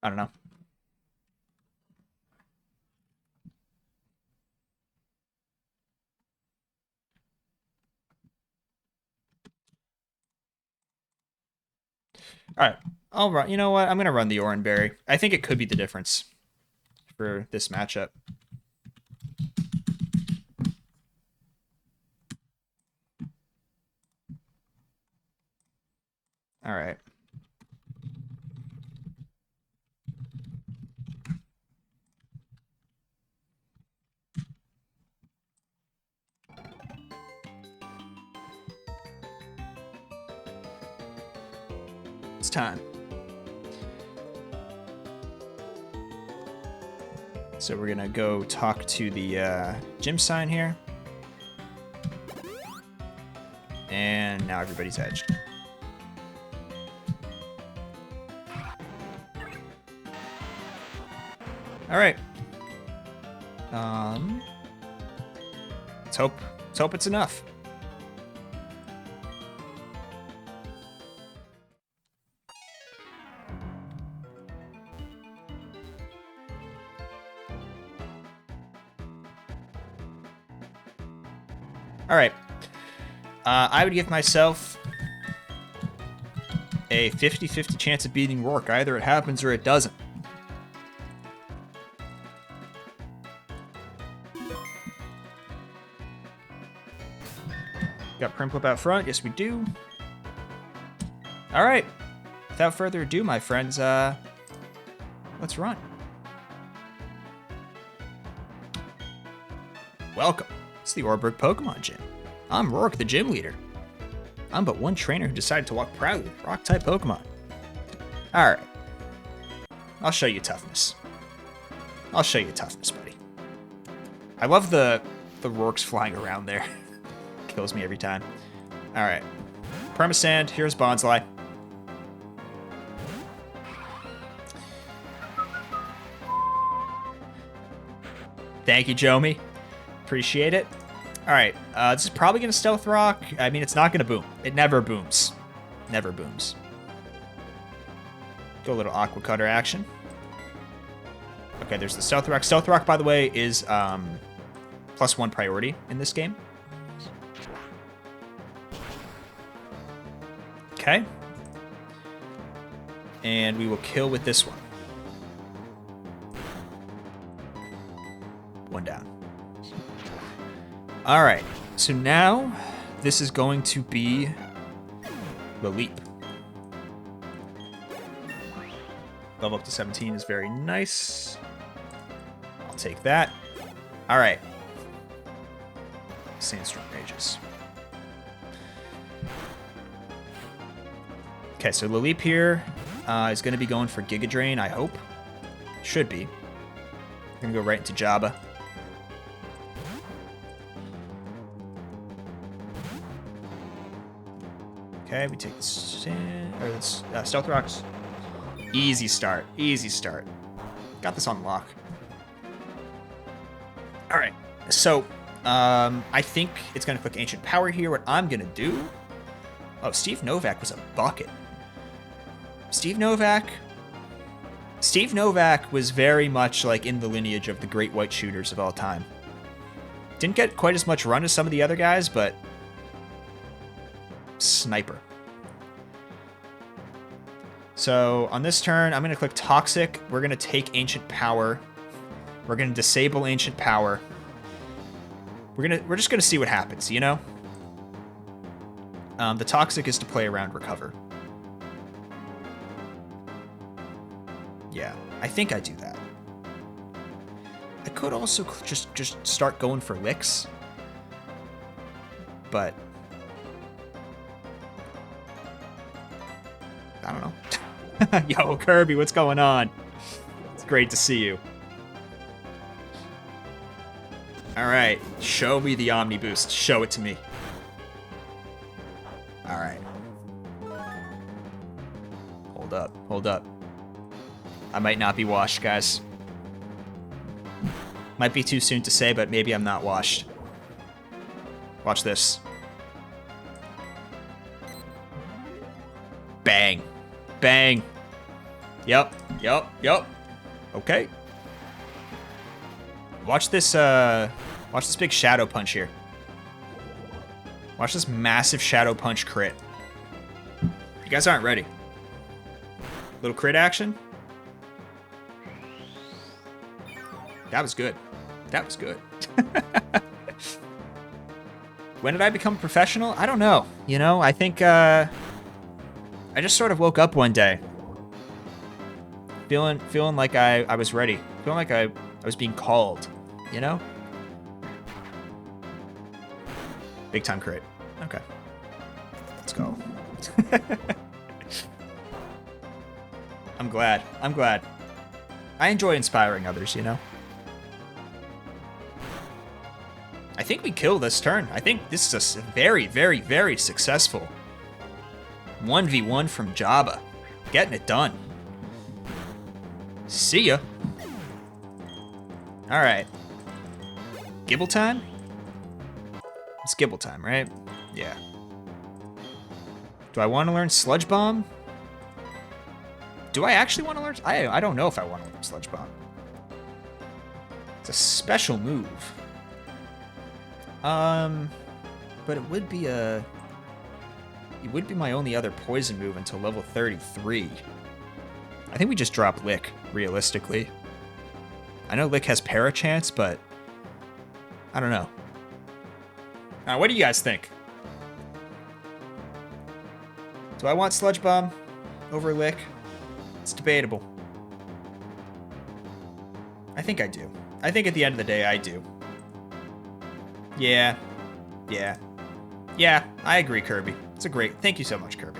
I don't know. All right. I'll run. You know what? I'm going to run the Oreburgh. I think it could be the difference for this matchup. All right. It's time. So we're gonna go talk to the gym sign here. And now everybody's edged. All right. Let's hope it's enough. All right. I would give myself a 50-50 chance of beating Roark. Either it happens or it doesn't. Got Primplip out front. Yes, we do. All right. Without further ado, my friends, let's run. Welcome. It's the Oreburgh Pokemon Gym. I'm Roark, the gym leader. I'm but one trainer who decided to walk proudly with Rock-type Pokemon. Alright. I'll show you toughness. I'll show you toughness, buddy. I love the Roarks flying around there. Kills me every time. Alright. Permasand, here's Bonsly. Thank you, Jomi. Appreciate it. Alright, this is probably going to Stealth Rock. I mean, it's not going to boom. It never booms. Never booms. Go a little Aqua Cutter action. Okay, there's the Stealth Rock. Stealth Rock, by the way, is +1 priority in this game. Okay. And we will kill with this one. One down. All right, so now this is going to be the Leap. Level up to 17 is very nice. I'll take that. All right. Sandstorm Rages. Okay, so the Leap here is going to be going for Giga Drain, I hope. Should be. We're going to go right into Jabba. Okay, we take the Stealth Rocks. Easy start. Easy start. Got this on lock. All right. So, I think it's going to click Ancient Power here. What I'm going to do... Oh, Steve Novak was a bucket. Steve Novak Steve Novak was very much like in the lineage of the great white shooters of all time. Didn't get quite as much run as some of the other guys, but sniper. So on this turn, I'm going to click Toxic. We're going to take Ancient Power. We're going to disable Ancient Power. We're just going to see what happens, you know? The Toxic is to play around Recover. Yeah, I think I do that. I could also just start going for licks. But I don't know. Yo, Kirby, what's going on? It's great to see you. Alright, show me the Omni Boost. Show it to me. Alright. Hold up, hold up. I might not be washed, guys. Might be too soon to say, but maybe I'm not washed. Watch this. Bang. Bang. Yep. Yep. Yep. Okay. Watch this big Shadow Punch here. Watch this massive Shadow Punch crit. You guys aren't ready. Little crit action. That was good. That was good. When did I become a professional? I don't know. You know, I think I just sort of woke up one day. Feeling like I was ready. Feeling like I was being called, you know? Big time crit. Okay. Let's go. I'm glad. I'm glad. I enjoy inspiring others, you know? I think we kill this turn. I think this is a very, very, very successful 1v1 from Jabba. Getting it done. See ya. Alright. Gibble time? It's Gibble time, right? Yeah. Do I want to learn Sludge Bomb? Do I actually want to learn? I don't know if I want to learn Sludge Bomb. It's a special move. But it would be my only other poison move until level 33. I think we just drop Lick, realistically. I know Lick has Parachance, but I don't know. What do you guys think? Do I want Sludge Bomb over Lick? It's debatable. I think I do. I think at the end of the day, I do. Yeah. Yeah. Yeah, I agree, Kirby. It's a great... Thank you so much, Kirby.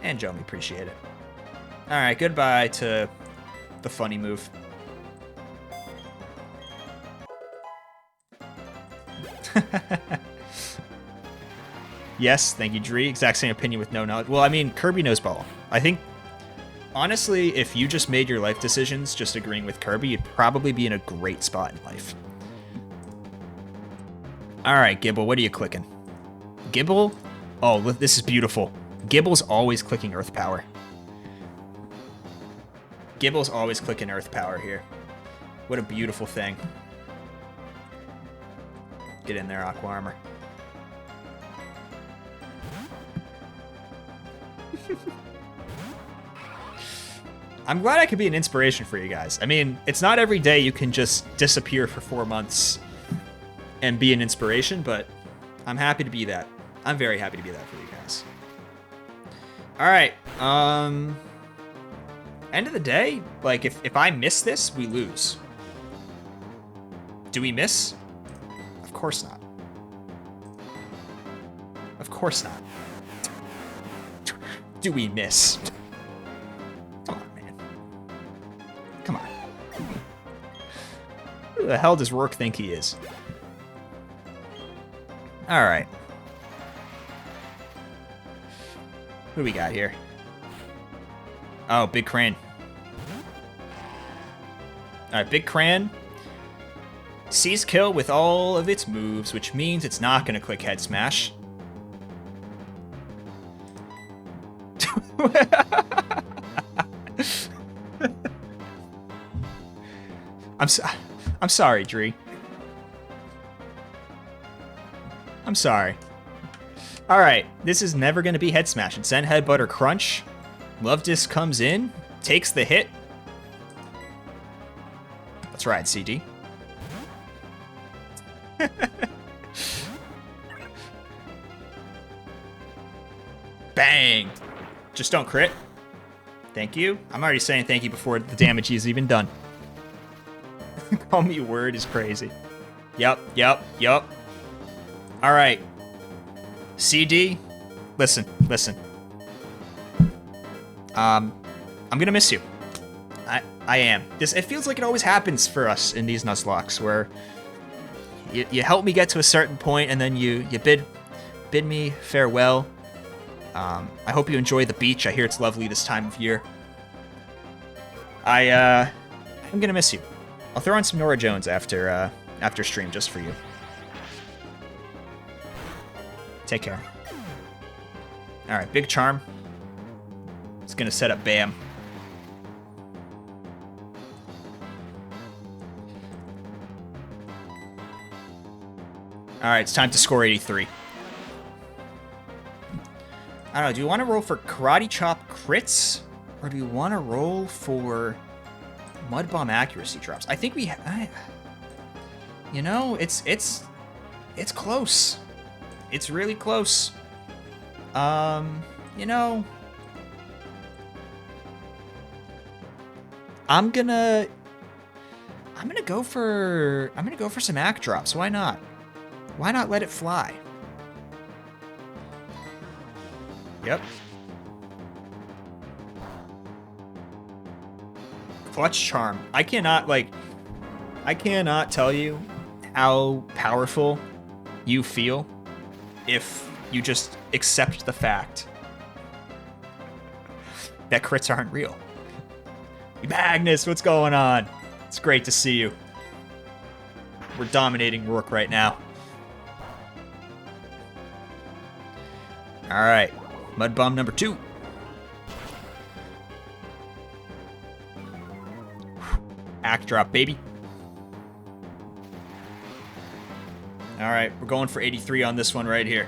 And Jomi, appreciate it. Alright, goodbye to the funny move. Yes, thank you, Dree. Exact same opinion with no knowledge. Well, I mean, Kirby knows ball. I think, honestly, if you just made your life decisions just agreeing with Kirby, you'd probably be in a great spot in life. Alright, Gibble, what are you clicking? Gibble? Oh, this is beautiful. Gibble's always clicking Earth Power. Gibble's always clicking Earth Power here. What a beautiful thing. Get in there, Aqua Armor. I'm glad I could be an inspiration for you guys. I mean, it's not every day you can just disappear for 4 months and be an inspiration, but I'm happy to be that. I'm very happy to be that for you guys. Alright, end of the day, like, if I miss this, we lose. Do we miss? Of course not. Of course not. Do we miss? Come on, man. Come on. Who the hell does Roark think he is? Alright. Who do we got here? Oh, Big Crane. Alright, Big Crane sees kill with all of its moves, which means it's not going to click Head Smash. I'm sorry, Dree. I'm sorry. All right, this is never going to be head smash. It's Zen Headbutt or Crunch. Love Disc comes in, takes the hit. Let's ride, CD. Bang! Just don't crit. Thank you. I'm already saying thank you before the damage is even done. Call me word is crazy. Yup. All right. CD, listen. I'm gonna miss you. I am. It feels like it always happens for us in these Nuzlocks, where you help me get to a certain point and then you bid me farewell. I hope you enjoy the beach. I hear it's lovely this time of year. I'm gonna miss you. I'll throw on some Nora Jones after stream just for you. Take care. All right, big charm. It's gonna set up Bam. All right, it's time to score 83. I don't know, do we want to roll for Karate Chop crits? Or do we want to roll for Mud Bomb accuracy drops? I think you know, it's close. It's really close. You know, I'm gonna go for some act drops. Why not? Why not let it fly? Yep. Clutch Charm. I cannot tell you how powerful you feel if you just accept the fact that crits aren't real. Magnus, what's going on? It's great to see you. We're dominating Roark right now. All right, Mud Bomb number 2. Act drop, baby. All right, we're going for 83 on this one right here.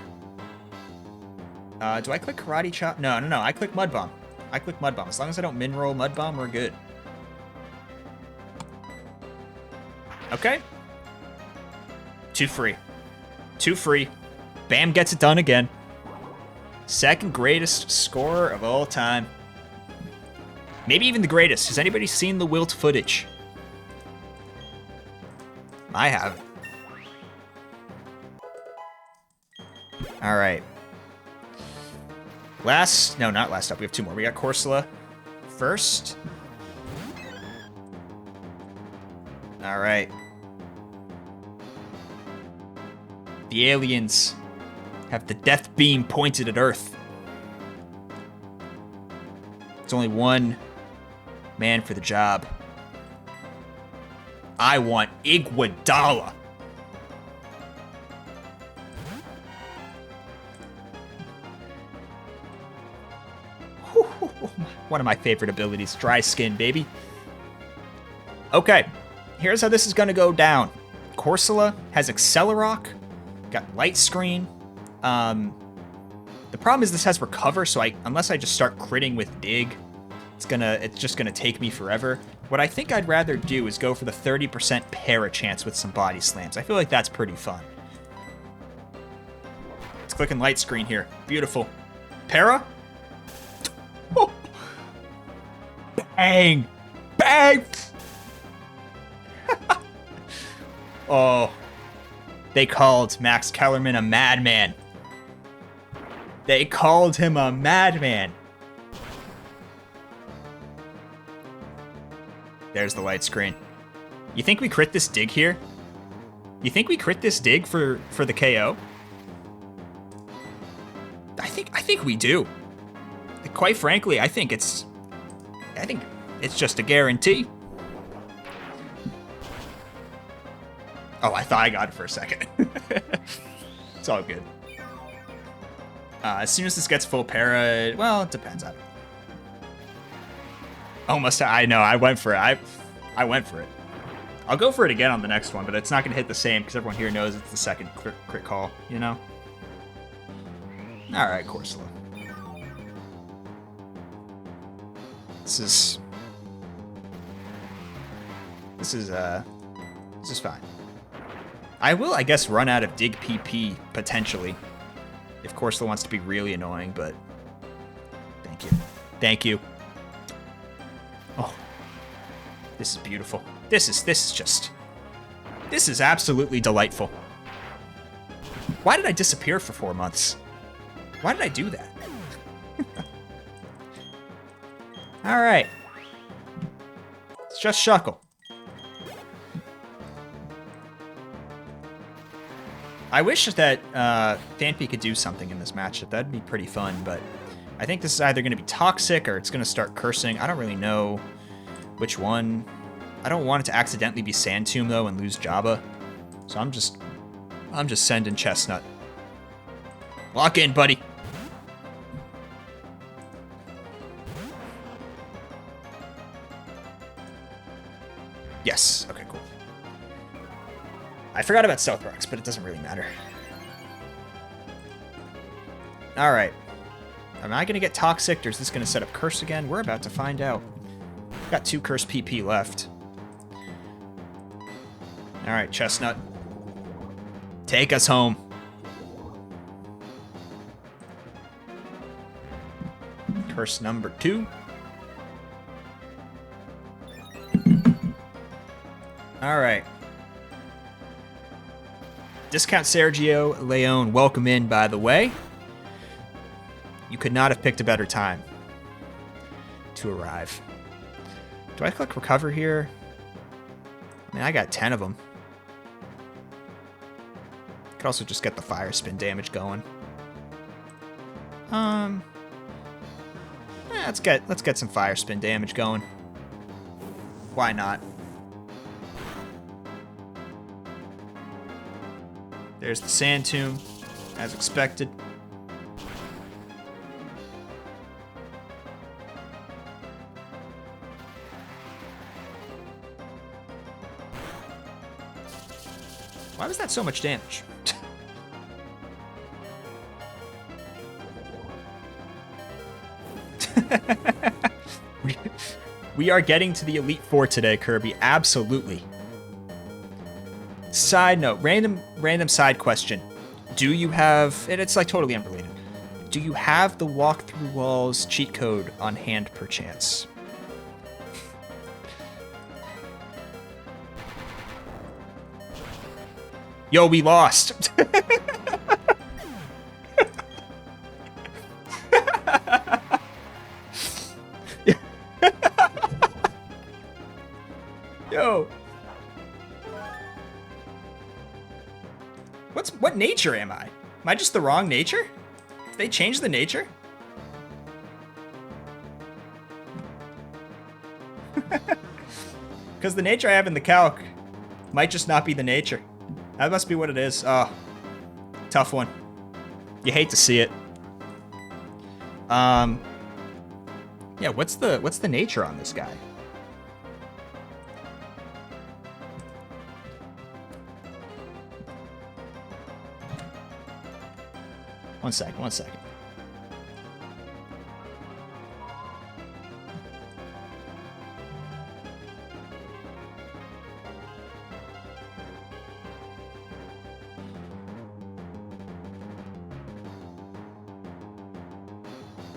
Do I click Karate Chop? No. I click Mud Bomb. As long as I don't min roll Mud Bomb, we're good. Okay. 2 free. Bam gets it done again. Second greatest scorer of all time. Maybe even the greatest. Has anybody seen the Wilt footage? I haven't. All right. Not last up. We have 2 more. We got Corsola first. All right. The aliens have the death beam pointed at Earth. It's only one man for the job. I want Iguodala. One of my favorite abilities. Dry skin, baby. Okay. Here's how this is going to go down. Corsola has Accelerock. Got Light Screen. The problem is this has Recover, so unless I just start critting with Dig, it's just gonna take me forever. What I think I'd rather do is go for the 30% para chance with some Body Slams. I feel like that's pretty fun. Let's click on Light Screen here. Beautiful. Para? Oh. Bang! Bang! Oh. They called Max Kellerman a madman. They called him a madman. There's the Light Screen. You think we crit this Dig here? You think we crit this Dig for the KO? I think we do. Quite frankly, I think it's just a guarantee. Oh, I thought I got it for a second. It's all good. As soon as this gets full para, well, it depends on it. Almost, I know, I went for it. I went for it. I'll go for it again on the next one, but it's not going to hit the same because everyone here knows it's the second crit call, you know? All right, Corsola. This is fine. I will, I guess, run out of dig PP potentially if Corsola wants to be really annoying, but thank you. Thank you. Oh, this is beautiful. This is absolutely delightful. Why did I disappear for 4 months? Why did I do that? All right. It's just Shuckle. I wish that Phanpy could do something in this matchup. That'd be pretty fun, but I think this is either going to be toxic or it's going to start cursing. I don't really know which one. I don't want it to accidentally be Sand Tomb though and lose Jabba. So I'm just sending Chestnut. Lock in, buddy. Yes. Okay, cool. I forgot about Stealth Rocks, but it doesn't really matter. All right. Am I going to get Toxic, or is this going to set up Curse again? We're about to find out. Got 2 Curse PP left. All right, Chestnut. Take us home. Curse number 2. All right. Discount Sergio Leone, welcome in, by the way. You could not have picked a better time to arrive. Do I click recover here? I mean, I got 10 of them. Could also just get the fire spin damage going. Let's get some fire spin damage going. Why not? There's the Sand Tomb, as expected. Why was that so much damage? We are getting to the Elite Four today, Kirby. Absolutely. Side note, random side question. Do you have, and it's like totally unrelated, do you have the walk through walls cheat code on hand perchance? Yo, we lost. Yo. What nature am I? Am I just the wrong nature? Did they change the nature? Because the nature I have in the calc might just not be the nature. That must be what it is. Oh, tough one. You hate to see it. Yeah, what's the nature on this guy? One second.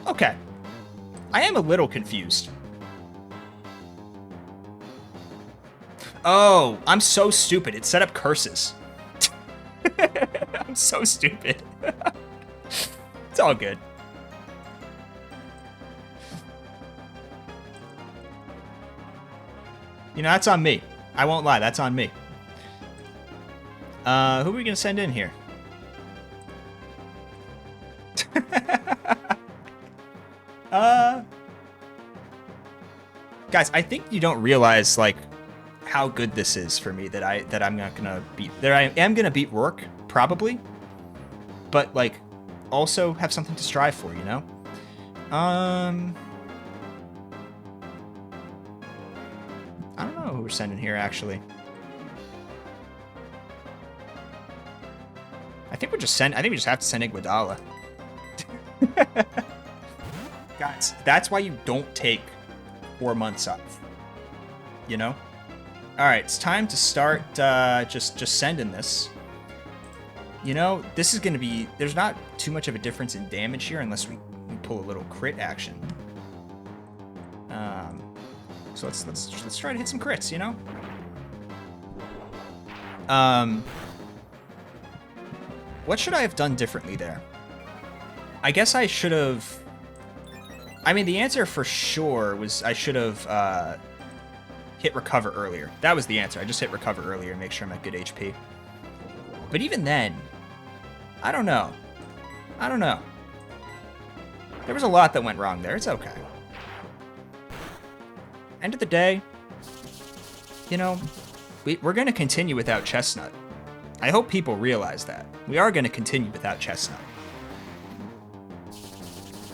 Okay. I am a little confused. Oh, I'm so stupid. It set up curses. I'm so stupid. It's all good. You know, that's on me. I won't lie, that's on me. Who are we gonna send in here? Guys, I think you don't realize like how good this is for me that I'm not gonna beat. That I am gonna beat Roark, probably, but like also have something to strive for, you know? I don't know who we're sending here actually. think we just have to send Iguodala. Guys, that's why you don't take 4 months off. You know? Alright, it's time to start just sending this. You know, this is gonna be, there's not too much of a difference in damage here unless we pull a little crit action. So let's try to hit some crits, you know? What should I have done differently there? I guess I should have... I mean, the answer for sure was I should have hit recover earlier. That was the answer. I just hit recover earlier and make sure I'm at good HP. But even then, I don't know. There was a lot that went wrong there. It's okay. End of the day, you know, we're going to continue without Chestnut. I hope people realize that. We are going to continue without Chestnut.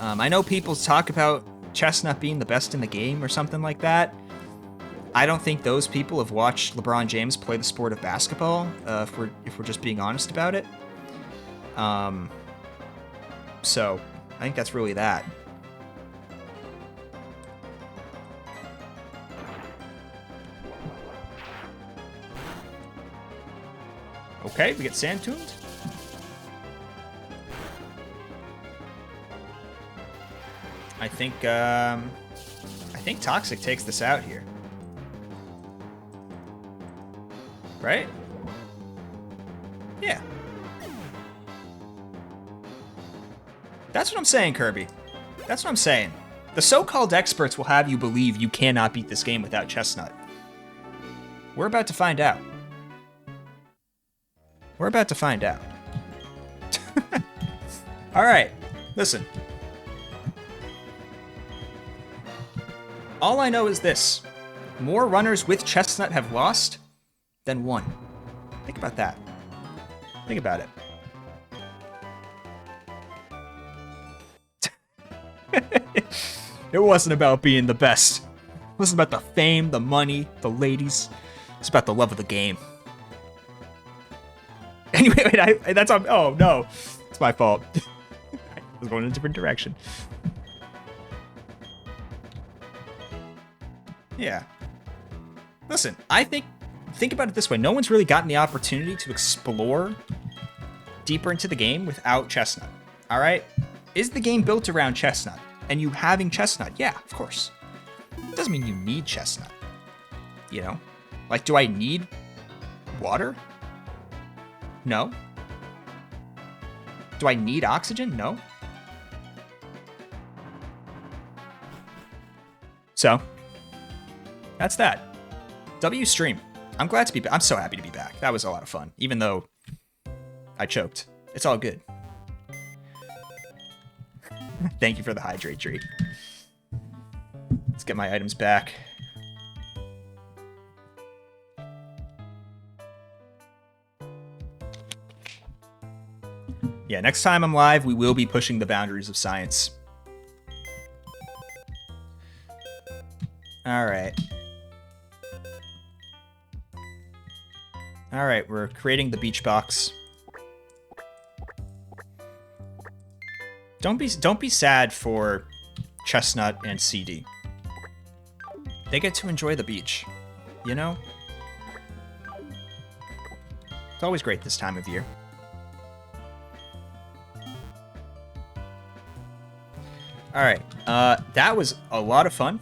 I know people talk about Chestnut being the best in the game or something like that. I don't think those people have watched LeBron James play the sport of basketball, if we're just being honest about it. So, I think that's really that. Okay, we get Sand Tuned. I think Toxic takes this out here. Right? Yeah. That's what I'm saying, Kirby. That's what I'm saying. The so-called experts will have you believe you cannot beat this game without Chestnut. We're about to find out. We're about to find out. Alright, listen. All I know is this. More runners with Chestnut have lost than won. Think about that. Think about it. It wasn't about being the best. It wasn't about the fame, the money, the ladies. It's about the love of the game. Anyway, wait, that's on. Oh no, it's my fault. I was going in a different direction. Yeah. Listen, I think about it this way. No one's really gotten the opportunity to explore deeper into the game without Chestnut. All right? Is the game built around Chestnut? And you having Chestnut? Yeah, of course. It doesn't mean you need Chestnut. You know? Like, do I need water? No. Do I need oxygen? No. So, that's that. W stream. I'm glad to be back. I'm so happy to be back. That was a lot of fun, even though I choked. It's all good. Thank you for the hydrate treat. Let's get my items back. Yeah, next time I'm live, we will be pushing the boundaries of science. Alright. Alright, we're creating the beach box. Don't be sad for Chestnut and CD. They get to enjoy the beach, you know? It's always great this time of year. Alright, that was a lot of fun.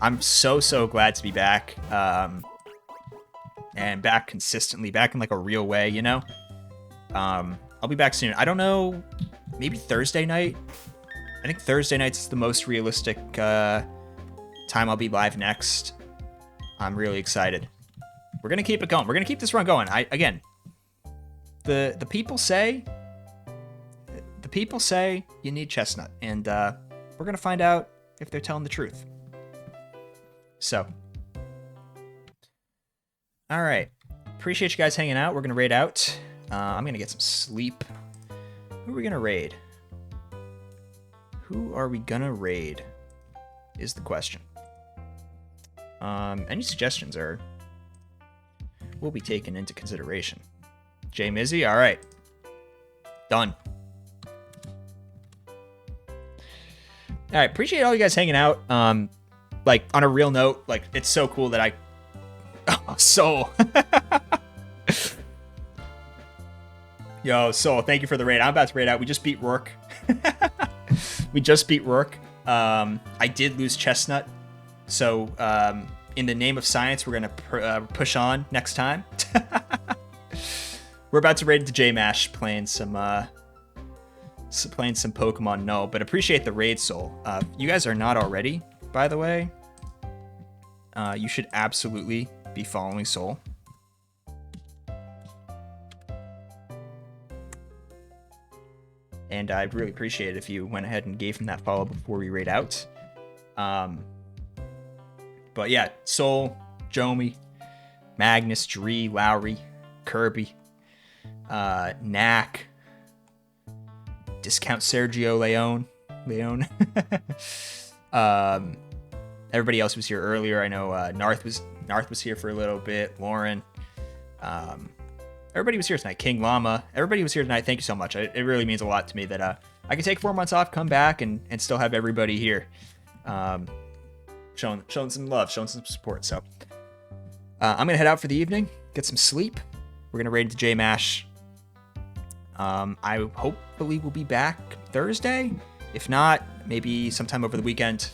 I'm so glad to be back. And back consistently, back in like a real way, you know? I'll be back soon. I don't know, maybe Thursday night? I think Thursday night's the most realistic time I'll be live next. I'm really excited. We're gonna keep it going. We're gonna keep this run going. Again, the people say you need Chestnut, and we're gonna find out if they're telling the truth. So, all right. Appreciate you guys hanging out. We're gonna raid out. I'm gonna get some sleep. Who are we gonna raid? Who are we gonna raid? Is the question. Any suggestions will be taken into consideration. Jay Mizzy, all right. Done. All right, appreciate all you guys hanging out. Like, on a real note, like, it's so cool that Soul. Yo, Soul, thank you for the raid. I'm about to raid out. We just beat Roark. We just beat Roark. I did lose Chestnut. So, in the name of science, we're going to push on next time. We're about to raid into J-Mash, playing some Pokemon. No, but appreciate the raid, Soul. You guys are not already, by the way. You should absolutely be following Soul. And I'd really appreciate it if you went ahead and gave him that follow before we raid out. But yeah, Soul, Jomi, Magnus, Dree, Lowry, Kirby, Knack, Discount Sergio Leone. Everybody else was here earlier. I know Narth was here for a little bit. Lauren. Everybody was here tonight. King Llama. Everybody was here tonight. Thank you so much. It really means a lot to me that I can take 4 months off, come back, and still have everybody here. Showing some love, showing some support. So I'm going to head out for the evening, get some sleep. We're going to raid into J-Mash. I hopefully will be back Thursday. If not, maybe sometime over the weekend.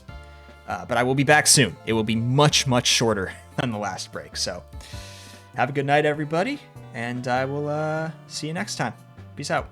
But I will be back soon. It will be much, much shorter than the last break. So have a good night, everybody. And I will see you next time. Peace out.